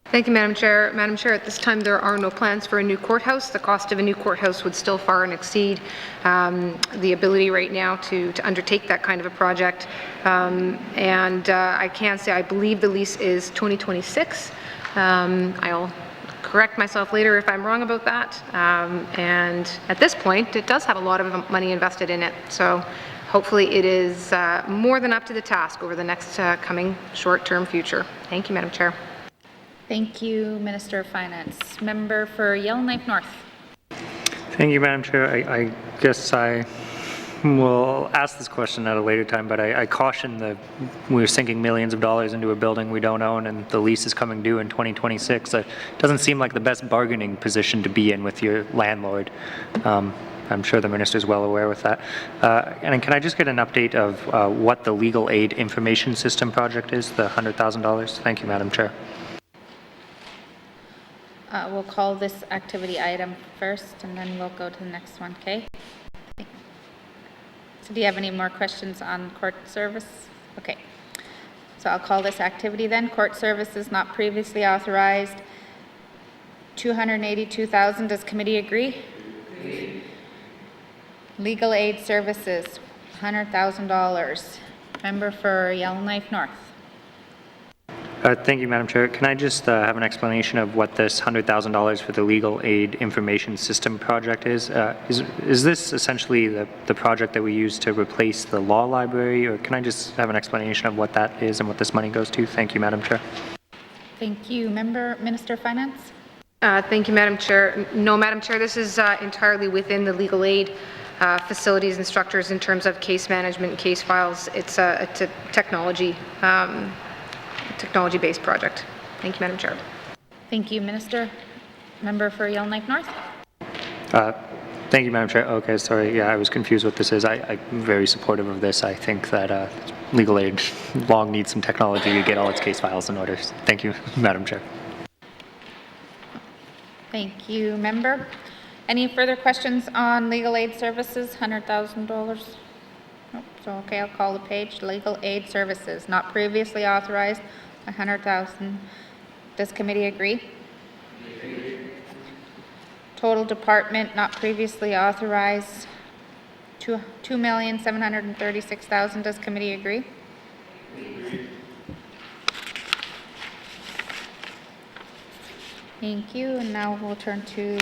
Thank you, Madam Chair. Madam Chair, at this time there are no plans for a new courthouse. The cost of a new courthouse would still far and exceed the ability right now to undertake that kind of a project. I can say I believe the lease is 2026. I'll correct myself later if I'm wrong about that. And at this point, it does have a lot of money invested in it. So hopefully it is more than up to the task over the next coming short-term future. Thank you, Madam Chair. Thank you, Minister of Finance. Member for Yellowknife North. Thank you, Madam Chair. I guess I will ask this question at a later time, but I caution that we're sinking millions of dollars into a building we don't own and the lease is coming due in 2026. It doesn't seem like the best bargaining position to be in with your landlord. I'm sure the minister is well aware with that. And can I just get an update of what the legal aid information system project is, the $100,000? Thank you, Madam Chair. We'll call this activity item first and then we'll go to the next one, okay? So do you have any more questions on court service? Okay. So I'll call this activity then. Court services not previously authorized, $282,000. Does committee agree? Agree. Legal aid services, $100,000. Member for Yellowknife North. Thank you, Madam Chair. Can I just have an explanation of what this $100,000 for the legal aid information system project is? Is this essentially the project that we use to replace the law library, or can I just have an explanation of what that is and what this money goes to? Thank you, Madam Chair. Thank you. Member, Minister of Finance. Thank you, Madam Chair. No, Madam Chair, this is entirely within the legal aid facilities and structures in terms of case management and case files. It's a technology-based project. Thank you, Madam Chair. Thank you, Minister. Member for Yellowknife North. Thank you, Madam Chair. Okay, sorry. Yeah, I was confused what this is. I'm very supportive of this. I think that legal aid long needs some technology to get all its case files in order. Thank you, Madam Chair. Thank you, Member. Any further questions on legal aid services, $100,000? Nope. So, okay, I'll call the page. Legal aid services, not previously authorized, 100,000. Does committee agree? Total department, not previously authorized, 2,736,000. Does committee agree? Thank you. And now we'll turn to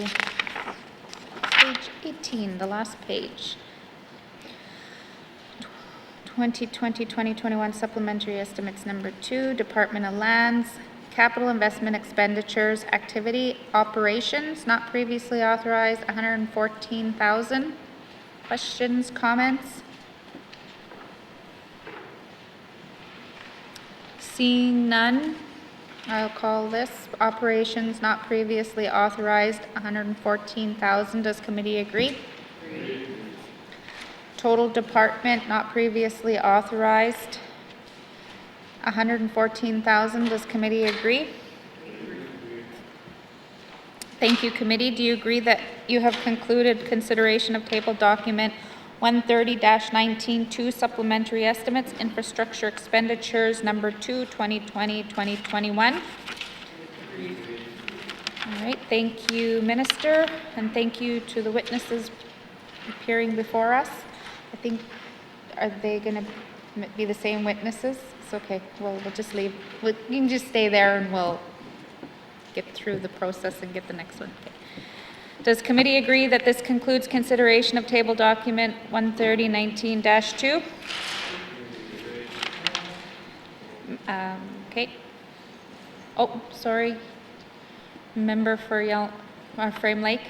page 18, the last page. 2020-2021 Supplementary Estimates number 2, Department of Lands, Capital Investment Expenditures, Activity Operations, not previously authorized, 114,000. Questions, comments? Seeing none, I'll call this operations not previously authorized, 114,000. Does committee agree? Total department not previously authorized, 114,000. Does committee agree? Thank you, committee. Do you agree that you have concluded consideration of table document 130-19-2 supplementary estimates, infrastructure expenditures number 2, 2020-2021? All right, thank you, Minister, and thank you to the witnesses appearing before us. I think, are they going to be the same witnesses? It's okay, we'll just leave. You can just stay there and we'll get through the process and get the next one. Okay. Does committee agree that this concludes consideration of table document 130-19-2? Okay. Oh, sorry. Member for Frame Lake.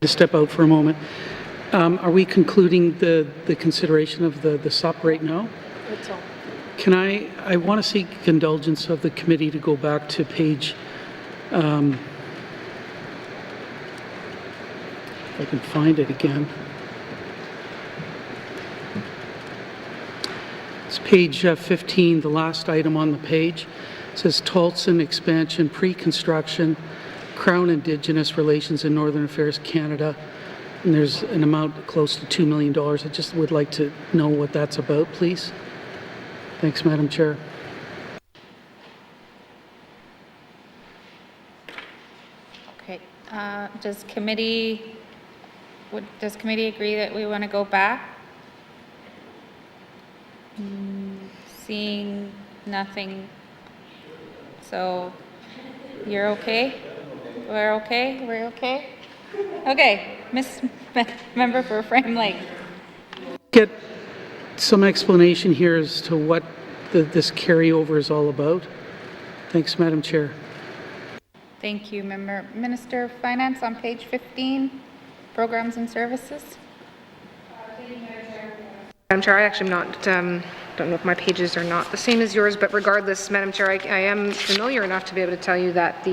To step out for a moment. Are we concluding the consideration of the SUP right now? That's all. Can I want to seek indulgence of the committee to go back to page, if I can find it again. It's page 15, the last item on the page. It says Tolson expansion, pre-construction, Crown Indigenous Relations in Northern Affairs Canada. And there's an amount close to $2 million. I just would like to know what that's about, please. Thanks, Madam Chair. Okay. Does committee agree that we want to go back? Seeing nothing. So you're okay? We're okay? We're okay? Okay. Member for Frame Lake. Get some explanation here as to what this carryover is all about. Thanks, Madam Chair. Thank you, Member. Minister of Finance on page 15, Programs and Services. Madam Chair, I actually don't know if my pages are not the same as yours, but regardless, Madam Chair, I am familiar enough to be able to tell you that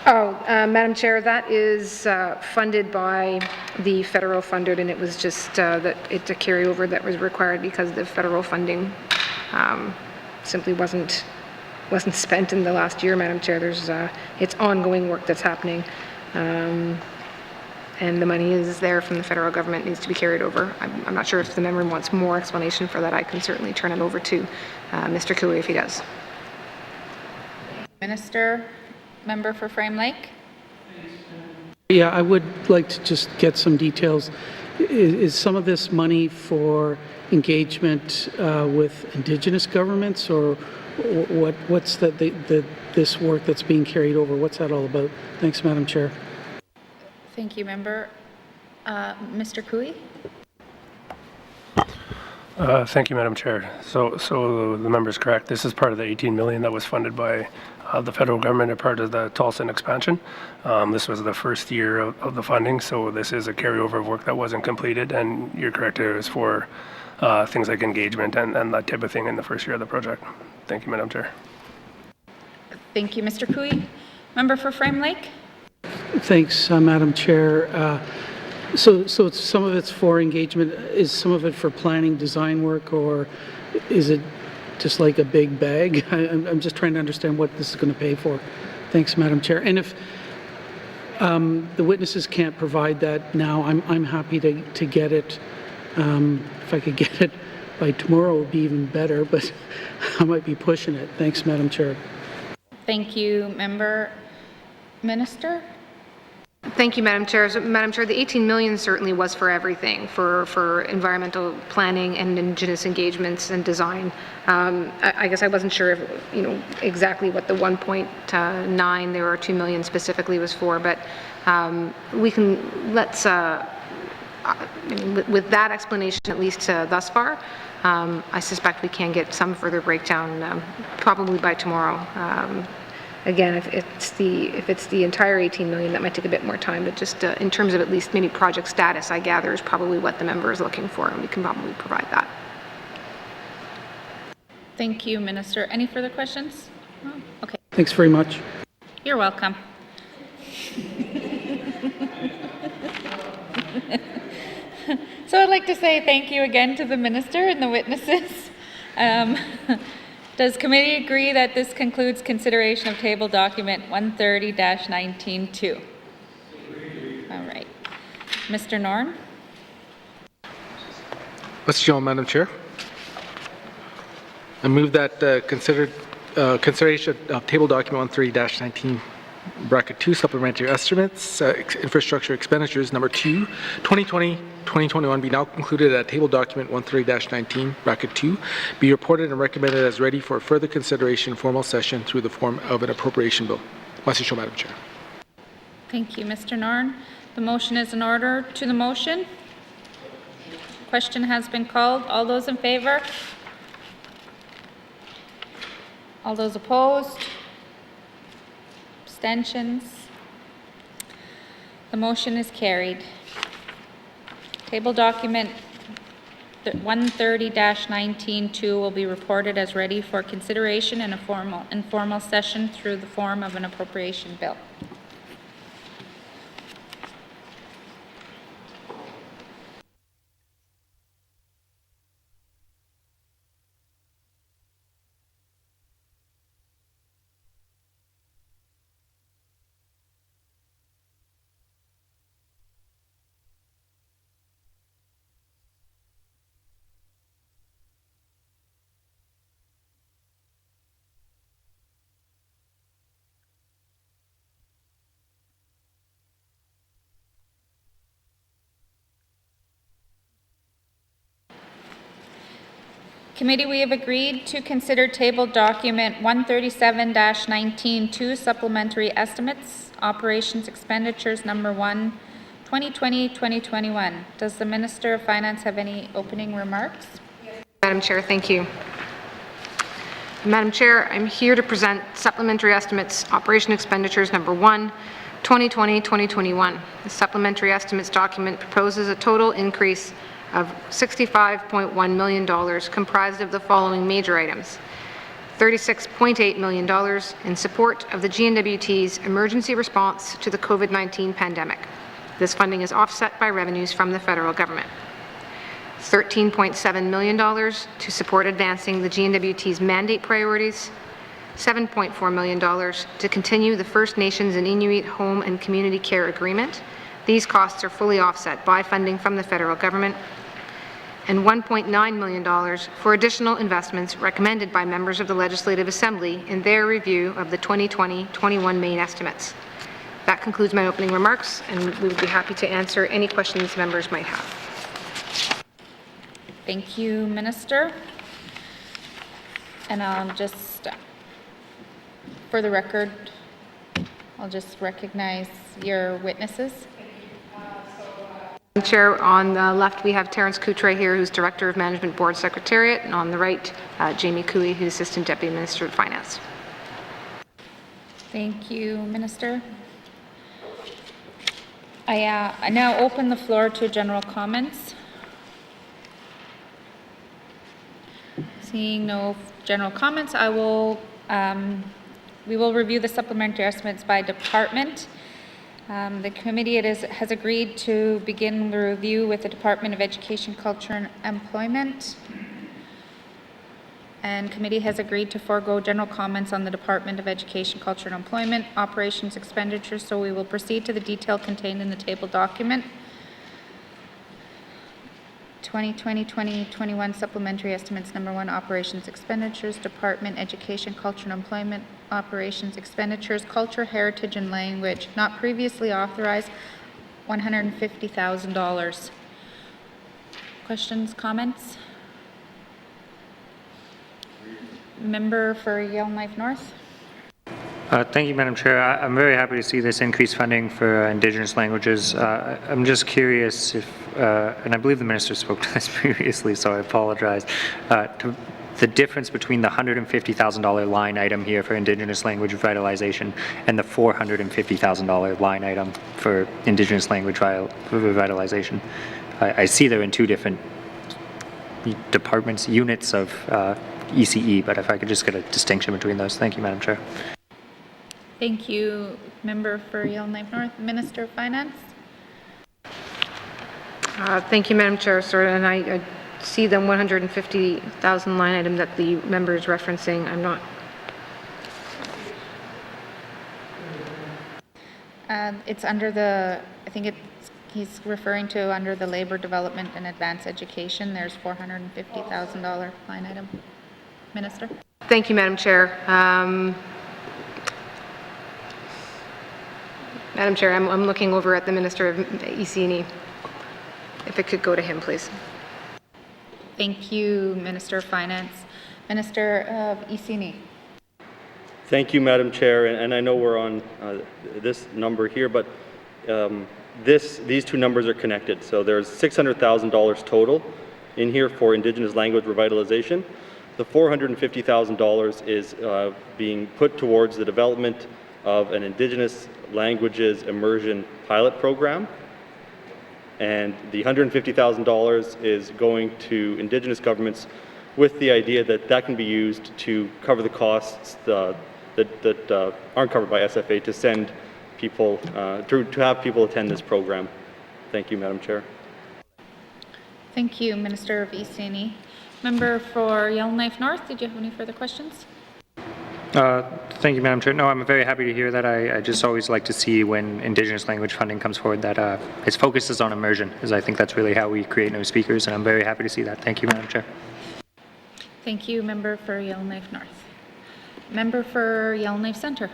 Madam Chair, that is funded by the federal funded, and it was just that it's a carryover that was required because the federal funding simply wasn't spent in the last year, Madam Chair. There's it's ongoing work that's happening, and the money is there from the federal government, needs to be carried over. I'm not sure if the member wants more explanation for that. I can certainly turn it over to Mr. Cooey if he does. Minister. Member for Frame Lake. Yeah, I would like to just get some details. Is some of this money for engagement with Indigenous governments, or what's this work that's being carried over? What's that all about? Thanks, Madam Chair. Thank you, Member. Mr. Cooey. Thank you, Madam Chair. So the member is correct. This is part of the $18 million that was funded by the federal government as part of the Tolson expansion. This was the first year of the funding, so this is a carryover of work that wasn't completed, and you're correct, it was for things like engagement and that type of thing in the first year of the project. Thank you, Madam Chair. Thank you, Mr. Cooey. Member for Frame Lake. Thanks, Madam Chair. So some of it's for engagement. Is some of it for planning, design work, or is it just like a big bag? I'm just trying to understand what this is going to pay for. Thanks, Madam Chair. And The witnesses can't provide that now. I'm happy to get it. If I could get it by tomorrow, it would be even better, but I might be pushing it. Thanks, Madam Chair. Thank you, Member. Minister? Thank you, Madam Chair. So, Madam Chair, the 18 million certainly was for everything, for environmental planning and Indigenous engagements and design. I guess I wasn't sure if, exactly what the 1.9 there or 2 million specifically was for, but we can, with that explanation, at least thus far, I suspect we can get some further breakdown probably by tomorrow. Again, if it's the entire 18 million, that might take a bit more time, but just in terms of at least maybe project status, I gather is probably what the member is looking for, and we can probably provide that. Thank you, Minister. Any further questions? Oh, okay. Thanks very much. You're welcome. So I'd like to say thank you again to the Minister and the witnesses. Does committee agree that this concludes consideration of table document 130-19-2? All right. Mr. Norn? Madam Chair. I move that consideration of table document 130-19 bracket 2 supplementary estimates, infrastructure expenditures number 2, 2020-2021 be now concluded at table document 130-19 bracket 2 be reported and recommended as ready for further consideration in formal session through the form of an appropriation bill. Madam Chair. Thank you, Mr. Norn. The motion is in order. To the motion. Question has been called. All those in favor? All those opposed? Abstentions? The motion is carried. Table document 130-19-2 will be reported as ready for consideration in a informal session through the form of an appropriation bill. Committee, we have agreed to consider table document 137-19-2 supplementary estimates, operations expenditures number 1, 2020-2021. Does the Minister of Finance have any opening remarks? Madam Chair, thank you. Madam Chair, I'm here to present supplementary estimates, operation expenditures number 1, 2020-2021. The supplementary estimates document proposes a total increase of $65.1 million comprised of the following major items. $36.8 million in support of the N.W.T's emergency response to the COVID-19 pandemic. This funding is offset by revenues from the federal government. $13.7 million to support advancing the N.W.T's mandate priorities. $7.4 million to continue the First Nations and Inuit Home and Community Care Agreement. These costs are fully offset by funding from the federal government. And $1.9 million for additional investments recommended by members of the Legislative Assembly in their review of the 2020-21 main estimates. That concludes my opening remarks, and we would be happy to answer any questions members might have. Thank you, Minister. And I'll just, for the record, I'll just recognize your witnesses. Chair, on the left we have Terence Coutre here, who's Director of Management Board Secretariat, and on the right, Jamie Cooey, who's Assistant Deputy Minister of Finance. Thank you, Minister. I now open the floor to general comments. Seeing no general comments, we will review the supplementary estimates by department. The committee has agreed to begin the review with the Department of Education, Culture and Employment. and committee has agreed to forego general comments on the Department of Education, Culture and Employment operations expenditures, so we will proceed to the detail contained in the table document. 2020-2021 Supplementary Estimates Number 1, Operations Expenditures, Department, Education, Culture and Employment Operations Expenditures, Culture, Heritage and Language, not previously authorized, $150,000. Questions, comments? Member for Yellowknife North. Thank you, Madam Chair. I'm very happy to see this increased funding for Indigenous languages. I'm just curious if, and I believe the Minister spoke to this previously, so I apologize, the difference between the $150,000 line item here for Indigenous language revitalization and the $450,000 line item for Indigenous language revitalization. I see they're in two different departments, units of ECE, but if I could just get a distinction between those. Thank you, Madam Chair. Thank you, Member for Yellowknife North. Minister of Finance. Thank you, Madam Chair. Sorry, and I see the 150,000 line item that the member is referencing. I'm not. It's under the, I think he's referring to under the Labor Development and Advanced Education. There's $450,000 line item. Minister. Thank you, Madam Chair. Madam Chair, I'm looking over at the Minister of ECE. If it could go to him, please. Thank you, Minister of Finance. Minister of ECE. Thank you, Madam Chair, and I know we're on this number here, but these two numbers are connected. So there's $600,000 total in here for Indigenous language revitalization. The $450,000 is being put towards the development of an Indigenous languages immersion pilot program, and the $150,000 is going to Indigenous governments with the idea that that can be used to cover the costs that aren't covered by SFA to send people, to have people attend this program. Thank you, Madam Chair. Thank you, Minister of ECE. Member for Yellowknife North, did you have any further questions? Thank you, Madam Chair. No, I'm very happy to hear that. I just always like to see when Indigenous language funding comes forward that its focus is on immersion, because I think that's really how we create new speakers, and I'm very happy to see that. Thank you, Madam Chair. Thank you, Member for Yellowknife North. Member for Yellowknife Centre.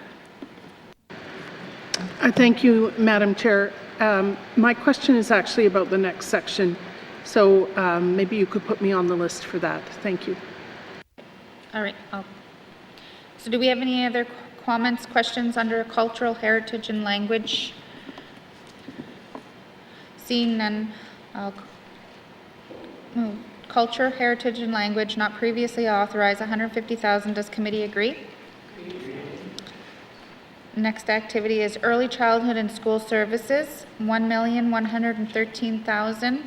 Thank you, Madam Chair. My question is actually about the next section, so maybe you could put me on the list for that. Thank you. All right. So do we have any other comments, questions under cultural heritage and language? Seeing none, I'll move. Culture, heritage and language not previously authorized, $150,000. Does committee agree? Next activity is early childhood and school services, $1,113,000,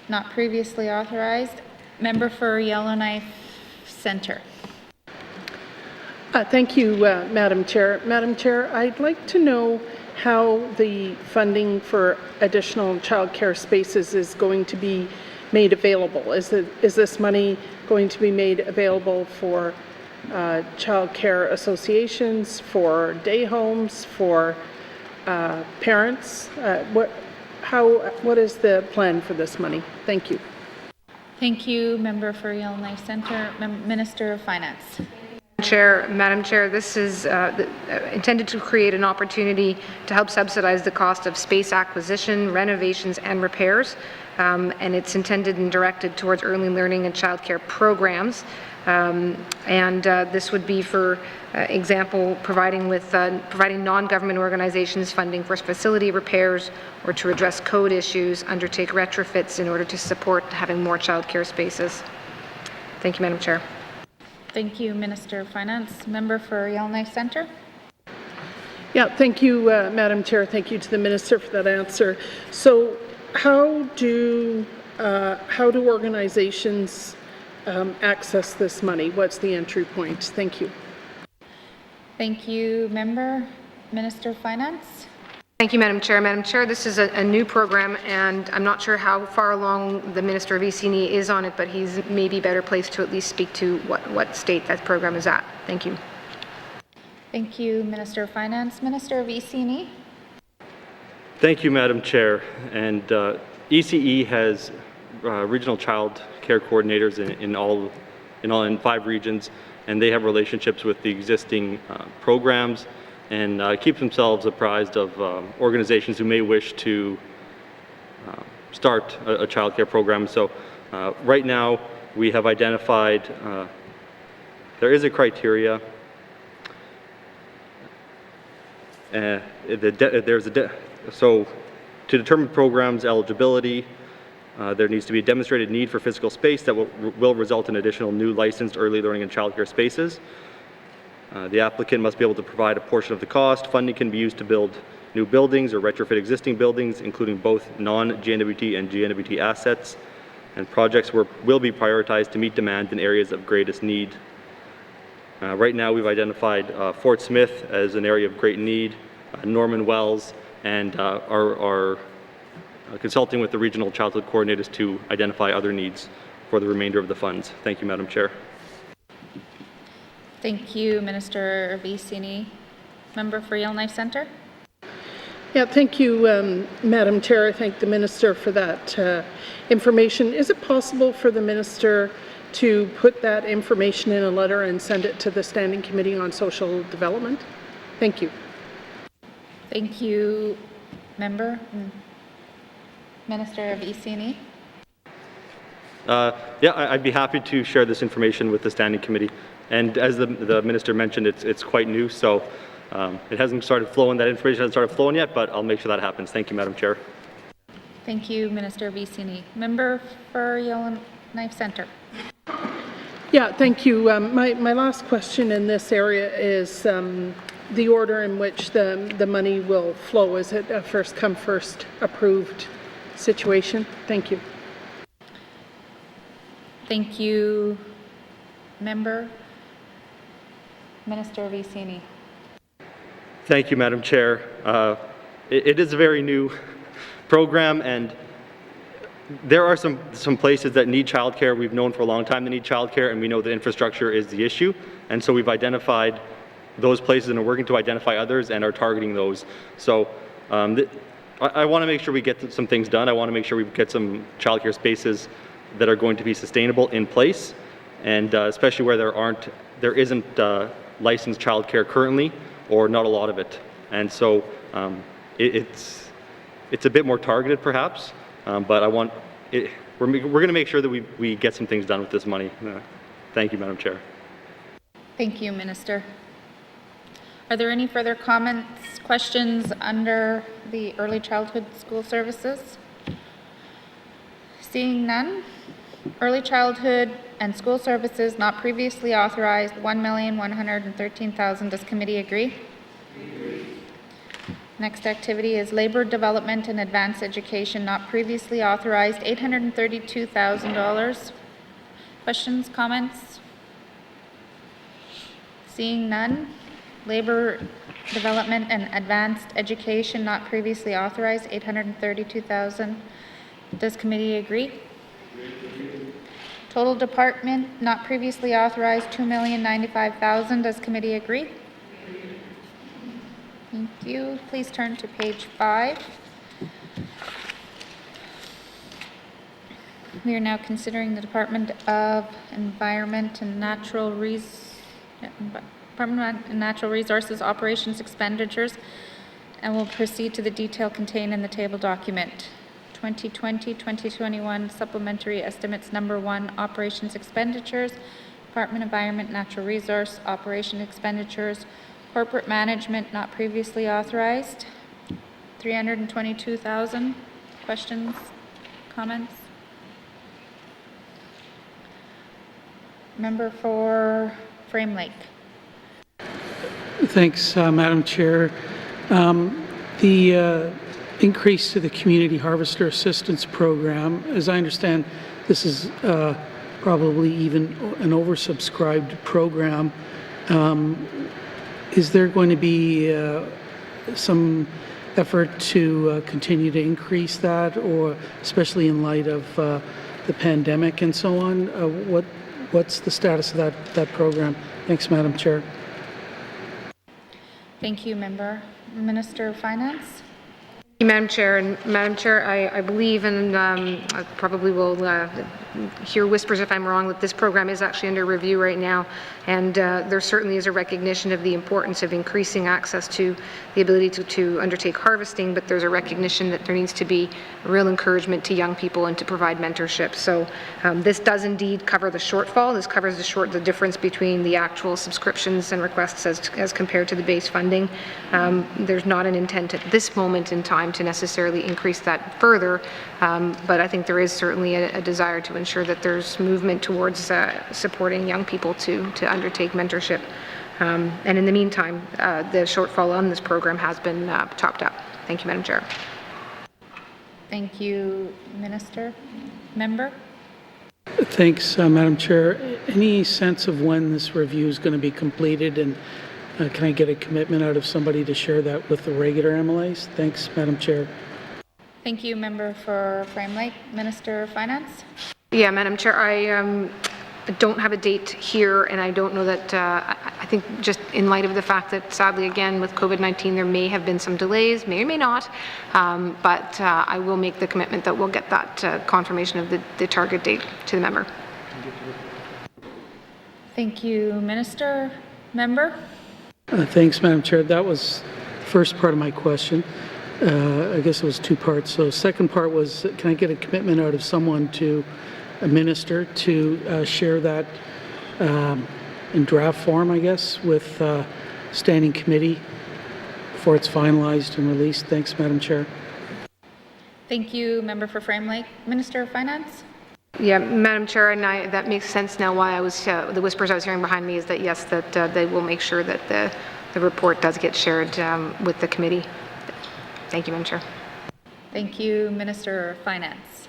not previously authorized. Member for Yellowknife Centre. Thank you, Madam Chair. Madam Chair, I'd like to know how the funding for additional childcare spaces is going to be made available. Is this money going to be made available for childcare associations, for day homes, for parents? What is the plan for this money? Thank you. Thank you, Member for Yellowknife Centre. Minister of Finance. Madam Chair, this is intended to create an opportunity to help subsidize the cost of space acquisition, renovations, and repairs, and it's intended and directed towards early learning and childcare programs. This would be, for example, providing non-government organizations funding for facility repairs or to address code issues, undertake retrofits in order to support having more childcare spaces. Thank you, Madam Chair. Thank you, Minister of Finance. Member for Yellowknife Centre. Yeah, thank you, Madam Chair. Thank you to the Minister for that answer. So how do organizations access this money? What's the entry point? Thank you. Thank you, Member. Minister of Finance. Thank you, Madam Chair. Madam Chair, this is a new program, and I'm not sure how far along the Minister of ECNI is on it, but he's maybe better placed to at least speak to what state that program is at. Thank you. Thank you, Minister of Finance. Minister of ECNI. Thank you, Madam Chair. And ECE has regional child care coordinators in 5 regions, and they have relationships with the existing programs and keep themselves apprised of organizations who may wish to start a child care program. So right now we have identified, there is a criteria. So to determine programs eligibility, there needs to be a demonstrated need for physical space that will result in additional new licensed early learning and childcare spaces. The applicant must be able to provide a portion of the cost. Funding can be used to build new buildings or retrofit existing buildings, including both non-GNWT and GNWT assets. And projects will be prioritized to meet demand in areas of greatest need. Right now, we've identified Fort Smith as an area of great need, Norman Wells, and are consulting with the regional childhood coordinators to identify other needs for the remainder of the funds. Thank you, Madam Chair. Thank you, Minister of ECNI. Member for Yellowknife Centre. Yeah, thank you, Madam Chair. I thank the Minister for that information. Is it possible for the Minister to put that information in a letter and send it to the Standing Committee on Social Development? Thank you. Thank you, Member. Minister of ECNI. Yeah, I'd be happy to share this information with the Standing Committee. And as the Minister mentioned, it's quite new, so it hasn't started flowing, that information hasn't started flowing yet, but I'll make sure that happens. Thank you, Madam Chair. Thank you, Minister of ECNI. Member for Yellowknife Centre. Yeah, thank you. My last question in this area is the order in which the money will flow. Is it a first come, first approved situation? Thank you. Thank you, Member. Minister of ECNI. Thank you, Madam Chair. It is a very new program, and there are some places that need childcare. We've known for a long time they need childcare, and we know that infrastructure is the issue. And so we've identified those places and are working to identify others and are targeting those. So I want to make sure we get some things done. I want to make sure we get some childcare spaces that are going to be sustainable in place, and especially where there isn't licensed childcare currently, or not a lot of it. And so it's a bit more targeted, perhaps, but we're going to make sure that we get some things done with this money. Thank you, Madam Chair. Thank you, Minister. Are there any further comments, questions under the early childhood school services? Seeing none. Early childhood and school services not previously authorized, $1,113,000. Does committee agree? Next activity is labor development and advanced education not previously authorized, $832,000. Questions, comments? Seeing none. Labor development and advanced education not previously authorized, $832,000. Does committee agree? Total department not previously authorized, $2,095,000. Does committee agree? Thank you. Please turn to page 5. We are now considering the Department of Environment and Natural Resources operations expenditures, and will proceed to the detail contained in the table document. 2020-2021 Supplementary Estimates Number 1, Operations Expenditures, Department of Environment Natural Resource Operation Expenditures, Corporate Management not previously authorized, $322,000. Questions, comments? Member for Frame Lake. Thanks, Madam Chair. The increase to the Community Harvester Assistance Program, as I understand, this is probably even an oversubscribed program. Is there going to be some effort to continue to increase that, or especially in light of the pandemic and so on? What's the status of that program? Thanks, Madam Chair. Thank you, Member. Minister of Finance. Madam Chair, and Madam Chair, I believe, and I probably will hear whispers if I'm wrong, that this program is actually under review right now, and there certainly is a recognition of the importance of increasing access to the ability to undertake harvesting, but there's a recognition that there needs to be real encouragement to young people and to provide mentorship. So this does indeed cover the shortfall. This covers the difference between the actual subscriptions and requests as compared to the base funding. There's not an intent at this moment in time to necessarily increase that further, but I think there is certainly a desire to ensure that there's movement towards supporting young people to undertake mentorship. And in the meantime, the shortfall on this program has been topped up. Thank you, Madam Chair. Thank you, Minister. Member? Thanks, Madam Chair. Any sense of when this review is going to be completed, and can I get a commitment out of somebody to share that with the regular MLAs? Thanks, Madam Chair. Thank you, Member for Frame Lake. Minister of Finance? Yeah, Madam Chair, I don't have a date here, and I don't know that, I think just in light of the fact that sadly again with COVID-19 there may have been some delays, may or may not, but I will make the commitment that we'll get that confirmation of the target date to the member. Thank you, Minister. Member? Thanks, Madam Chair. That was the first part of my question. I guess it was two parts. So second part was, can I get a commitment out of someone to a minister to share that in draft form, I guess, with standing committee before it's finalized and released? Thanks, Madam Chair. Thank you, Member for Frame Lake. Minister of Finance? Yeah, Madam Chair, and that makes sense now why I was, the whispers I was hearing behind me is that yes, that they will make sure that the report does get shared with the committee. Thank you, Madam Chair. Thank you, Minister of Finance.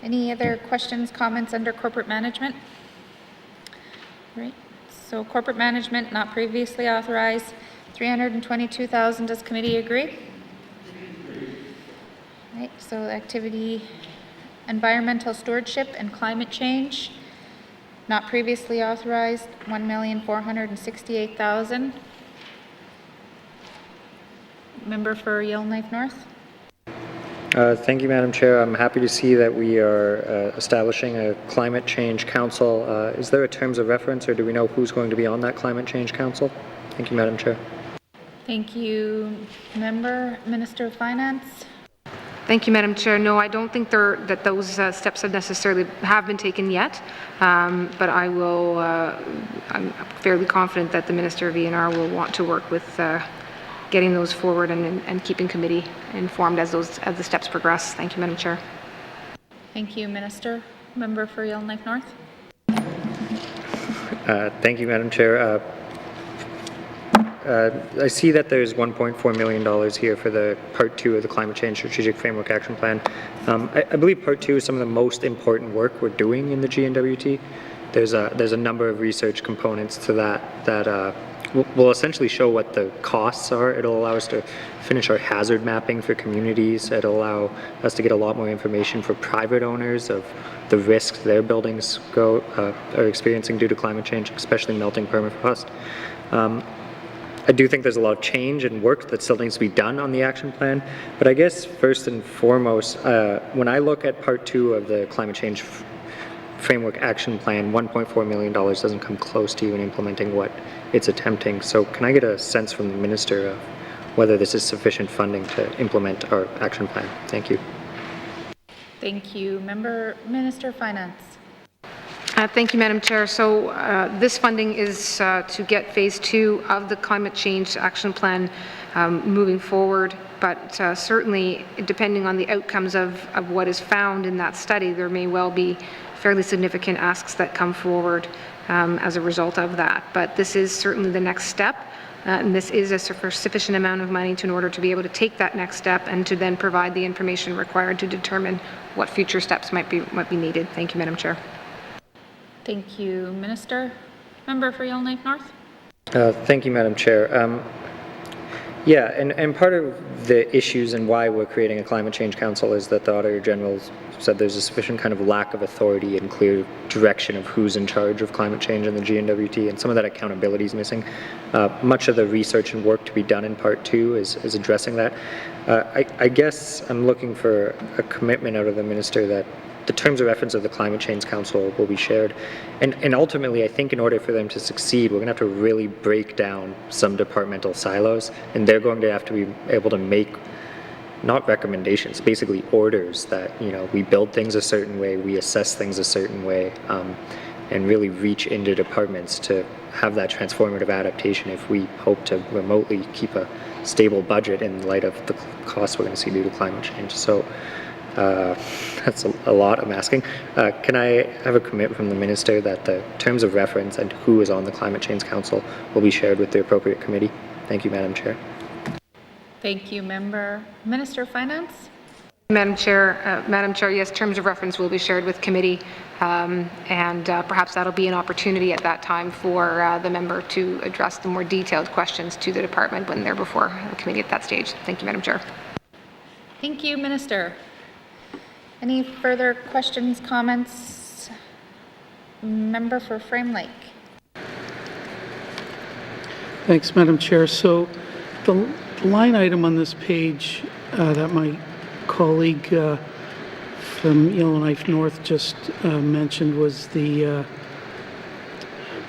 Any other questions, comments under corporate management? Right. So corporate management not previously authorized, $322,000. Does committee agree? Right. So activity, environmental stewardship and climate change, not previously authorized, $1,468,000. Member for Yellowknife North. Thank you, Madam Chair. I'm happy to see that we are establishing a climate change council. Is there a terms of reference, or do we know who's going to be on that climate change council? Thank you, Madam Chair. Thank you, Member. Minister of Finance. Thank you, Madam Chair. No, I don't think that those steps have necessarily been taken yet, but I will. I'm fairly confident that the Minister of ENR will want to work with getting those forward and keeping committee informed as the steps progress. Thank you, Madam Chair. Thank you, Minister. Member for Yellowknife North. Thank you, Madam Chair. I see that there's $1.4 million here for the Part 2 of the Climate Change Strategic Framework Action Plan. I believe Part 2 is some of the most important work we're doing in the N.W.T. There's a number of research components to that will essentially show what the costs are. It'll allow us to finish our hazard mapping for communities. It'll allow us to get a lot more information for private owners of the risks their buildings are experiencing due to climate change, especially melting permafrost. I do think there's a lot of change and work that still needs to be done on the action plan, but I guess first and foremost, when I look at Part 2 of the Climate Change Framework Action Plan, $1.4 million doesn't come close to even implementing what it's attempting. So can I get a sense from the Minister of whether this is sufficient funding to implement our action plan? Thank you. Thank you. Minister of Finance. Thank you, Madam Chair. So this funding is to get phase 2 of the Climate Change Action Plan moving forward, but certainly depending on the outcomes of what is found in that study, there may well be fairly significant asks that come forward as a result of that. But this is certainly the next step, and this is a sufficient amount of money in order to be able to take that next step and to then provide the information required to determine what future steps might be needed. Thank you, Madam Chair. Thank you, Minister. Member for Yellowknife North. Thank you, Madam Chair. Yeah, and part of the issues and why we're creating a climate change council is that the Auditor General said there's a sufficient kind of lack of authority and clear direction of who's in charge of climate change in the GNWT, and some of that accountability is missing. Much of the research and work to be done in Part 2 is addressing that. I guess I'm looking for a commitment out of the Minister that the terms of reference of the Climate Change Council will be shared. And ultimately, I think in order for them to succeed, we're going to have to really break down some departmental silos, and they're going to have to be able to make not recommendations, basically orders that, you know, we build things a certain way, we assess things a certain way, and really reach into departments to have that transformative adaptation if we hope to remotely keep a stable budget in light of the costs we're going to see due to climate change. So that's a lot I'm asking. Can I have a commitment from the Minister that the terms of reference and who is on the Climate Change Council will be shared with the appropriate committee? Thank you, Madam Chair. Thank you, Member. Minister of Finance? Madam Chair, yes, terms of reference will be shared with committee, and perhaps that'll be an opportunity at that time for the member to address the more detailed questions to the department when they're before the committee at that stage. Thank you, Madam Chair. Thank you, Minister. Any further questions, comments? Member for Frame Lake. Thanks, Madam Chair. So the line item on this page that my colleague from Yellowknife North just mentioned was the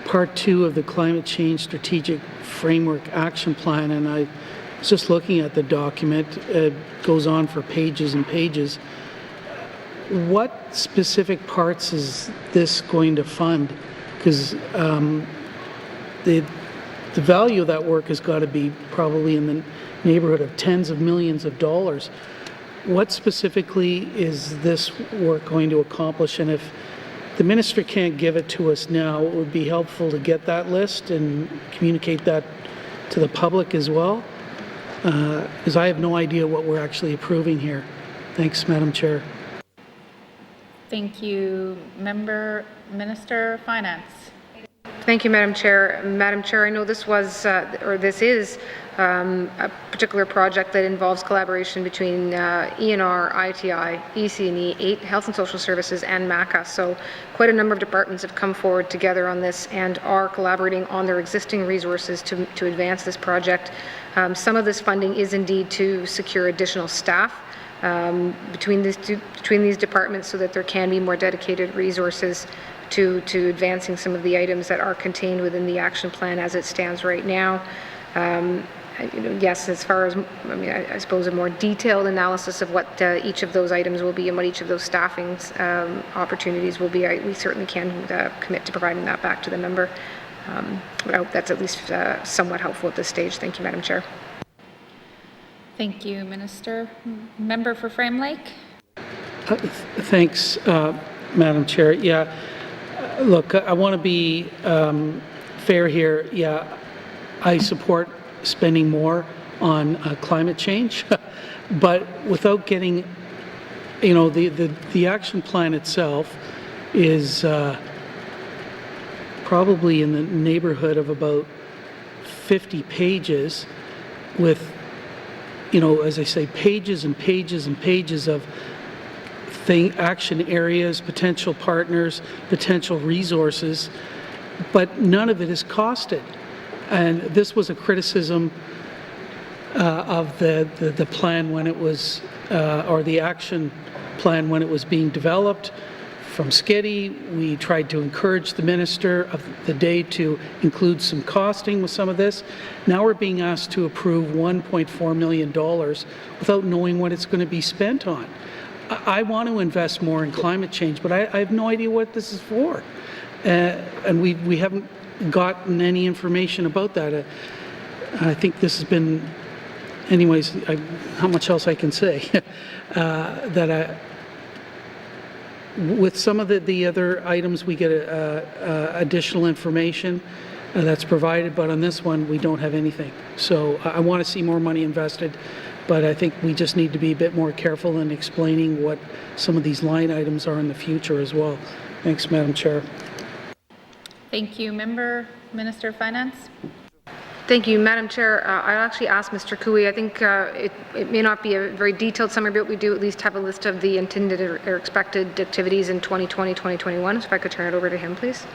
Part 2 of the Climate Change Strategic Framework Action Plan, and I was just looking at the document. It goes on for pages and pages. What specific parts is this going to fund? Because the value of that work has got to be probably in the neighborhood of tens of millions of dollars. What specifically is this work going to accomplish? And if the Minister can't give it to us now, it would be helpful to get that list and communicate that to the public as well, because I have no idea what we're actually approving here. Thanks, Madam Chair. Thank you, Minister of Finance. Thank you, Madam Chair. Madam Chair, I know this was, this is a particular project that involves collaboration between ENR, ITI, EC&E, 8 Health and Social Services, and MACA. So quite a number of departments have come forward together on this and are collaborating on their existing resources to advance this project. Some of this funding is indeed to secure additional staff between these departments so that there can be more dedicated resources to advancing some of the items that are contained within the action plan as it stands right now. Yes, as far as, I suppose a more detailed analysis of what each of those items will be and what each of those staffing opportunities will be, we certainly can commit to providing that back to the member. But I hope that's at least somewhat helpful at this stage. Thank you, Madam Chair. Thank you, Minister. Member for Frame Lake? Thanks, Madam Chair. Yeah, look, I want to be fair here. Yeah, I support spending more on climate change, but without getting, you know, the action plan itself is probably in the neighborhood of about 50 pages with, you know, as I say, pages and pages and pages of action areas, potential partners, potential resources, but none of it is costed. And this was a criticism of the plan when it was, or the action plan when it was being developed. From Skiddy, we tried to encourage the Minister of the day to include some costing with some of this. Now we're being asked to approve $1.4 million without knowing what it's going to be spent on. I want to invest more in climate change, but I have no idea what this is for. And we haven't gotten any information about that. I think this has been, anyways, how much else I can say? With some of the other items, we get additional information that's provided, but on this one, we don't have anything. So I want to see more money invested, but I think we just need to be a bit more careful in explaining what some of these line items are in the future as well. Thanks, Madam Chair. Thank you. Minister of Finance? Thank you, Madam Chair. I'll actually ask Mr. Cooey. I think it may not be a very detailed summary, but we do at least have a list of the intended or expected activities in 2020, 2021. So if I could turn it over to him, please.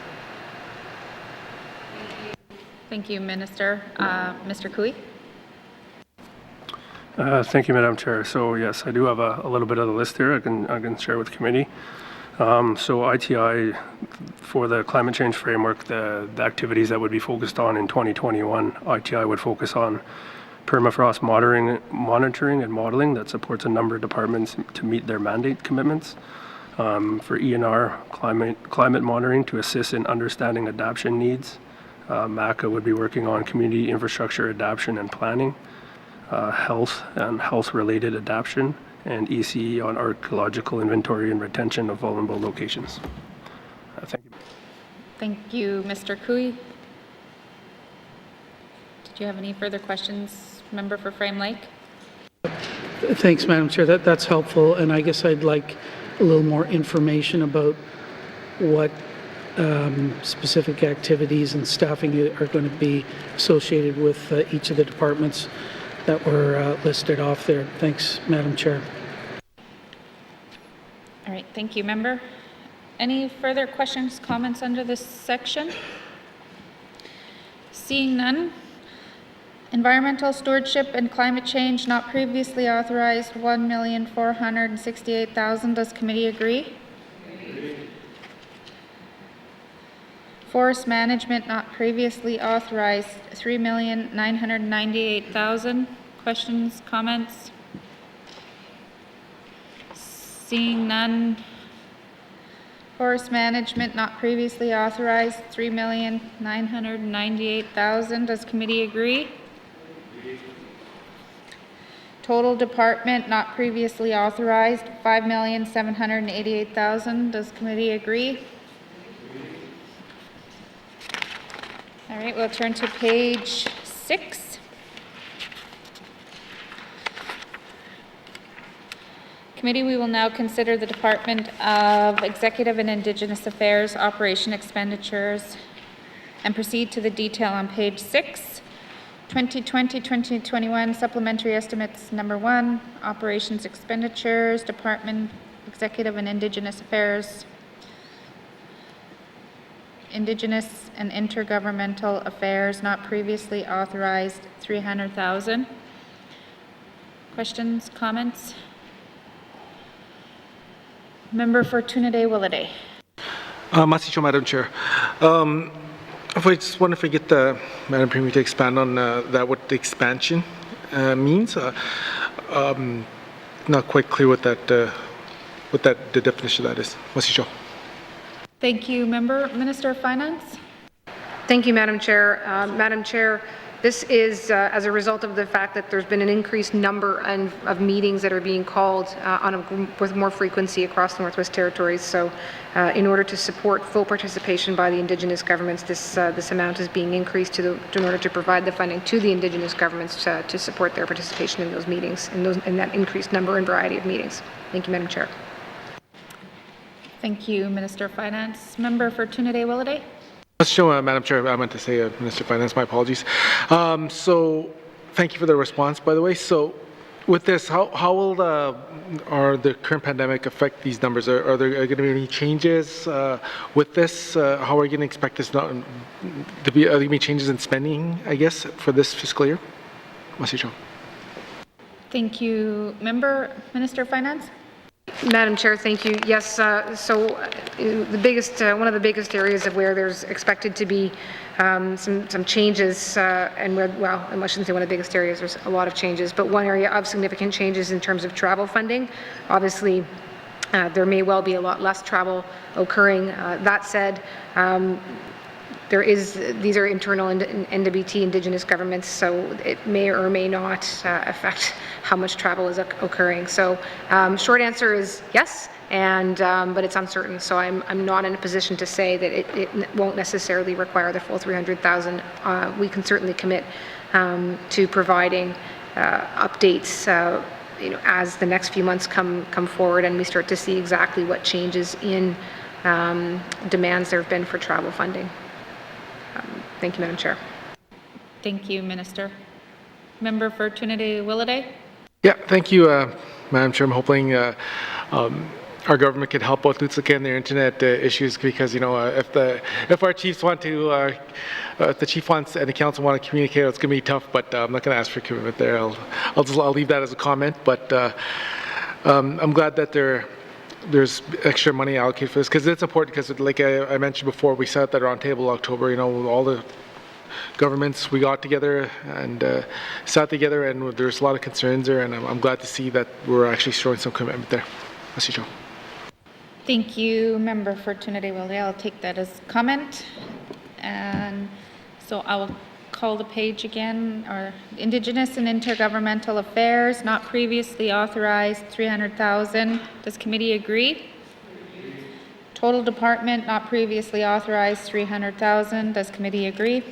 Thank you, Minister. Mr. Cooey? Thank you, Madam Chair. So yes, I do have a little bit of the list here I can share with the committee. So ITI, for the climate change framework, the activities that would be focused on in 2021, ITI would focus on permafrost monitoring and modeling that supports a number of departments to meet their mandate commitments. For ENR, climate monitoring to assist in understanding adaptation needs. MACA would be working on community infrastructure adaptation and planning, health and health-related adaptation, and ECE on archaeological inventory and retention of vulnerable locations. Thank you. Thank you, Mr. Cooey. Did you have any further questions, member for Frame Lake? Thanks, Madam Chair. That's helpful, and I guess I'd like a little more information about what specific activities and staffing are going to be associated with each of the departments that were listed off there. Thanks, Madam Chair. All right, thank you, member. Any further questions, comments under this section? Seeing none. Environmental stewardship and climate change not previously authorized, $1,468,000. Does committee agree? Forest management not previously authorized, $3,998,000. Questions, comments? Seeing none. Forest management not previously authorized, $3,998,000. Does committee agree? Total department not previously authorized, $5,788,000. Does committee agree? All right, we'll turn to page 6. Committee, we will now consider the Department of Executive and Indigenous Affairs operation expenditures and proceed to the detail on page 6. 2020-2021 supplementary estimates number 1, operations expenditures, Department Executive and Indigenous Affairs, Indigenous and Intergovernmental Affairs not previously authorized, $300,000. Questions, comments? Member for Trinidad-Willowday. Masicho, Madam Chair. I just wonder if I get the Madam Premier to expand on that, what the expansion means. Not quite clear what that the definition of that is. Masicho. Thank you, member. Minister of Finance. Thank you, Madam Chair. Madam Chair, this is as a result of the fact that there's been an increased number of meetings that are being called with more frequency across the Northwest Territories. So in order to support full participation by the Indigenous governments, this amount is being increased in order to provide the funding to the Indigenous governments to support their participation in those meetings, in that increased number and variety of meetings. Thank you, Madam Chair. Thank you, Minister of Finance. Member for Trinidad-Willowday. Madam Chair, I meant to say Minister of Finance, my apologies. So thank you for the response, by the way. So with this, how will the current pandemic affect these numbers? Are there going to be any changes with this? How are you going to expect this to be? Are there going to be changes in spending, I guess, for this fiscal year? Masicho. Thank you, member. Minister of Finance. Madam Chair, thank you. Yes, so one of the biggest areas of where there's expected to be some changes, and I shouldn't say one of the biggest areas, there's a lot of changes, but one area of significant changes in terms of travel funding. Obviously, there may well be a lot less travel occurring. That said, these are internal N.W.T. Indigenous governments, so it may or may not affect how much travel is occurring. So short answer is yes, but it's uncertain. So I'm not in a position to say that it won't necessarily require the full $300,000. We can certainly commit to providing updates as the next few months come forward and we start to see exactly what changes in demands there have been for travel funding. Thank you, Madam Chair. Thank you, Minister. Member for Trinity-Willowday. Yeah, thank you, Madam Chair. I'm hoping our government can help both Lutska and their internet issues, because if our chiefs want to, if the chief wants and the council want to communicate, it's going to be tough. But I'm not going to ask for commitment there. I'll leave that as a comment. But I'm glad that there's extra money allocated for this, because it's important. Because like I mentioned before, we sat at that round table in October. All the governments, we got together and sat together, and there's a lot of concerns there, and I'm glad to see that we're actually showing some commitment there. Merci, Joe. Thank you, Member for Trinity-Willowday. I'll take that as comment. And so I will call the page again. Or Indigenous and Intergovernmental Affairs, not previously authorized, $300,000. Does committee agree? Total Department, not previously authorized, $300,000. Does committee agree?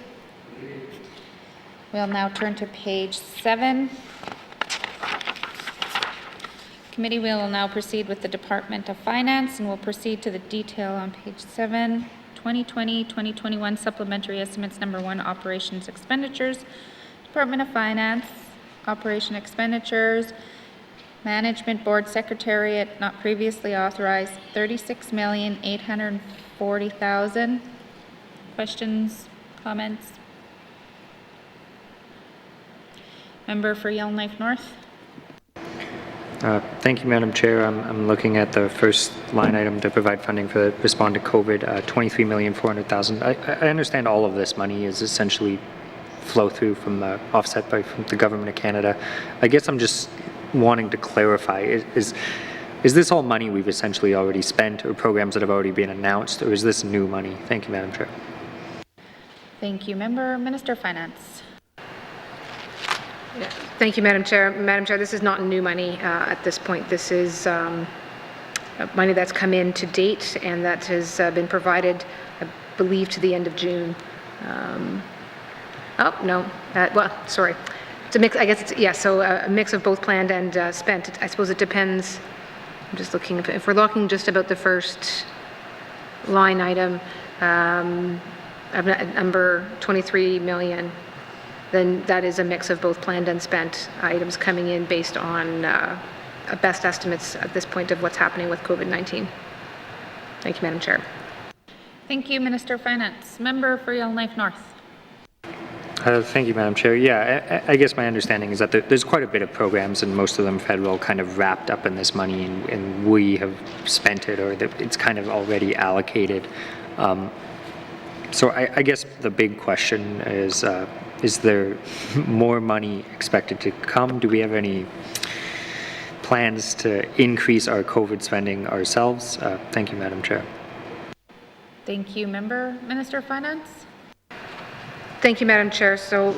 We'll now turn to page 7. Committee will now proceed with the Department of Finance, and we'll proceed to the detail on page 7. 2020-2021 Supplementary Estimates Number 1, Operations Expenditures. Department of Finance, Operation Expenditures, Management Board Secretariat, not previously authorized, $36,840,000. Questions, comments? Member for Yellowknife North. Thank you, Madam Chair. I'm looking at the first line item to provide funding for respond to COVID, $23,400,000. I understand all of this money is essentially flow through from the offset from the Government of Canada. I guess I'm just wanting to clarify, is this all money we've essentially already spent, or programs that have already been announced, or is this new money? Thank you, Madam Chair. Thank you, Member. Minister of Finance. Yeah. Thank you, Madam Chair. Madam Chair, this is not new money at this point. This is money that's come in to date and that has been provided, I believe, to the end of June. Oh, no. Well, sorry. It's a mix. I guess it's, yeah, so a mix of both planned and spent. I suppose it depends. I'm just looking. If we're looking just about the first line item, number 23 million, then that is a mix of both planned and spent items coming in based on best estimates at this point of what's happening with COVID-19. Thank you, Madam Chair. Thank you, Minister of Finance. Member for Yellowknife North. Thank you, Madam Chair. Yeah, I guess my understanding is that there's quite a bit of programs, and most of them federal, kind of wrapped up in this money, and we have spent it, or it's kind of already allocated. So I guess the big question is there more money expected to come? Do we have any plans to increase our COVID spending ourselves? Thank you, Madam Chair. Thank you, Member. Minister of Finance. Thank you, Madam Chair. So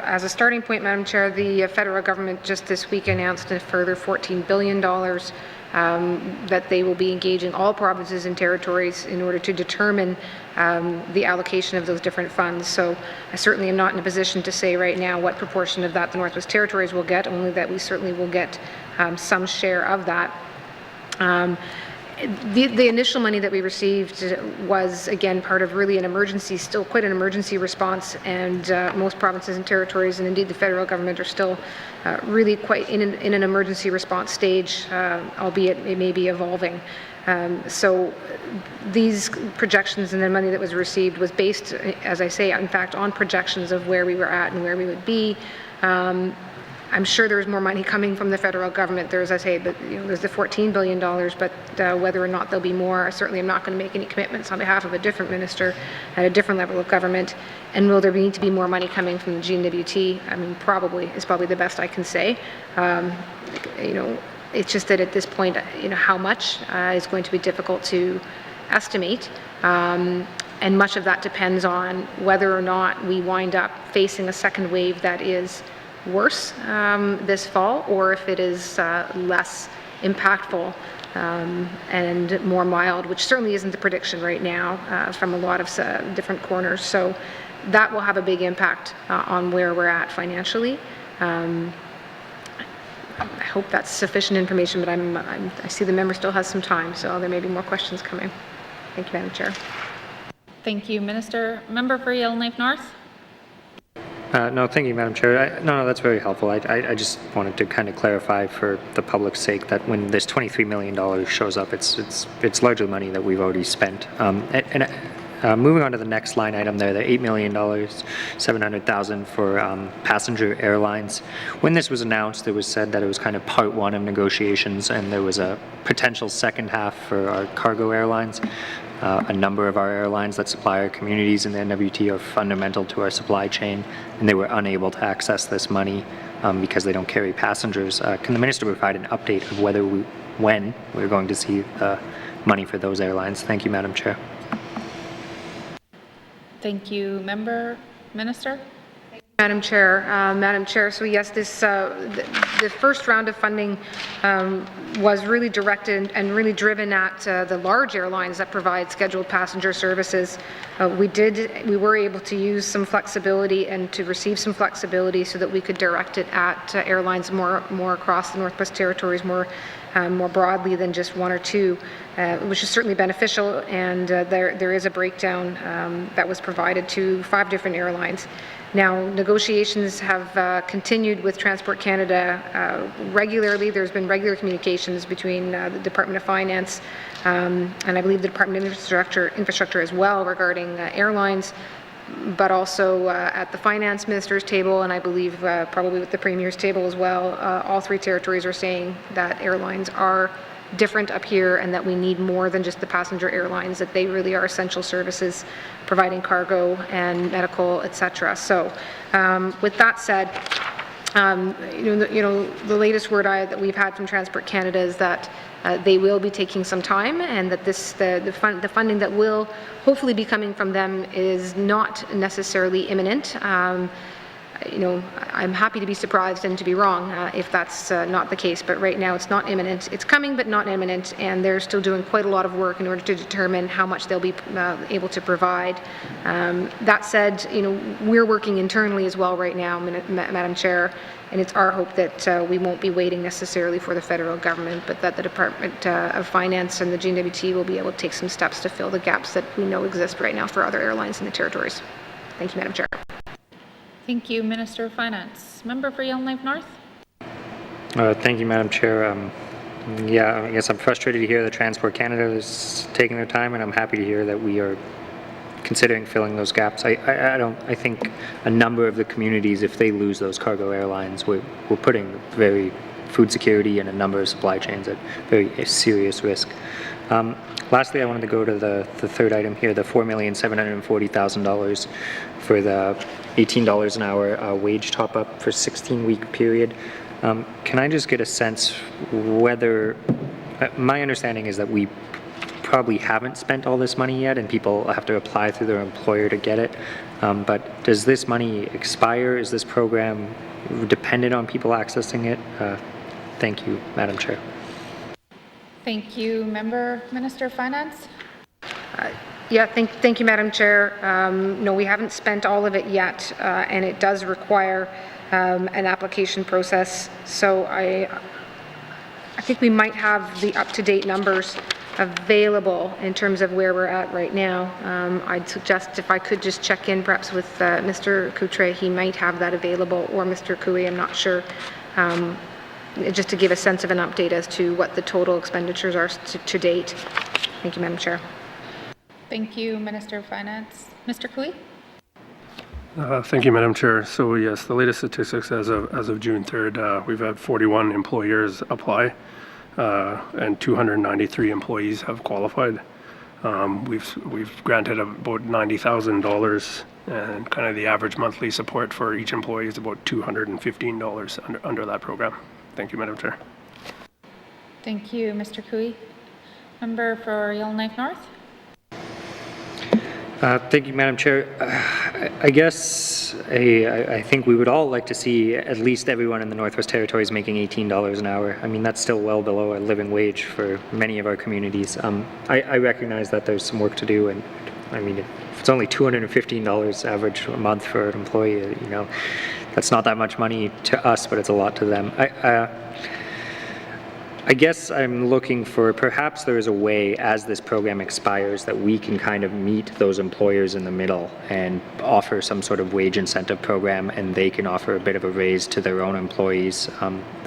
as a starting point, Madam Chair, the federal government just this week announced a further $14 billion that they will be engaging all provinces and territories in order to determine the allocation of those different funds. So I certainly am not in a position to say right now what proportion of that the Northwest Territories will get, only that we certainly will get some share of that. The initial money that we received was, again, part of really an emergency, still quite an emergency response, and most provinces and territories, and indeed the federal government, are still really quite in an emergency response stage, albeit it may be evolving. So these projections and the money that was received was based, as I say, in fact, on projections of where we were at and where we would be. I'm sure there's more money coming from the federal government. There's, as I say, there's the $14 billion, but whether or not there'll be more, I certainly am not going to make any commitments on behalf of a different minister at a different level of government. And will there need to be more money coming from the N.W.T? I mean, probably is probably the best I can say. It's just that at this point, how much is going to be difficult to estimate. And much of that depends on whether or not we wind up facing a second wave that is worse this fall, or if it is less impactful and more mild, which certainly isn't the prediction right now from a lot of different corners. So that will have a big impact on where we're at financially. I hope that's sufficient information, but I see the member still has some time, so there may be more questions coming. Thank you, Madam Chair. Thank you, Minister. Member for Yellowknife North. No, thank you, Madam Chair. No, that's very helpful. I just wanted to kind of clarify for the public's sake that when this $23 million shows up, it's largely money that we've already spent. Moving on to the next line item there, the $8 million, $700,000 for passenger airlines. When this was announced, it was said that it was kind of part one of negotiations, and there was a potential second half for our cargo airlines. A number of our airlines that supply our communities in the N.W.T are fundamental to our supply chain, and they were unable to access this money because they don't carry passengers. Can the Minister provide an update of when we're going to see money for those airlines? Thank you, Madam Chair. Thank you. Minister? Madam Chair, so yes, the first round of funding was really directed and really driven at the large airlines that provide scheduled passenger services. We were able to use some flexibility and to receive some flexibility so that we could direct it at airlines more across the Northwest Territories, more broadly than just one or two, which is certainly beneficial. And there is a breakdown that was provided to 5 different airlines. Now, negotiations have continued with Transport Canada regularly. There's been regular communications between the Department of Finance and I believe the Department of Infrastructure as well regarding airlines, but also at the Finance Minister's table, and I believe probably with the Premier's table as well. All 3 territories are saying that airlines are different up here and that we need more than just the passenger airlines, that they really are essential services providing cargo and medical, etc. So with that said, the latest word that we've had from Transport Canada is that they will be taking some time, and that the funding that will hopefully be coming from them is not necessarily imminent. I'm happy to be surprised and to be wrong if that's not the case, but right now it's not imminent. It's coming, but not imminent, and they're still doing quite a lot of work in order to determine how much they'll be able to provide. That said, we're working internally as well right now, Madam Chair, and it's our hope that we won't be waiting necessarily for the federal government, but that the Department of Finance and the N.W.T will be able to take some steps to fill the gaps that we know exist right now for other airlines in the territories. Thank you, Madam Chair. Thank you, Minister of Finance. Member for Yellowknife North? Thank you, Madam Chair. Yeah, I guess I'm frustrated to hear that Transport Canada is taking their time, and I'm happy to hear that we are considering filling those gaps. I think a number of the communities, if they lose those cargo airlines, we're putting very food security and a number of supply chains at very serious risk. Lastly, I wanted to go to the third item here, the $4,740,000 for the $18 an hour wage top-up for 16-week period. Can I just get a sense whether, my understanding is that we probably haven't spent all this money yet and people have to apply through their employer to get it, but does this money expire? Is this program dependent on people accessing it? Thank you, Madam Chair. Thank you. Minister of Finance? Yeah, thank you, Madam Chair. No, we haven't spent all of it yet, and it does require an application process. So I think we might have the up-to-date numbers available in terms of where we're at right now. I'd suggest if I could just check in perhaps with Mr. Coutre, he might have that available, or Mr. Cooey, I'm not sure. Just to give a sense of an update as to what the total expenditures are to date. Thank you, Madam Chair. Thank you, Minister of Finance. Mr. Cooey? Thank you, Madam Chair. So yes, the latest statistics as of June 3rd, we've had 41 employers apply, and 293 employees have qualified. We've granted about $90,000, and kind of the average monthly support for each employee is about $215 under that program. Thank you, Madam Chair. Thank you, Mr. Cooey. Member for Yellowknife North? Thank you, Madam Chair. I guess I think we would all like to see at least everyone in the Northwest Territories making $18 an hour. I mean, that's still well below a living wage for many of our communities. I recognize that there's some work to do, and I mean, if it's only $215 average a month for an employee, that's not that much money to us, but it's a lot to them. I guess I'm looking for, perhaps there is a way as this program expires that we can kind of meet those employers in the middle and offer some sort of wage incentive program, and they can offer a bit of a raise to their own employees.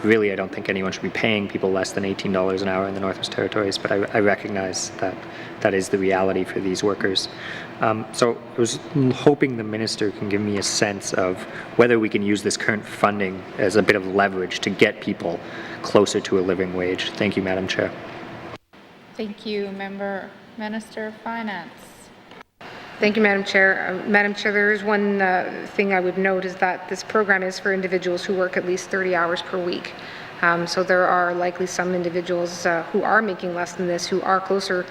Really, I don't think anyone should be paying people less than $18 an hour in the Northwest Territories, but I recognize that that is the reality for these workers. So I was hoping the minister can give me a sense of whether we can use this current funding as a bit of leverage to get people closer to a living wage. Thank you, Madam Chair. Thank you, Minister of Finance. Thank you, Madam Chair. Madam Chair, there is one thing I would note is that this program is for individuals who work at least 30 hours per week. So there are likely some individuals who are making less than this, who are closer,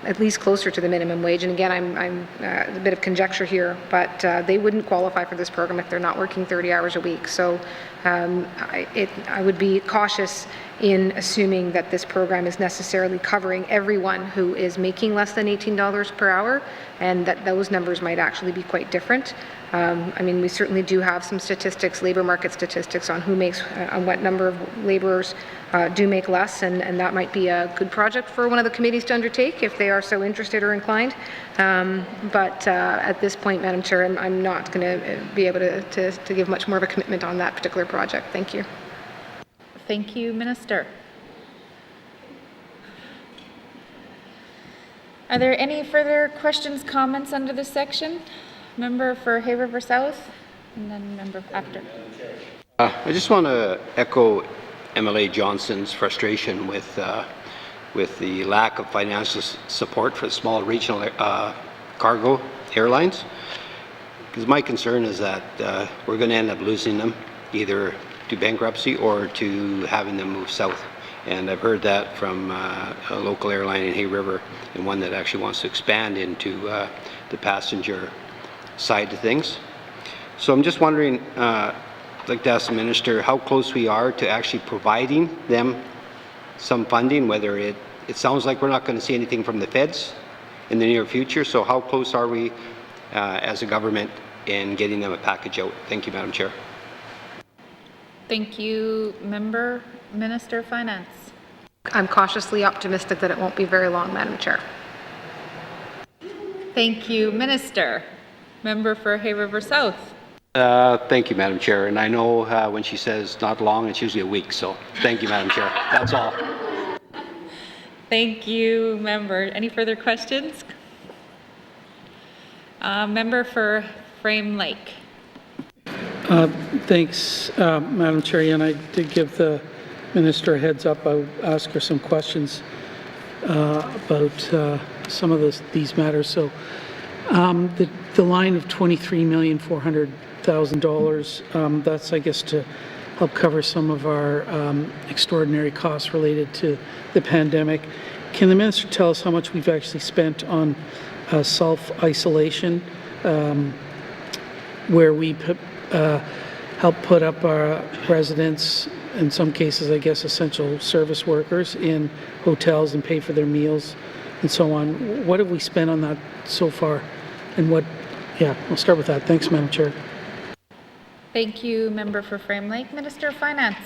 at least closer to the minimum wage. And again, I'm a bit of conjecture here, but they wouldn't qualify for this program if they're not working 30 hours a week. So I would be cautious in assuming that this program is necessarily covering everyone who is making less than $18 per hour, and that those numbers might actually be quite different. I mean, we certainly do have some statistics, labor market statistics, on who makes, on what number of laborers do make less, and that might be a good project for one of the committees to undertake if they are so interested or inclined. But at this point, Madam Chair, I'm not going to be able to give much more of a commitment on that particular project. Thank you. Thank you, Minister. Are there any further questions, comments under this section? Member for Hay River South, and then member after. I just want to echo MLA Johnson's frustration with the lack of financial support for small regional cargo airlines. Because my concern is that we're going to end up losing them either to bankruptcy or to having them move south. And I've heard that from a local airline in Hay River, and one that actually wants to expand into the passenger side of things. So I'm just wondering, I'd like to ask the minister how close we are to actually providing them some funding, whether it sounds like we're not going to see anything from the feds in the near future. So how close are we as a government in getting them a package out? Thank you, Madam Chair. Thank you, Minister of Finance. I'm cautiously optimistic that it won't be very long, Madam Chair. Thank you, Minister. Member for Hay River South. Thank you, Madam Chair. And I know when she says not long, it's usually a week. So thank you, Madam Chair. That's all. Thank you, member. Any further questions? Member for Frame Lake. Thanks, Madam Chair. And I did give the minister a heads up. I'll ask her some questions about some of these matters. So the line of $23,400,000, that's, I guess, to help cover some of our extraordinary costs related to the pandemic. Can the minister tell us how much we've actually spent on self-isolation, where we help put up our residents, in some cases, I guess, essential service workers in hotels and pay for their meals and so on? What have we spent on that so far? And what, yeah, we'll start with that. Thanks, Madam Chair. Thank you, member for Frame Lake. Minister of Finance.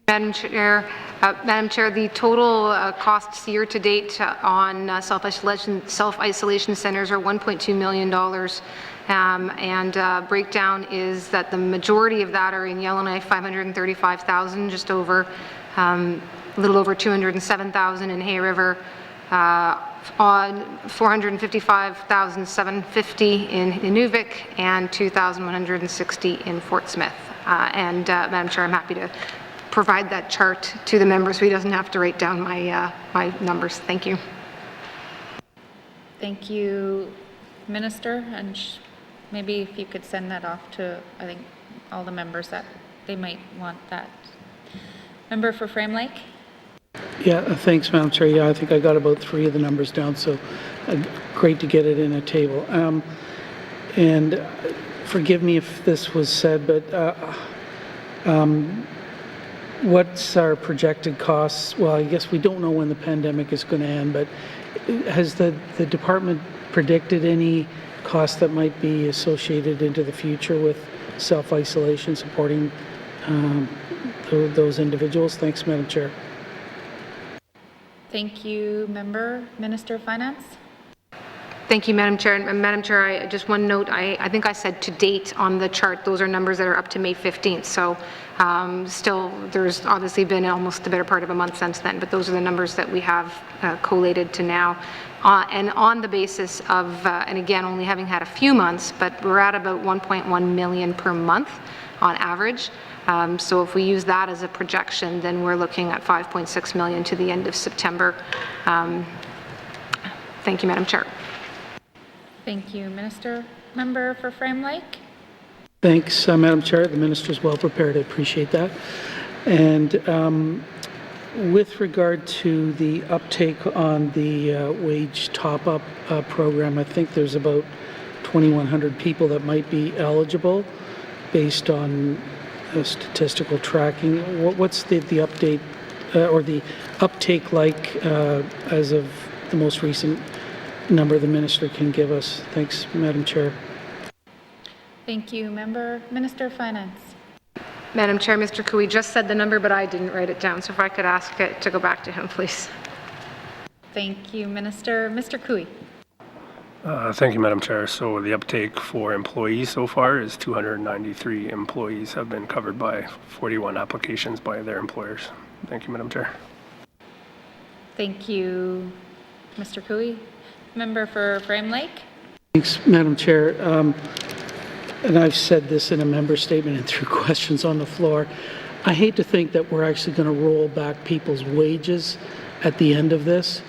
Madam Chair, the total costs year to date on self-isolation centers are $1.2 million. And breakdown is that the majority of that are in Yellowknife, 535,000, just over, a little over 207,000 in Hay River, on 455,750 in Inuvik, and 2,160 in Fort Smith. Madam Chair, I'm happy to provide that chart to the member so he doesn't have to write down my numbers. Thank you. Thank you, Minister. And maybe if you could send that off to, I think, all the members that they might want that. Member for Frame Lake. Yeah, thanks, Madam Chair. Yeah, I think I got about 3 of the numbers down, so great to get it in a table. And forgive me if this was said, but what's our projected costs? Well, I guess we don't know when the pandemic is going to end, but has the department predicted any costs that might be associated into the future with self-isolation, supporting those individuals? Thanks, Madam Chair. Thank you, Member. Minister of Finance. Thank you, Madam Chair. And Madam Chair, just one note, I think I said to date on the chart, those are numbers that are up to May 15th. So still, there's obviously been almost the better part of a month since then, but those are the numbers that we have collated to now. And on the basis of, and again, only having had a few months, but we're at about 1.1 million per month on average. So if we use that as a projection, then we're looking at 5.6 million to the end of September. Thank you, Madam Chair. Thank you, Minister. Member for Frame Lake. Thanks, Madam Chair. The Minister is well prepared. I appreciate that. And with regard to the uptake on the wage top-up program, I think there's about 2,100 people that might be eligible based on statistical tracking. What's the update or the uptake like as of the most recent number the Minister can give us? Thanks, Madam Chair. Thank you, Member. Minister of Finance. Madam Chair, Mr. Cooey just said the number, but I didn't write it down. So if I could ask it to go back to him, please. Thank you, Minister. Mr. Cooey. Thank you, Madam Chair. So the uptake for employees so far is 293 employees have been covered by 41 applications by their employers. Thank you, Madam Chair. Thank you, Mr. Cooey. Member for Frame Lake. Thanks, Madam Chair. And I've said this in a member statement and through questions on the floor. I hate to think that we're actually going to roll back people's wages at the end of this.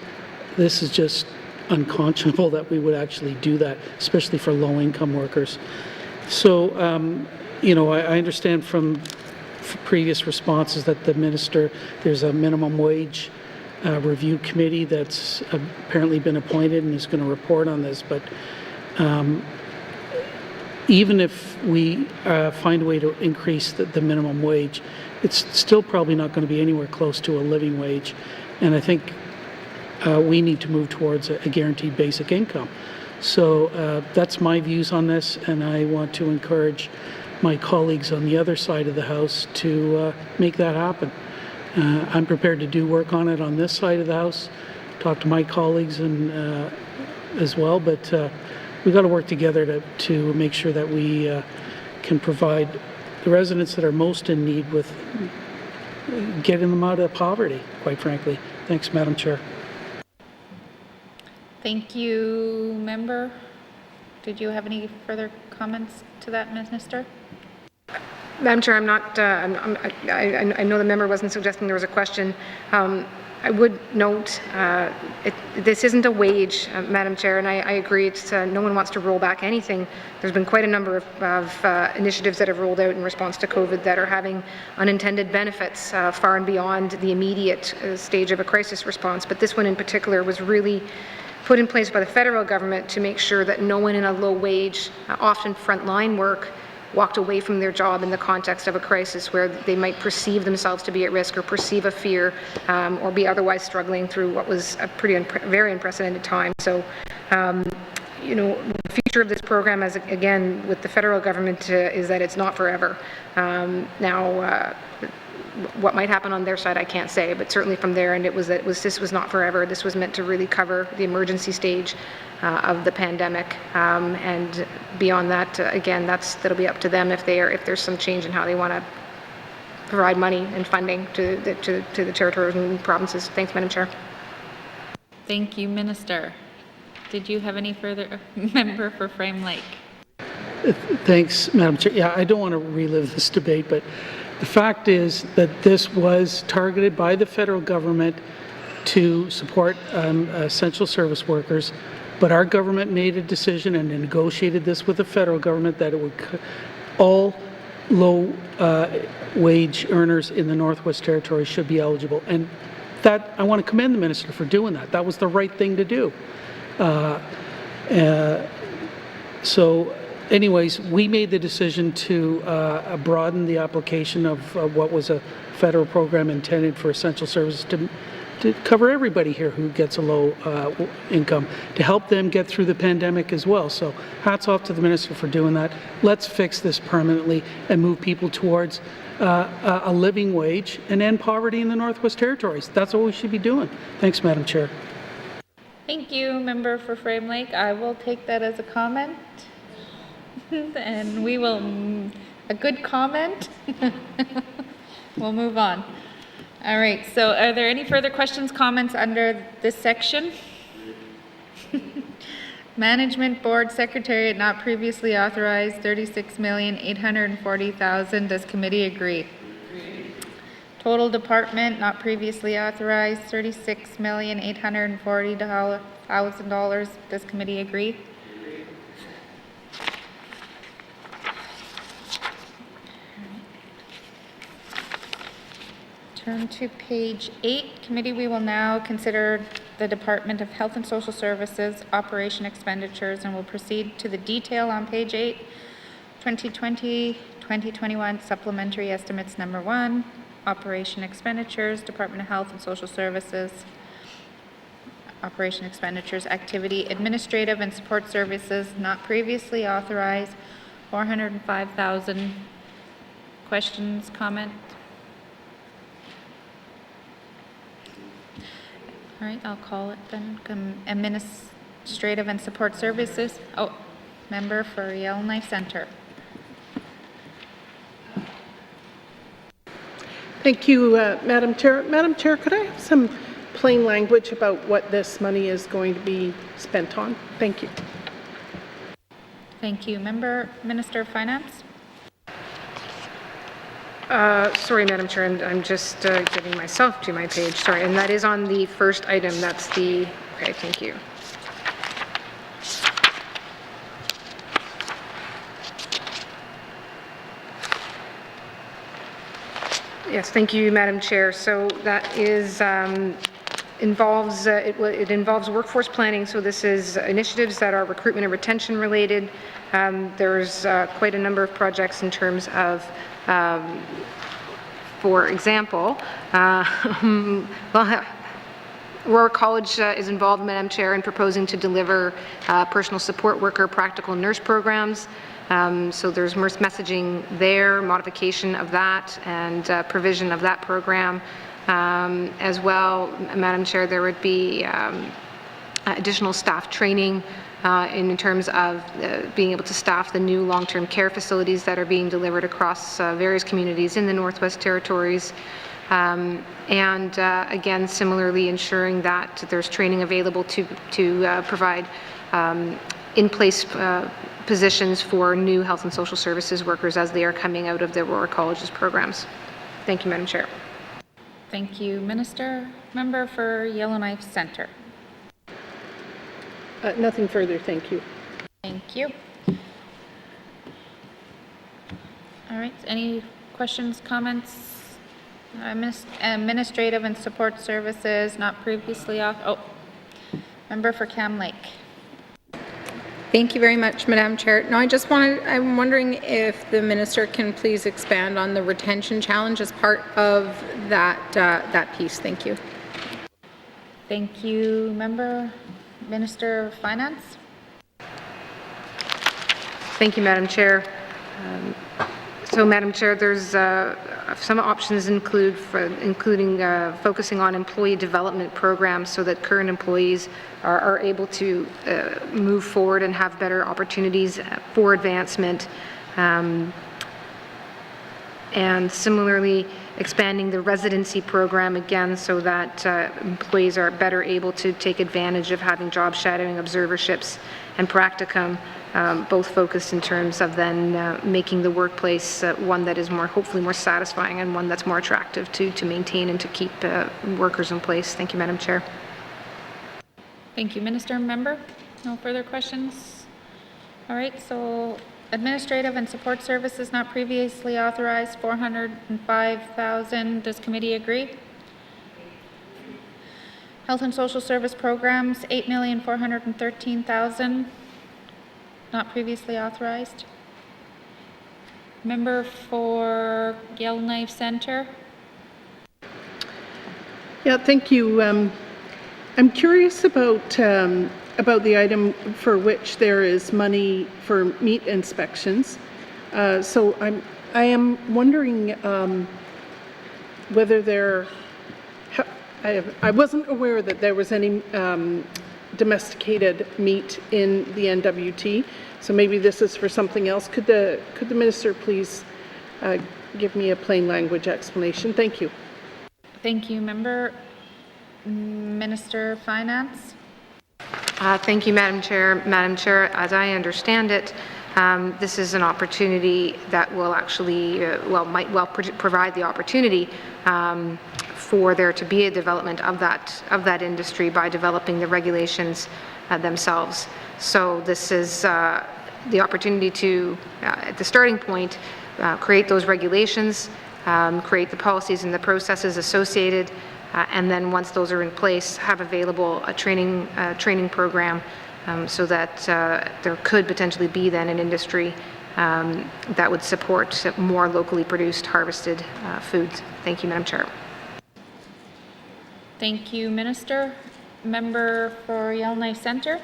This is just unconscionable that we would actually do that, especially for low-income workers. So, you know, I understand from previous responses that the Minister, there's a minimum wage review committee that's apparently been appointed and is going to report on this, but even if we find a way to increase the minimum wage, it's still probably not going to be anywhere close to a living wage. And I think we need to move towards a guaranteed basic income. So that's my views on this, and I want to encourage my colleagues on the other side of the House to make that happen. I'm prepared to do work on it on this side of the House, talk to my colleagues and as well, but we've got to work together to make sure that we can provide the residents that are most in need with getting them out of poverty, quite frankly. Thanks, Madam Chair. Thank you, Member. Did you have any further comments to that, Minister? Madam Chair, I'm not, I know the member wasn't suggesting there was a question. I would note this isn't a wage, Madam Chair, and I agree. It's, no one wants to roll back anything. There's been quite a number of initiatives that have rolled out in response to COVID that are having unintended benefits far and beyond the immediate stage of a crisis response. But this one in particular was really put in place by the federal government to make sure that no one in a low wage, often frontline work, walked away from their job in the context of a crisis where they might perceive themselves to be at risk or perceive a fear or be otherwise struggling through what was a very unprecedented time. So, you know, the future of this program, as again with the federal government, is that it's not forever. Now, what might happen on their side, I can't say, but certainly from there, and this was not forever. This was meant to really cover the emergency stage of the pandemic, and beyond that, again, that'll be up to them if there's some change in how they want to provide money and funding to the territories and provinces. Thanks, Madam Chair. Thank you, Minister. Did you have any further? Member for Frame Lake. Thanks, Madam Chair. Yeah, I don't want to relive this debate, but the fact is that this was targeted by the federal government to support essential service workers, but our government made a decision and negotiated this with the federal government that it would all low wage earners in the Northwest Territories should be eligible. And that, I want to commend the Minister for doing that. That was the right thing to do. So anyways, we made the decision to broaden the application of what was a federal program intended for essential services to to cover everybody here who gets a low income, to help them get through the pandemic as well. So hats off to the Minister for doing that. Let's fix this permanently and move people towards a living wage and end poverty in the Northwest Territories. That's what we should be doing. Thanks, Madam Chair. Thank you, Member for Frame Lake. I will take that as a comment. And we will, a good comment. We'll move on. All right, so are there any further questions, comments under this section? Management Board Secretariat not previously authorized, $36,840,000. Does committee agree? Total Department not previously authorized, $36,840,000. Does committee agree? Turn to page 8. Committee, we will now consider the Department of Health and Social Services operation expenditures, and will proceed to the detail on page 8. 2020-2021 supplementary estimates number 1, operation expenditures, Department of Health and Social Services operation expenditures, activity, administrative and support services not previously authorized, $405,000. Questions, comments? All right, I'll call it then. Administrative and support services. Oh, member for Yellowknife Center. Thank you, Madam Chair. Madam Chair, could I have some plain language about what this money is going to be spent on? Thank you. Thank you. Minister of Finance. Sorry, Madam Chair, I'm just getting myself to my page. Sorry, and that is on the first item. That's the, okay, thank you. Yes, thank you, Madam Chair. So that is involves it involves workforce planning. So this is initiatives that are recruitment and retention related. There's quite a number of projects in terms of, for example, Aurora College is involved, Madam Chair, in proposing to deliver personal support worker practical nurse programs. So there's messaging there, modification of that, and provision of that program. As well, Madam Chair, there would be additional staff training in terms of being able to staff the new long-term care facilities that are being delivered across various communities in the Northwest Territories. And again, similarly ensuring that there's training available to provide in-place positions for new health and social services workers as they are coming out of the Aurora College's programs. Thank you, Madam Chair. Thank you, Minister. Member for Yellowknife Center. Nothing further, thank you. Thank you. All right, any questions, comments? Administrative and support services not previously off. Oh, member for Cam Lake. Thank you very much, Madam Chair. No, I'm wondering if the Minister can please expand on the retention challenge as part of that piece. Thank you. Thank you, Minister of Finance. Thank you, Madam Chair. So, Madam Chair, there's some options including focusing on employee development programs so that current employees are able to move forward and have better opportunities for advancement. And similarly, expanding the residency program again so that employees are better able to take advantage of having job shadowing, observerships, and practicum, both focused in terms of then making the workplace one that is hopefully more satisfying and one that's more attractive to maintain and to keep workers in place. Thank you, Madam Chair. Thank you, Minister. Member, no further questions? All right, so administrative and support services not previously authorized, $405,000. Does committee agree? Health and social service programs, $8,413,000. Not previously authorized. Member for Yellowknife Center. Yeah, thank you. I'm curious about the item for which there is money for meat inspections. So I am wondering whether there. I wasn't aware that there was any domesticated meat in the N.W.T. So maybe this is for something else. Could the minister please give me a plain language explanation? Thank you. Thank you, member. Minister of Finance. Thank you, Madam Chair. Madam Chair, as I understand it, this is an opportunity that will actually, might provide the opportunity for there to be a development of that industry by developing the regulations themselves. So this is the opportunity to, at the starting point, create those regulations, create the policies and the processes associated, and then once those are in place, have available a training program so that there could potentially be then an industry that would support more locally produced, harvested foods. Thank you, Madam Chair. Thank you, Minister. Member for Yellowknife Centre.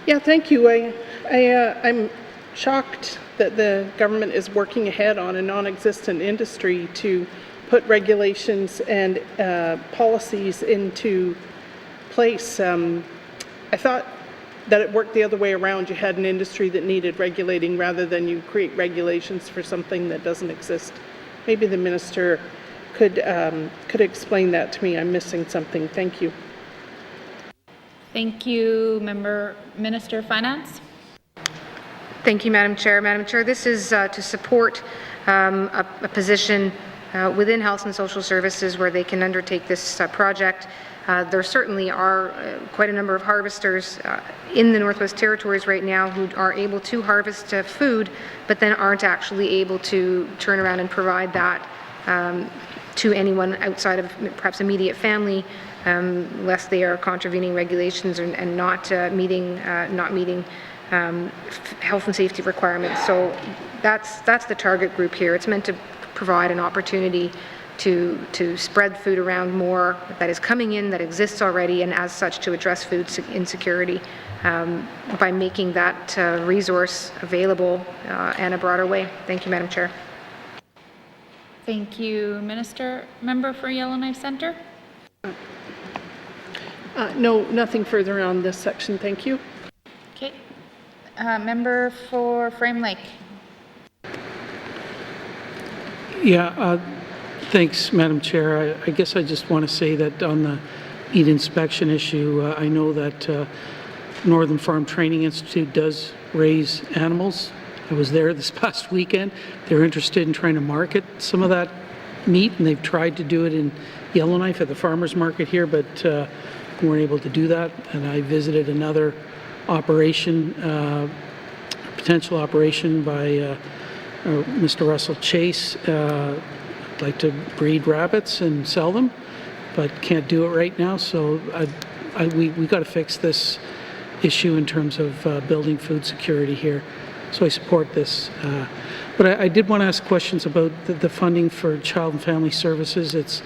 Yeah, thank you. I'm shocked that the government is working ahead on a non-existent industry to put regulations and policies into place. I thought that it worked the other way around. You had an industry that needed regulating rather than you create regulations for something that doesn't exist. Maybe the minister could explain that to me. I'm missing something. Thank you. Thank you, Minister of Finance. Thank you, Madam Chair. Madam Chair, this is to support a position within Health and Social Services where they can undertake this project. There certainly are quite a number of harvesters in the Northwest Territories right now who are able to harvest food, but then aren't actually able to turn around and provide that to anyone outside of perhaps immediate family, lest they are contravening regulations and not meeting health and safety requirements. So that's the target group here. It's meant to provide an opportunity to spread food around more that is coming in, that exists already, and as such to address food insecurity by making that resource available in a broader way. Thank you, Madam Chair. Thank you, Minister. Member for Yellowknife Centre. No, nothing further on this section. Thank you. Okay. Member for Frame Lake. Yeah, thanks, Madam Chair. I guess I just want to say that on the meat inspection issue, I know that Northern Farm Training Institute does raise animals. I was there this past weekend. They're interested in trying to market some of that meat, and they've tried to do it in Yellowknife at the farmers market here, but weren't able to do that. And I visited another operation, potential operation by Mr. Russell Chase. Like to breed rabbits and sell them, but can't do it right now. So we got to fix this issue in terms of building food security here. So I support this. But I did want to ask questions about the funding for Child and Family Services. It's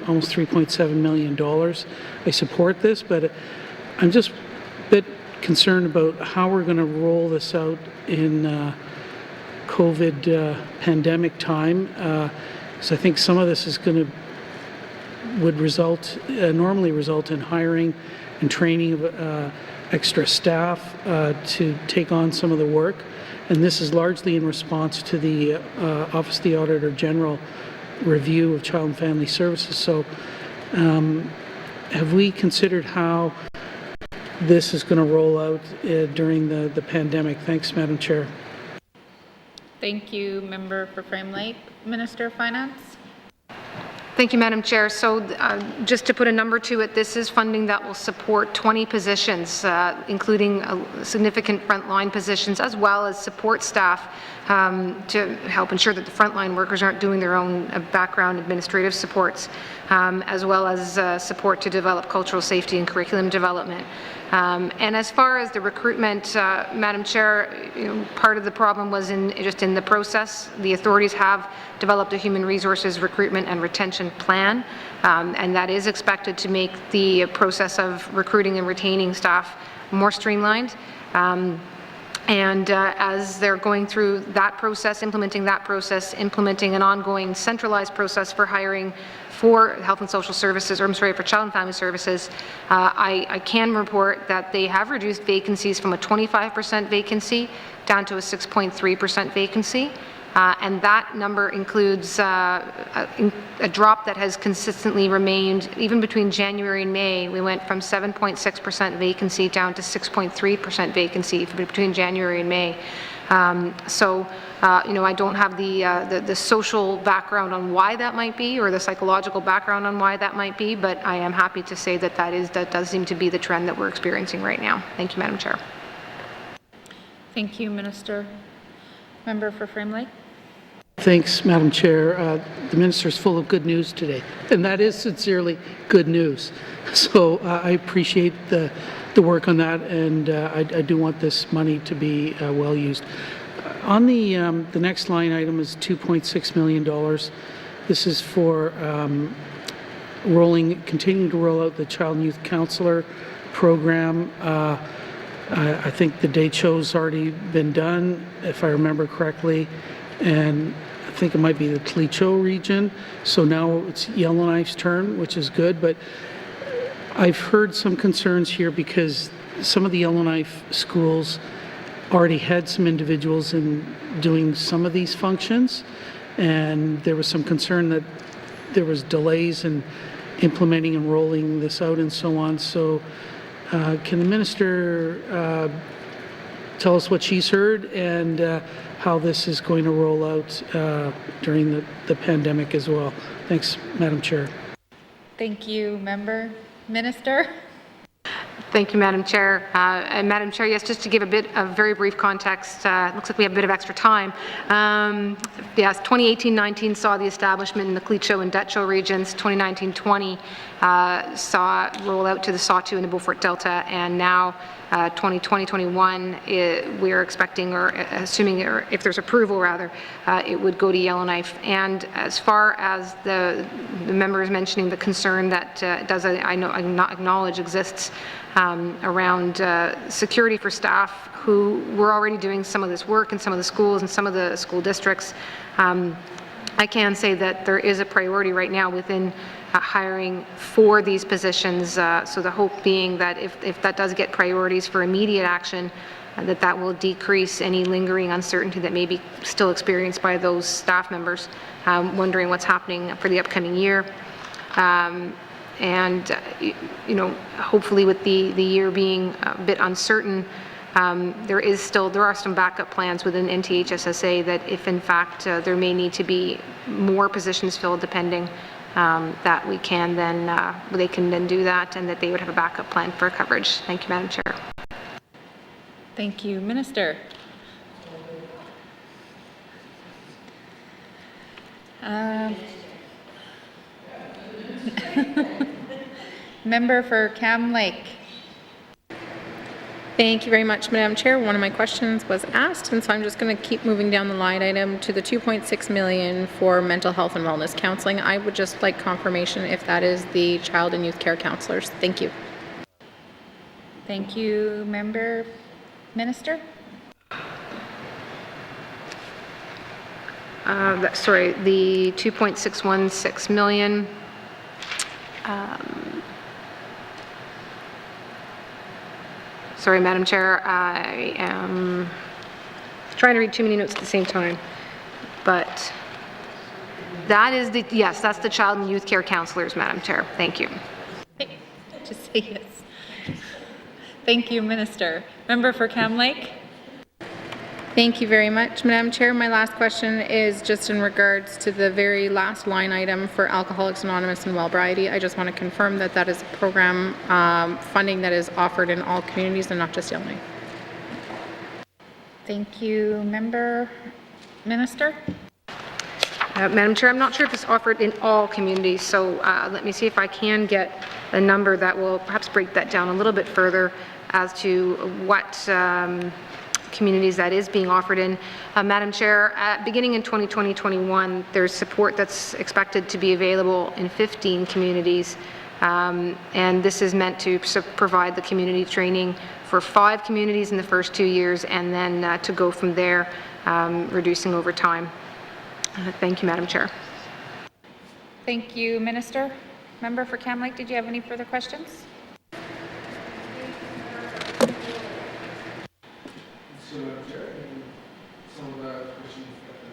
almost $3.7 million. I support this, but I'm just a bit concerned about how we're going to roll this out in COVID pandemic time, because I think some of this is would normally result in hiring and training of extra staff to take on some of the work, and this is largely in response to the Office of the Auditor General review of Child and Family Services. So have we considered how this is going to roll out during the pandemic? Thanks, Madam Chair. Thank you, Member for Frame Lake. Minister of Finance. Thank you, Madam Chair. So just to put a number to it, this is funding that will support 20 positions, including significant frontline positions, as well as support staff to help ensure that the frontline workers aren't doing their own background administrative supports, as well as support to develop cultural safety and curriculum development. And as far as the recruitment, Madam Chair, part of the problem was just in the process. The authorities have developed a human resources recruitment and retention plan, and that is expected to make the process of recruiting and retaining staff more streamlined. As they're going through that process, implementing an ongoing centralized process for hiring for health and social services, or I'm sorry, for child and family services, I can report that they have reduced vacancies from a 25% vacancy down to a 6.3% vacancy. And that number includes a drop that has consistently remained, even between January and May. We went from 7.6% vacancy down to 6.3% vacancy between January and May. I don't have the social background on why that might be, or the psychological background on why that might be, but I am happy to say that that does seem to be the trend that we're experiencing right now. Thank you, Madam Chair. Thank you, Minister. Member for Frame Lake. Thanks, Madam Chair. The Minister is full of good news today, and that is sincerely good news. So I appreciate the work on that, and I do want this money to be well used. On the next line item is $2.6 million. This is for continuing to roll out the Child and Youth Counselor program. I think the date show's already been done, if I remember correctly, and I think it might be the Clecho region. So now it's Yellowknife's turn, which is good, but I've heard some concerns here because some of the Yellowknife schools already had some individuals in doing some of these functions, and there was some concern that there was delays in implementing and rolling this out and so on. So can the Minister tell us what she's heard and how this is going to roll out during the pandemic as well? Thanks, Madam Chair. Thank you, Member. Minister. Thank you, Madam Chair. And Madam Chair, yes, just to give a bit of very brief context, it looks like we have a bit of extra time. Yes, 2018-19 saw the establishment in the Clecho and N.W.T regions. 2019-20 saw roll out to the Sawtooth and the Beaufort Delta, and now 2020-21, we're expecting, or assuming, or if there's approval rather, it would go to Yellowknife. And as far as the member is mentioning the concern that I acknowledge exists around security for staff who were already doing some of this work in some of the schools and some of the school districts, I can say that there is a priority right now within hiring for these positions. So the hope being that if that does get priorities for immediate action, that will decrease any lingering uncertainty that may be still experienced by those staff members, wondering what's happening for the upcoming year. Hopefully with the year being a bit uncertain, there are some backup plans within NTHSSA that if in fact there may need to be more positions filled depending, that they can then do that, and that they would have a backup plan for coverage. Thank you, Madam Chair. Thank you, Minister. Member for Cam Lake. Thank you very much, Madam Chair. One of my questions was asked, and so I'm just going to keep moving down the line item to the $2.6 million for mental health and wellness counseling. I would just like confirmation if that is the child and youth care counselors. Thank you. Thank you, Member. Minister? Sorry, the $2.616 million. Sorry, Madam Chair, I am trying to read too many notes at the same time, but that is that's the child and youth care counselors, Madam Chair. Thank you. Just say yes. Thank you, Minister. Member for Cam Lake. Thank you very much, Madam Chair. My last question is just in regards to the very last line item for Alcoholics Anonymous and Wellbriety. I just want to confirm that that is a program funding that is offered in all communities and not just Yellowknife. Thank you, Member. Minister? Madam Chair, I'm not sure if it's offered in all communities, so let me see if I can get a number that will perhaps break that down a little bit further. as to what communities that is being offered in. Madam Chair, beginning in 2020-21, there's support that's expected to be available in 15 communities, and this is meant to provide the community training for 5 communities in the first 2 years, and then to go from there, reducing over time. Thank you, Madam Chair. Thank you, Minister. Member for Cam Lake, did you have any further questions?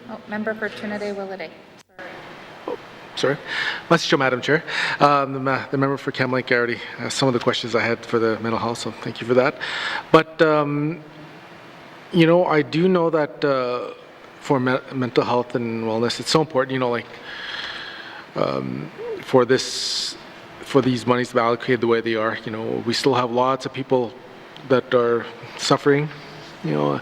Oh, member for Trinidad-Willowdale. Sorry. Message to Madam Chair. The member for Cam Lake already some of the questions I had for the mental health, so thank you for that. But, you know, I do know that for mental health and wellness, it's so important, you know, like for these monies to be allocated the way they are. You know, we still have lots of people that are suffering, you know.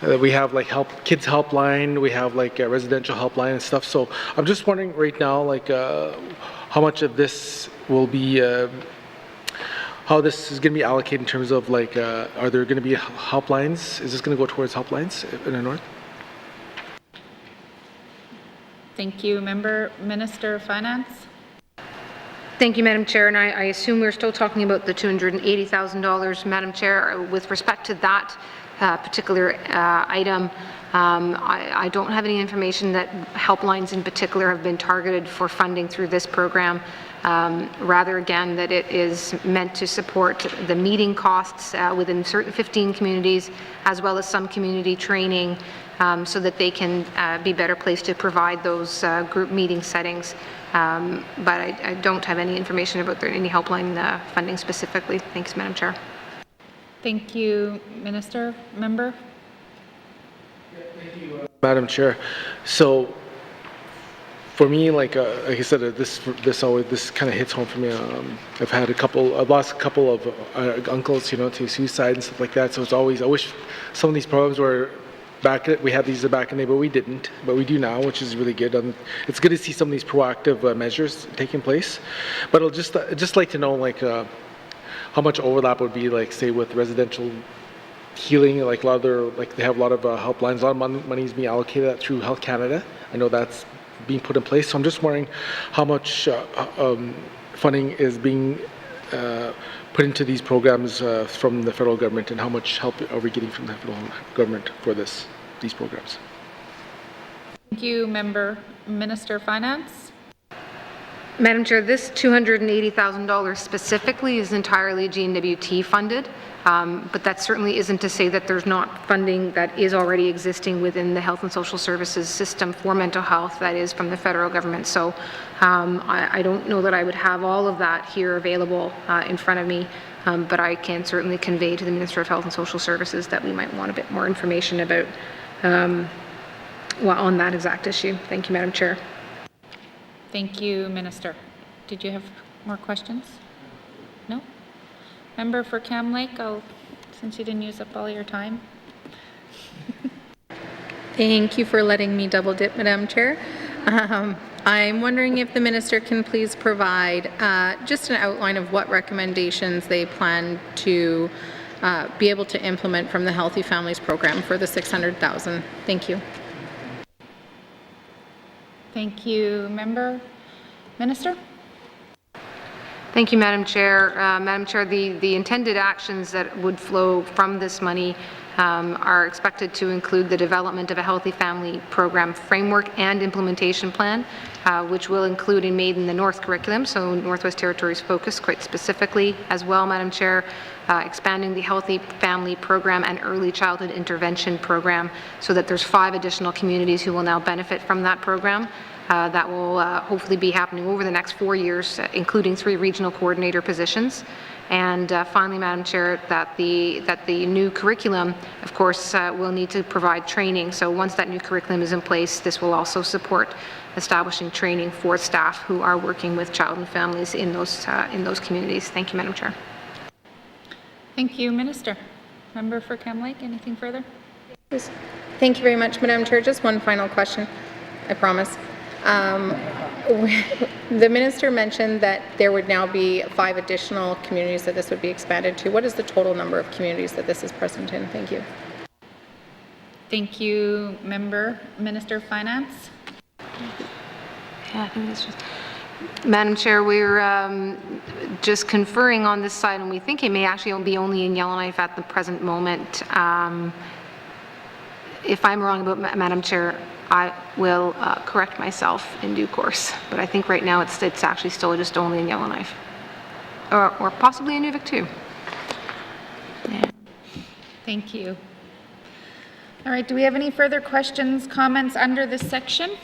We have like kids helpline, we have like a residential helpline and stuff. So I'm just wondering right now, like how much of this will be, how this is going to be allocated in terms of like, are there going to be helplines? Is this going to go towards helplines in the north? Thank you, Member. Minister of Finance. Thank you, Madam Chair, and I assume we're still talking about the $280,000, Madam Chair. With respect to that particular item, I don't have any information that helplines in particular have been targeted for funding through this program. Rather, again, that it is meant to support the meeting costs within certain 15 communities, as well as some community training, so that they can be better placed to provide those group meeting settings. But I don't have any information about any helpline funding specifically. Thanks, Madam Chair. Thank you, Minister. Member? Thank you, Madam Chair. So for me, like I said, this kind of hits home for me. I've lost a couple of uncles, you know, to suicide and stuff like that. So it's always, I wish some of these programs were we had these back in the day, but we didn't. But we do now, which is really good. It's good to see some of these proactive measures taking place. But I'll just like to know, like, how much overlap would be, like, say, with residential healing, like a lot of they have a lot of helplines. A lot of money is being allocated through Health Canada. I know that's being put in place. So I'm just wondering how much funding is being put into these programs from the federal government, and how much help are we getting from the federal government for these programs? Thank you, Member. Minister of Finance. Madam Chair, this $280,000 specifically is entirely N.W.T funded, but that certainly isn't to say that there's not funding that is already existing within the health and social services system for mental health that is from the federal government. So I don't know that I would have all of that here available in front of me, but I can certainly convey to the Minister of Health and Social Services that we might want a bit more information about on that exact issue. Thank you, Madam Chair. Thank you, Minister. Did you have more questions? No? Member for Cam Lake, since you didn't use up all your time. Thank you for letting me double dip, Madam Chair. I'm wondering if the Minister can please provide just an outline of what recommendations they plan to be able to implement from the Healthy Families Program for the $600,000. Thank you. Thank you, Member. Minister? Thank you, Madam Chair. Madam Chair, the intended actions that would flow from this money are expected to include the development of a Healthy Family Program framework and implementation plan, which will include a Made in the North curriculum, so Northwest Territories focus quite specifically as well, Madam Chair, expanding the Healthy Family Program and Early Childhood Intervention Program so that there's 5 additional communities who will now benefit from that program. That will hopefully be happening over the next 4 years, including 3 regional coordinator positions. And finally, Madam Chair, that the new curriculum, of course, will need to provide training. So once that new curriculum is in place, this will also support establishing training for staff who are working with child and families in those communities. Thank you, Madam Chair. Thank you, Minister. Member for Cam Lake, anything further? Thank you very much, Madam Chair. Just one final question, I promise. The minister mentioned that there would now be 5 additional communities that this would be expanded to. What is the total number of communities that this is present in? Thank you. Thank you, Minister of Finance. Yeah, I think it's just... Madam Chair, we're just conferring on this side, and we think it may actually be only in Yellowknife at the present moment. If I'm wrong about Madam Chair, I will correct myself in due course. But I think right now it's actually still just only in Yellowknife, or possibly in Nunavut too. Yeah. Thank you. All right, do we have any further questions, comments under this section?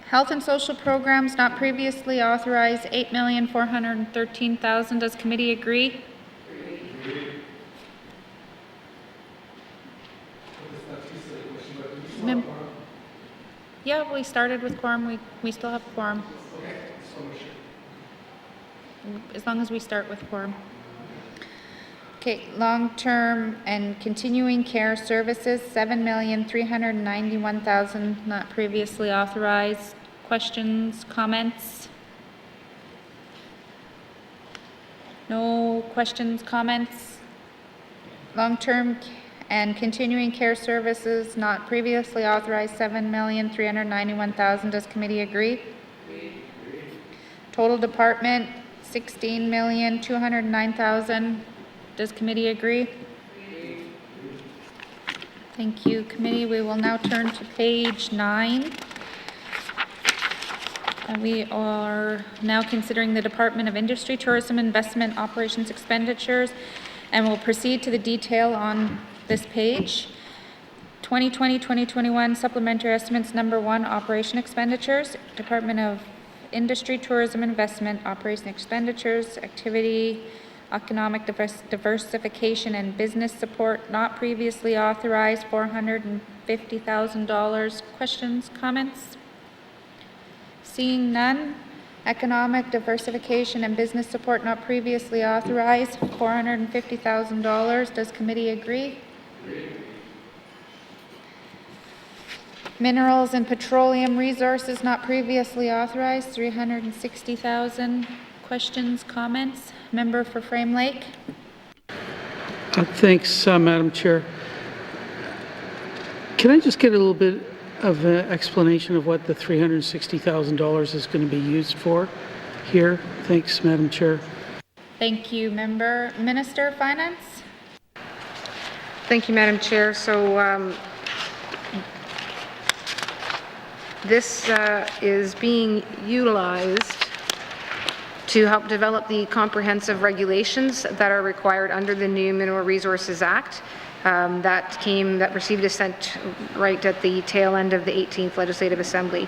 Health and social programs not previously authorized, $8,413,000. Does committee agree? Yeah, we started with quorum. We still have quorum. As long as we start with quorum. Okay, long-term and continuing care services, $7,391,000 not previously authorized. Questions, comments? No questions, comments? Long-term and continuing care services not previously authorized, $7,391,000. Does committee agree? Total department, $16,209,000. Does committee agree? Thank you, committee. We will now turn to page 9. We are now considering the Department of Industry, Tourism, Investment, Operations, Expenditures, and we'll proceed to the detail on this page. 2020-2021 Supplementary Estimates Number 1, Operation Expenditures, Department of Industry, Tourism, Investment, Operation Expenditures, Activity, Economic Diversification and Business Support, not previously authorized, $450,000. Questions, comments? Seeing none. Economic Diversification and Business Support, not previously authorized, $450,000. Does committee agree? Minerals and Petroleum Resources, not previously authorized, $360,000. Questions, comments? Member for Frame Lake. Thanks, Madam Chair. Can I just get a little bit of an explanation of what the $360,000 is going to be used for here? Thanks, Madam Chair. Thank you, member. Minister of Finance. Thank you, Madam Chair. So this is being utilized to help develop the comprehensive regulations that are required under the new Mineral Resources Act that received assent right at the tail end of the 18th Legislative Assembly.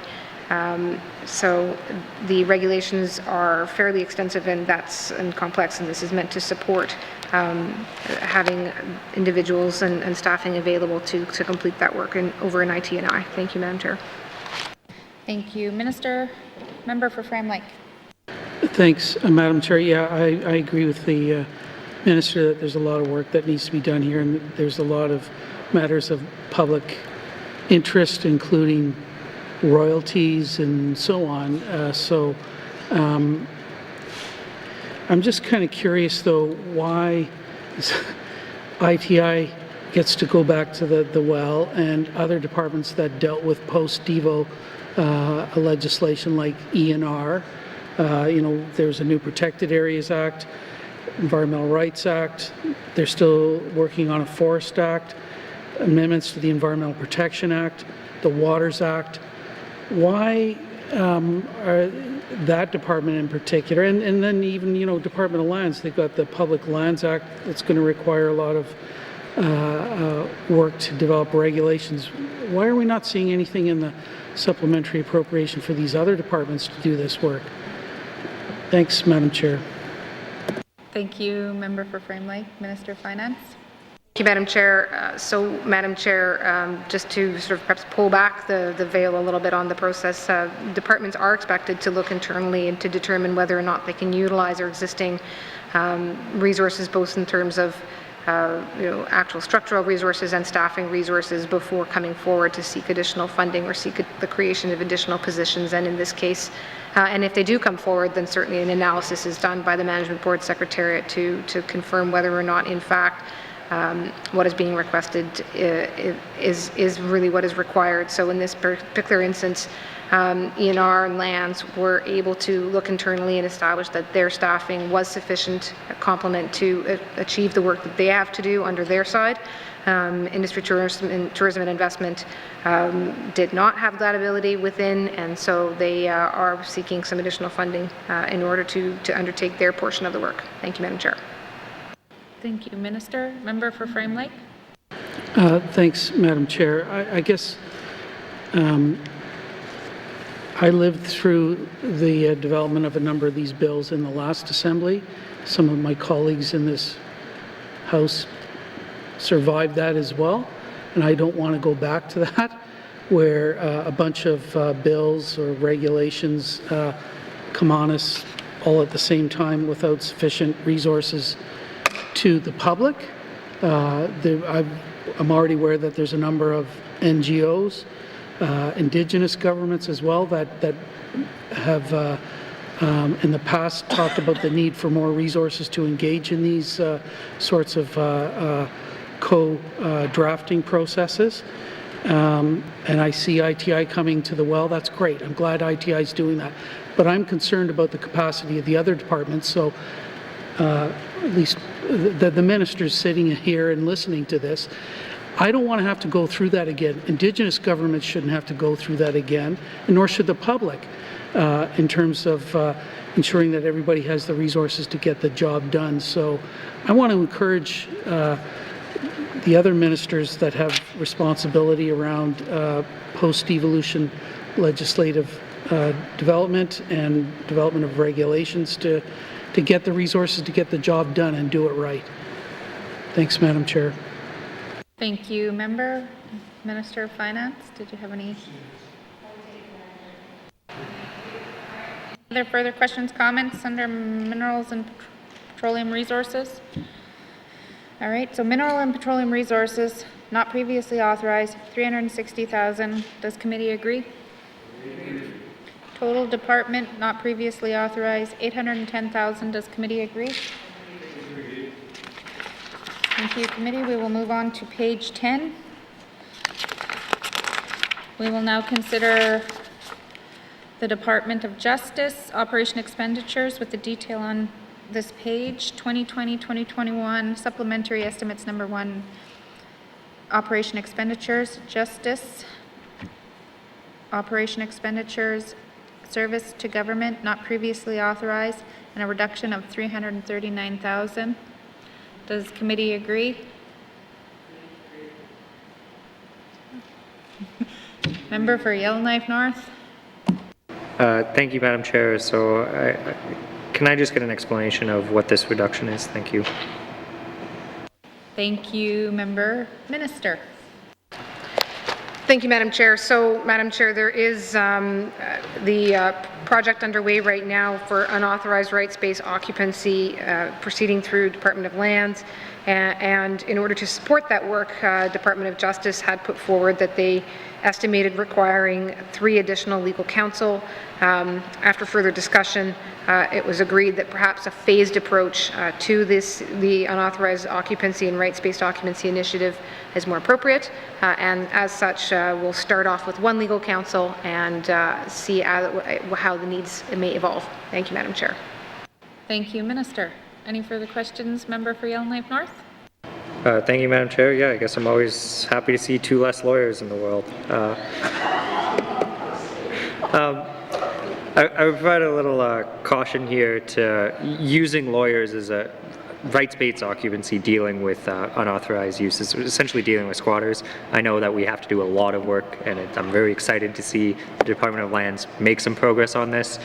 So the regulations are fairly extensive and complex, and this is meant to support having individuals and staffing available to complete that work over in IT&I. Thank you, Madam Chair. Thank you. Minister, member for Frame Lake. Thanks, Madam Chair. Yeah, I agree with the Minister that there's a lot of work that needs to be done here, and there's a lot of matters of public interest, including royalties and so on. I'm just kind of curious, though, why ITI gets to go back to the well and other departments that dealt with post-Devo legislation like ENR. There's a new Protected Areas Act, Environmental Rights Act. They're still working on a Forest Act, amendments to the Environmental Protection Act, the Waters Act. Why are that department in particular, and then even, Department of Lands, they've got the Public Lands Act that's going to require a lot of work to develop regulations. Why are we not seeing anything in the supplementary appropriation for these other departments to do this work? Thanks, Madam Chair. Thank you, member for Frame Lake. Minister of Finance. Thank you, Madam Chair. Madam Chair, just to sort of perhaps pull back the veil a little bit on the process, departments are expected to look internally and to determine whether or not they can utilize their existing resources, both in terms of actual structural resources and staffing resources before coming forward to seek additional funding or seek the creation of additional positions. And in this case, and if they do come forward, then certainly an analysis is done by the Management Board Secretariat to confirm whether or not, in fact, what is being requested is really what is required. So in this particular instance, ENR and Lands were able to look internally and establish that their staffing was sufficient complement to achieve the work that they have to do under their side. Industry tourism and investment did not have that ability within, and so they are seeking some additional funding in order to undertake their portion of the work. Thank you, Madam Chair. Thank you, Minister. Member for Frame Lake. Thanks, Madam Chair. I guess I lived through the development of a number of these bills in the last Assembly. Some of my colleagues in this House survived that as well, and I don't want to go back to that, where a bunch of bills or regulations come on us all at the same time without sufficient resources to the public. I'm already aware that there's a number of NGOs, Indigenous governments as well, that have in the past talked about the need for more resources to engage in these sorts of co-drafting processes. And I see ITI coming to the well. That's great. I'm glad ITI is doing that. But I'm concerned about the capacity of the other departments. So at least the ministers sitting here and listening to this, I don't want to have to go through that again. Indigenous governments shouldn't have to go through that again, and nor should the public, in terms of ensuring that everybody has the resources to get the job done. So I want to encourage the other ministers that have responsibility around post-devolution legislative development and development of regulations to get the resources to get the job done and do it right. Thanks, Madam Chair. Thank you, Member. Minister of Finance, did you have any other further questions, comments under Minerals and Petroleum Resources? All right, so Mineral and Petroleum Resources, not previously authorized, $360,000. Does committee agree? Total department, not previously authorized, $810,000. Does committee agree? Thank you, committee. We will move on to page 10. We will now consider the Department of Justice Operation Expenditures with the detail on this page, 2020-2021 Supplementary Estimates number 1, Operation Expenditures, Justice, Operation Expenditures, Service to Government, not previously authorized, and a reduction of $339,000. Does committee agree? Member for Yellowknife North. Thank you, Madam Chair. So can I just get an explanation of what this reduction is? Thank you. Thank you, Member. Minister. Thank you, Madam Chair. So, Madam Chair, there is the project underway right now for unauthorized rights-based occupancy proceeding through Department of Lands. And in order to support that work, Department of Justice had put forward that they estimated requiring 3 additional legal counsel. After further discussion, it was agreed that perhaps a phased approach to the unauthorized occupancy and rights-based occupancy initiative is more appropriate. And as such, we'll start off with 1 legal counsel and see how the needs may evolve. Thank you, Madam Chair. Thank you, Minister. Any further questions, Member for Yellowknife North? Thank you, Madam Chair. Yeah, I guess I'm always happy to see 2 less lawyers in the world. I would provide a little caution here to using lawyers as a rights-based occupancy dealing with unauthorized uses, essentially dealing with squatters. I know that we have to do a lot of work, and I'm very excited to see the Department of Lands make some progress on this.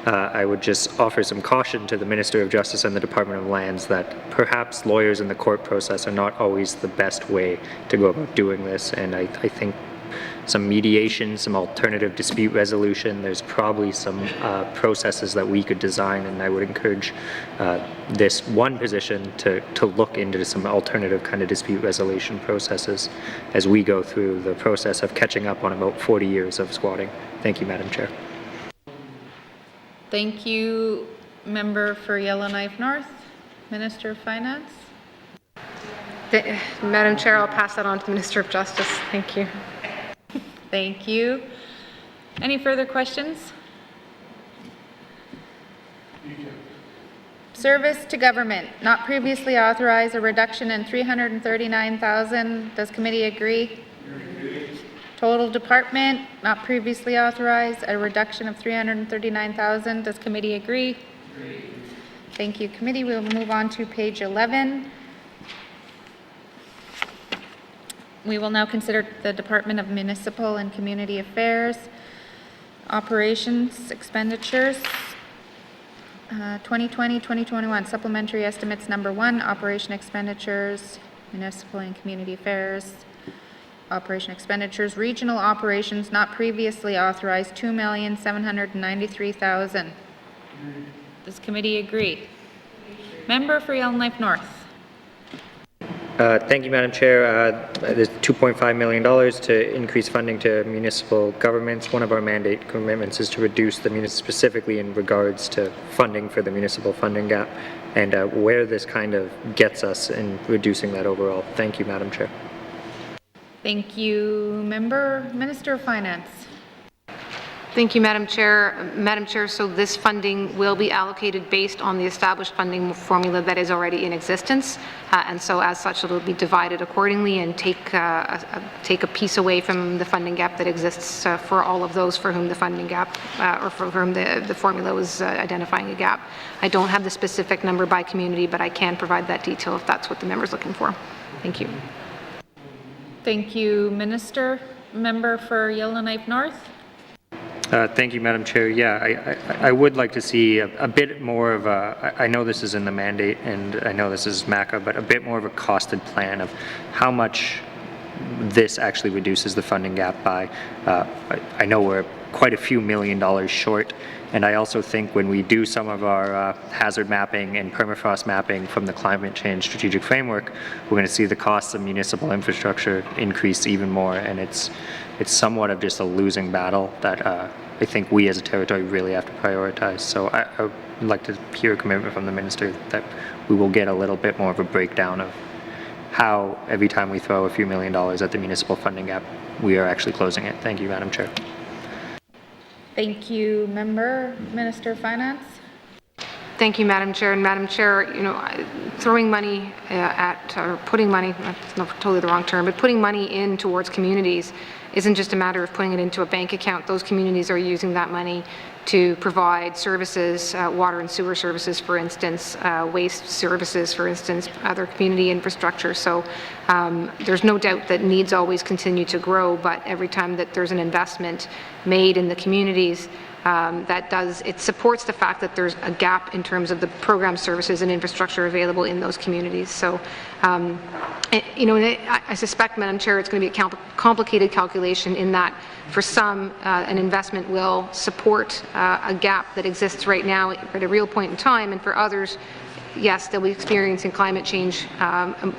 I would just offer some caution to the Minister of Justice and the Department of Lands that perhaps lawyers in the court process are not always the best way to go about doing this, and I think some mediation, some alternative dispute resolution. There's probably some processes that we could design, and I would encourage this one position to look into some alternative kind of dispute resolution processes as we go through the process of catching up on about 40 years of squatting. Thank you, Madam Chair. Thank you, Member for Yellowknife North. Minister of Finance. Madam Chair, I'll pass that on to the Minister of Justice. Thank you. Thank you. Any further questions? Service to government, not previously authorized, a reduction in $339,000. Does committee agree? Total department, not previously authorized, a reduction of $339,000. Does committee agree? Thank you, committee. We will move on to page 11. We will now consider the Department of Municipal and Community Affairs, Operations, Expenditures, 2020-2021, Supplementary Estimates number 1, Operation Expenditures, Municipal and Community Affairs, Operation Expenditures, Regional Operations, not previously authorized, $2,793,000. Does committee agree? Member for Yellowknife North. Thank you, Madam Chair. There's $2.5 million to increase funding to municipal governments. One of our mandate commitments is to reduce the specifically in regards to funding for the municipal funding gap, and where this kind of gets us in reducing that overall. Thank you, Madam Chair. Thank you, Member. Minister of Finance. Thank you, Madam Chair. Madam Chair, so this funding will be allocated based on the established funding formula that is already in existence, and so as such it will be divided accordingly and take a piece away from the funding gap that exists for all of those for whom the funding gap or for whom the formula was identifying a gap. I don't have the specific number by community, but I can provide that detail if that's what the member is looking for. Thank you. Thank you, Minister. Member for Yellowknife North. Thank you, Madam Chair. Yeah, I would like to see a bit more of a, I know this is in the mandate and I know this is MACA, but a bit more of a costed plan of how much this actually reduces the funding gap by. I know we're quite a few $1 million short, and I also think when we do some of our hazard mapping and permafrost mapping from the climate change strategic framework, we're going to see the costs of municipal infrastructure increase even more, and it's somewhat of just a losing battle that I think we as a territory really have to prioritize. So I would like to hear a commitment from the Minister that we will get a little bit more of a breakdown of how every time we throw a few $1 million at the municipal funding gap, we are actually closing it. Thank you, Madam Chair. Thank you, Member. Minister of Finance. Thank you, Madam Chair. And Madam Chair, you know, throwing money or putting money, that's not totally the wrong term, but putting money in towards communities isn't just a matter of putting it into a bank account. Those communities are using that money to provide services, water and sewer services, for instance, waste services, for instance, other community infrastructure. So there's no doubt that needs always continue to grow, but every time that there's an investment made in the communities, it supports the fact that there's a gap in terms of the program services and infrastructure available in those communities. So, I suspect, Madam Chair, it's going to be a complicated calculation in that for some, an investment will support a gap that exists right now at a real point in time, and for others, yes, they'll be experiencing climate change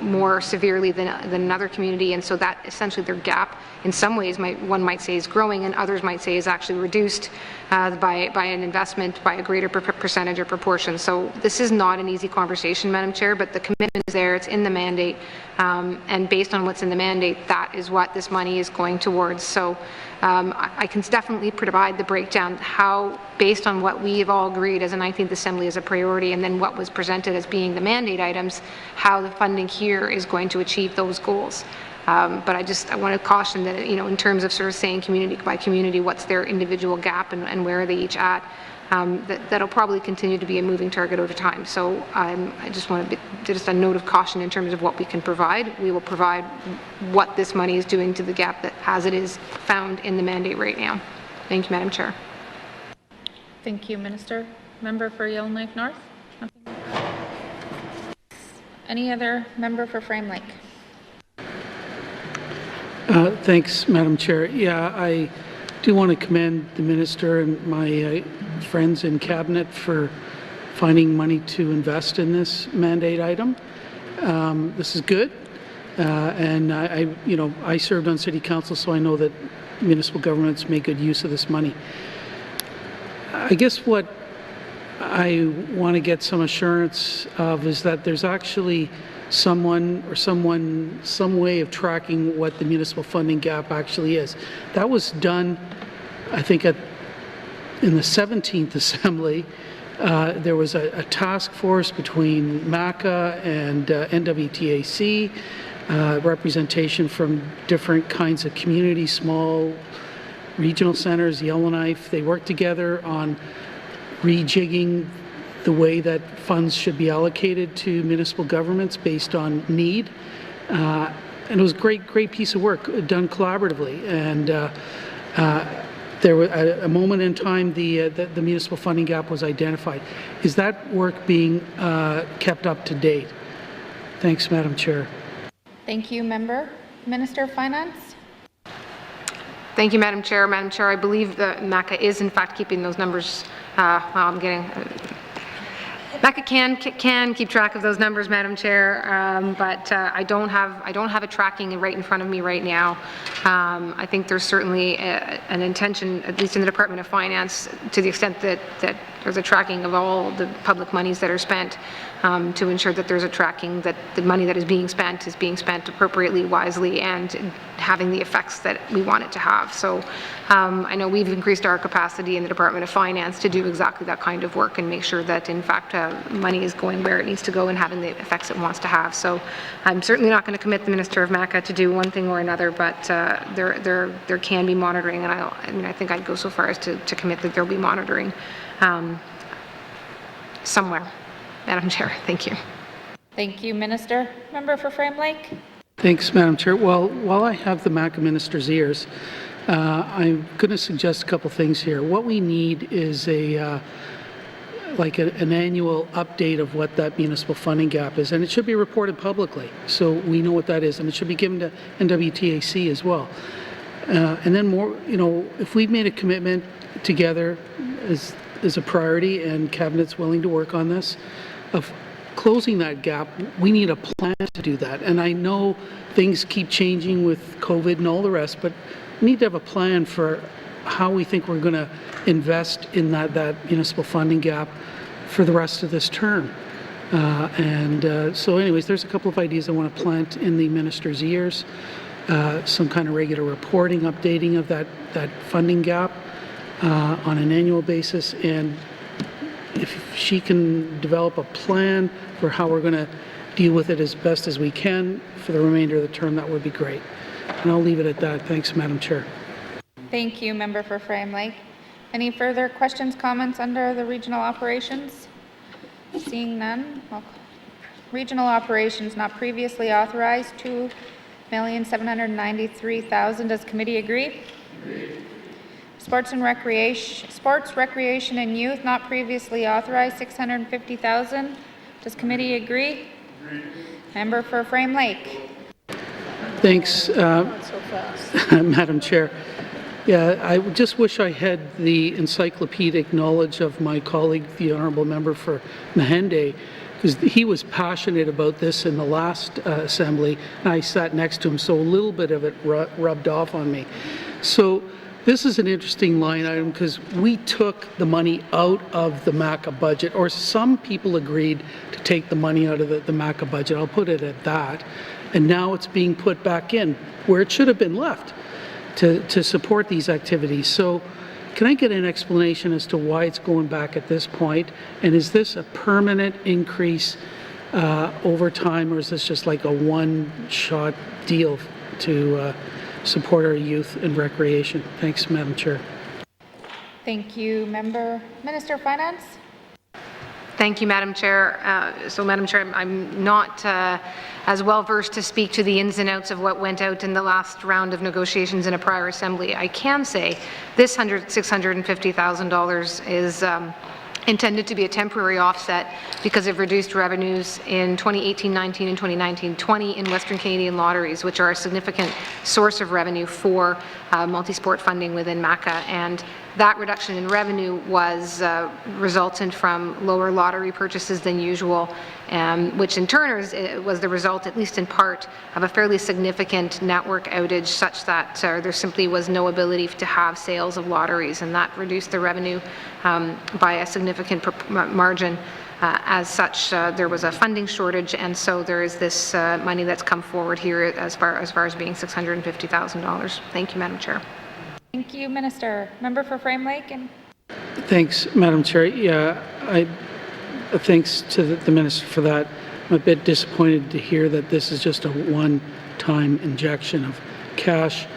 more severely than another community, and so that essentially their gap in some ways one might say is growing, and others might say is actually reduced by an investment by a greater percentage or proportion. So this is not an easy conversation, Madam Chair, but the commitment is there, it's in the mandate, and based on what's in the mandate, that is what this money is going towards. So I can definitely provide the breakdown how, based on what we have all agreed as a 19th Assembly as a priority, and then what was presented as being the mandate items, how the funding here is going to achieve those goals. But I want to caution that, in terms of sort of saying community by community, what's their individual gap and where are they each at, that'll probably continue to be a moving target over time. So I just want to just a note of caution in terms of what we can provide. We will provide what this money is doing to the gap that, as it is found in the mandate right now. Thank you, Madam Chair. Thank you, Minister. Member for Yellowknife North. Any other member for Frame Lake? Thanks, Madam Chair. Yeah, I do want to commend the Minister and my friends in Cabinet for finding money to invest in this mandate item. This is good. And I served on City Council, so I know that municipal governments make good use of this money. I guess what I want to get some assurance of is that there's actually some way of tracking what the municipal funding gap actually is. That was done, I think, in the 17th Assembly. There was a task force between MACA and N.W.T, representation from different kinds of communities, small regional centers, Yellowknife. They worked together on rejigging the way that funds should be allocated to municipal governments based on need. And it was a great piece of work done collaboratively. And there was a moment in time the municipal funding gap was identified. Is that work being kept up to date? Thanks, Madam Chair. Thank you, Member. Minister of Finance. Thank you, Madam Chair. Madam Chair, I believe that MACA is in fact keeping those numbers. MACA can keep track of those numbers, Madam Chair, but I don't have a tracking right in front of me right now. I think there's certainly an intention, at least in the Department of Finance, to the extent that there's a tracking of all the public monies that are spent, to ensure that there's a tracking that the money that is being spent appropriately, wisely, and having the effects that we want it to have. So I know we've increased our capacity in the Department of Finance to do exactly that kind of work and make sure that in fact money is going where it needs to go and having the effects it wants to have. So I'm certainly not going to commit the Minister of MACA to do one thing or another, but there can be monitoring, and I think I'd go so far as to commit that there'll be monitoring somewhere. Madam Chair, thank you. Thank you, Minister. Member for Frame Lake. Thanks, Madam Chair. Well, while I have the MACA Minister's ears, I'm going to suggest a couple things here. What we need is an annual update of what that municipal funding gap is, and it should be reported publicly so we know what that is, and it should be given to N.W.T as well. And then more, if we've made a commitment together as a priority and Cabinet's willing to work on this, of closing that gap, we need a plan to do that. And I know things keep changing with COVID and all the rest, but we need to have a plan for how we think we're going to invest in that municipal funding gap for the rest of this term. So anyways, there's a couple of ideas I want to plant in the Minister's ears. Some kind of regular reporting, updating of that funding gap on an annual basis, and if she can develop a plan for how we're going to deal with it as best as we can for the remainder of the term, that would be great. And I'll leave it at that. Thanks, Madam Chair. Thank you, Member for Frame Lake. Any further questions, comments under the regional operations? Seeing none. Regional operations not previously authorized, $2,793,000. Does committee agree? Agreed. Sports, recreation, and youth not previously authorized, $650,000. Does committee agree? Agreed. Member for Frame Lake. Thanks, Madam Chair. Yeah, I just wish I had the encyclopedic knowledge of my colleague, the Honourable Member for Mahende, because he was passionate about this in the last Assembly, and I sat next to him, so a little bit of it rubbed off on me. So this is an interesting line item because we took the money out of the MACA budget, or some people agreed to take the money out of the MACA budget. I'll put it at that. And now it's being put back in where it should have been left to support these activities. So can I get an explanation as to why it's going back at this point? And is this a permanent increase over time, or is this just like a one-shot deal to support our youth and recreation? Thanks, Madam Chair. Thank you, Member. Minister of Finance. Thank you, Madam Chair. Madam Chair, I'm not as well versed to speak to the ins and outs of what went out in the last round of negotiations in a prior Assembly. I can say this $650,000 intended to be a temporary offset because of reduced revenues in 2018-19 and 2019-20 in Western Canadian lotteries, which are a significant source of revenue for multi-sport funding within MACA. And that reduction in revenue was resultant from lower lottery purchases than usual, which in turn was the result, at least in part, of a fairly significant network outage such that there simply was no ability to have sales of lotteries, and that reduced the revenue by a significant margin. As such, there was a funding shortage, and so there is this money that's come forward here as far as being $650,000. Thank you, Madam Chair. Thank you, Minister. Member for Frame Lake. And Thanks, Madam Chair. Yeah, thanks to the Minister for that. I'm a bit disappointed to hear that this is just a one-time injection of cash.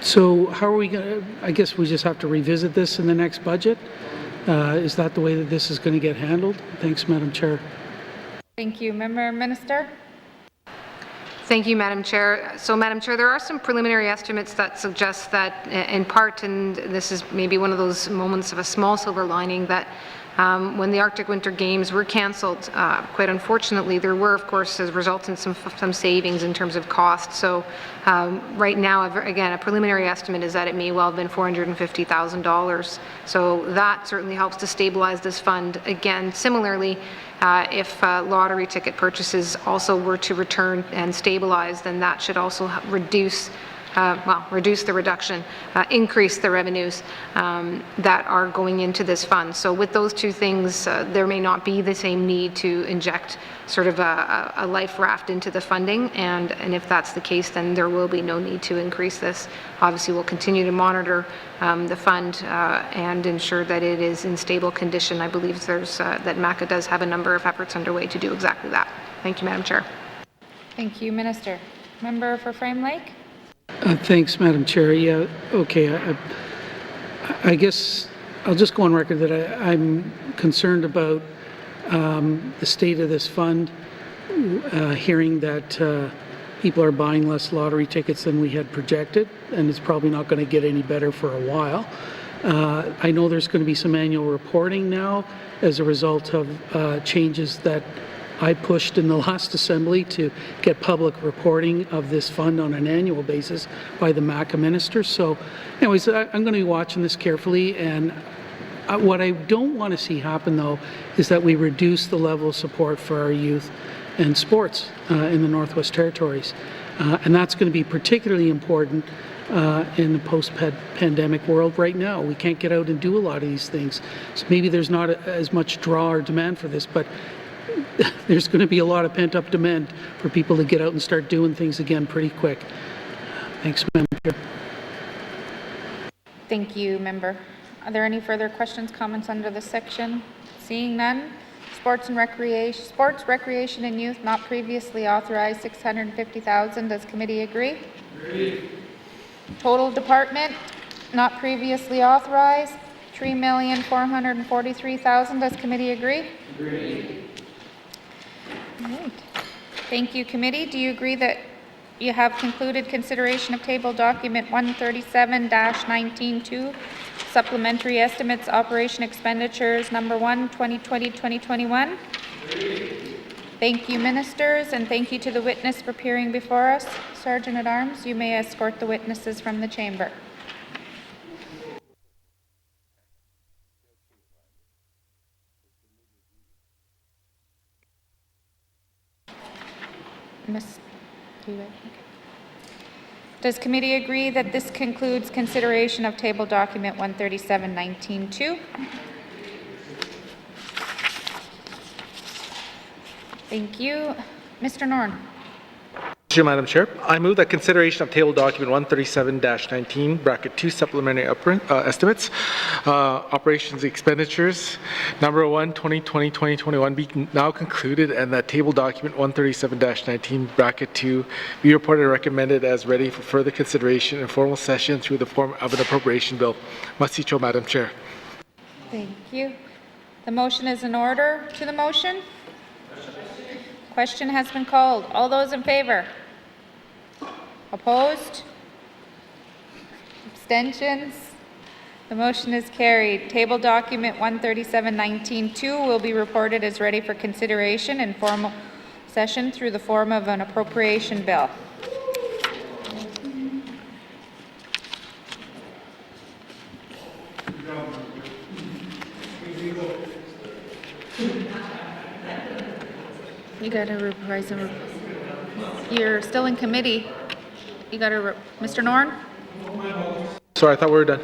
So how are we going to, I guess we just have to revisit this in the next budget? Is that the way that this is going to get handled? Thanks, Madam Chair. thank you, Minister. Thank you, Madam Chair. So, Madam Chair, there are some preliminary estimates that suggest that, in part, and this is maybe one of those moments of a small silver lining, that when the Arctic Winter Games were cancelled, quite unfortunately, there were, of course, as a result in some savings in terms of cost. So right now, again, a preliminary estimate is that it may well have been $450,000. So that certainly helps to stabilize this fund. Again, similarly, if lottery ticket purchases also were to return and stabilize, then that should also reduce the reduction, increase the revenues that are going into this fund. So with those two things, there may not be the same need to inject sort of a life raft into the funding, and if that's the case, then there will be no need to increase this. Obviously, we'll continue to monitor the fund and ensure that it is in stable condition. I believe that MACA does have a number of efforts underway to do exactly that. Thank you, Madam Chair. Thank you, Minister. Member for Frame Lake. Thanks, Madam Chair. Yeah, okay. I guess I'll just go on record that I'm concerned about the state of this fund, hearing that people are buying less lottery tickets than we had projected, and it's probably not going to get any better for a while. I know there's going to be some annual reporting now as a result of changes that I pushed in the last Assembly to get public reporting of this fund on an annual basis by the MACA minister. So anyways, I'm going to be watching this carefully, and what I don't want to see happen, though, is that we reduce the level of support for our youth and sports in the Northwest Territories. And that's going to be particularly important in the post-pandemic world right now. We can't get out and do a lot of these things. So maybe there's not as much draw or demand for this, but there's going to be a lot of pent-up demand for people to get out and start doing things again pretty quick. Thanks, Madam Chair. Thank you, Member. Are there any further questions, comments under this section? Seeing none. Sports, recreation, and youth not previously authorized, $650,000. Does committee agree? Agreed. Total department not previously authorized, $3,443,000. Does committee agree? Agreed. All right. Thank you, committee. Do you agree that you have concluded consideration of table document 137-19-2, supplementary estimates, operation expenditures, number 1, 2020-2021? Thank you, ministers, and thank you to the witness for appearing before us. Sergeant at Arms, you may escort the witnesses from the chamber. Does committee agree that this concludes consideration of table document 137-19-2? Thank you. Mr. Norn. Thank you, Madam Chair. I move that consideration of table document 137-19, bracket 2, supplementary estimates, operations expenditures, number 1, 2020-2021 be now concluded, and that table document 137-19, bracket 2 be reported and recommended as ready for further consideration in formal session through the form of an appropriation bill. Masicho, Madam Chair. Thank you. The motion is in order. To the motion? Question has been called. All those in favor? Opposed? Abstentions? The motion is carried. Table document 137-19-2 will be reported as ready for consideration in formal session through the form of an appropriation bill. You got to reprise and you're still in committee. You got to Mr. Norn? Sorry, I thought we were done.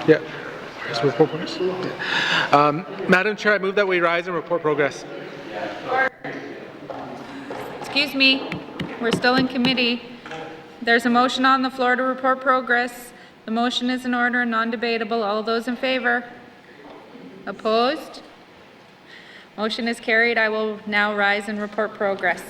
Yeah. Where's report progress? Madam Chair, I move that we rise and report progress. Excuse me, we're still in committee. There's a motion on the floor to report progress. The motion is in order and non-debatable. All those in favor? Opposed? Motion is carried. I will now rise and report progress.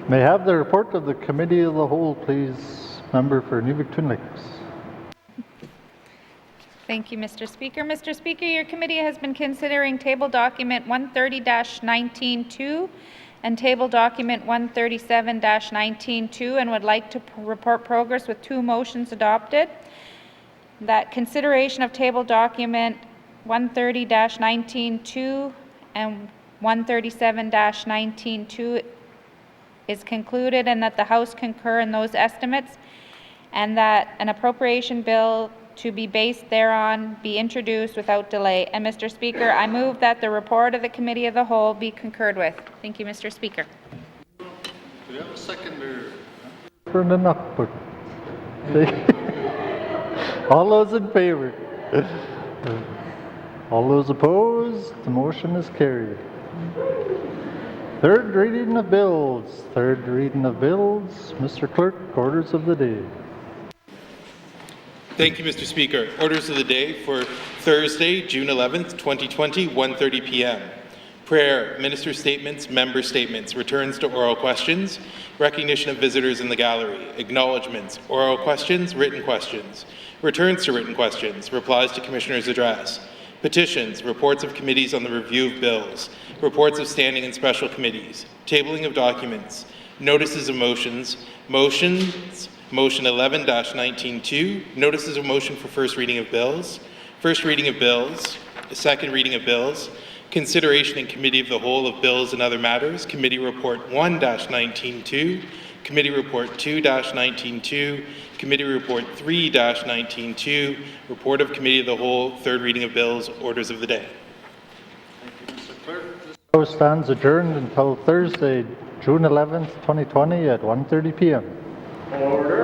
May I have the report of the Committee of the Whole, please, member for Nuvik-Twin Lakes. Thank you, Mr. Speaker. Mr. Speaker, your committee has been considering table document 130-19-2 and table document 137-19-2 and would like to report progress with two motions adopted. That consideration of table document 130-19-2 and 137-19-2 is concluded and that the House concur in those estimates and that an appropriation bill to be based thereon be introduced without delay. And Mr. Speaker, I move that the report of the Committee of the Whole be concurred with. Thank you, Mr. Speaker. Do we have a seconder? All those in favor? All those opposed? The motion is carried. Third reading of bills. Third reading of bills. Mr. Clerk, orders of the day. Thank you, Mr. Speaker. Orders of the day for Thursday, June 11th, 2020, 1:30 p.m. Prayer, minister statements, member statements, returns to oral questions, recognition of visitors in the gallery, acknowledgements, oral questions, returns to written questions, replies to commissioner's address, petitions, reports of committees on the review of bills, reports of standing and special committees, tabling of documents, notices of motions, Motion 11-19-2, notices of motion for first reading of bills. First reading of bills, second reading of bills, consideration in committee of the whole of bills and other matters, committee report 1-19-2, committee report 2-19-2, committee report 3-19-2, report of committee of the whole, third reading of bills, orders of the day. House stands adjourned until Thursday, June 11th, 2020 at 1:30 p.m. Order.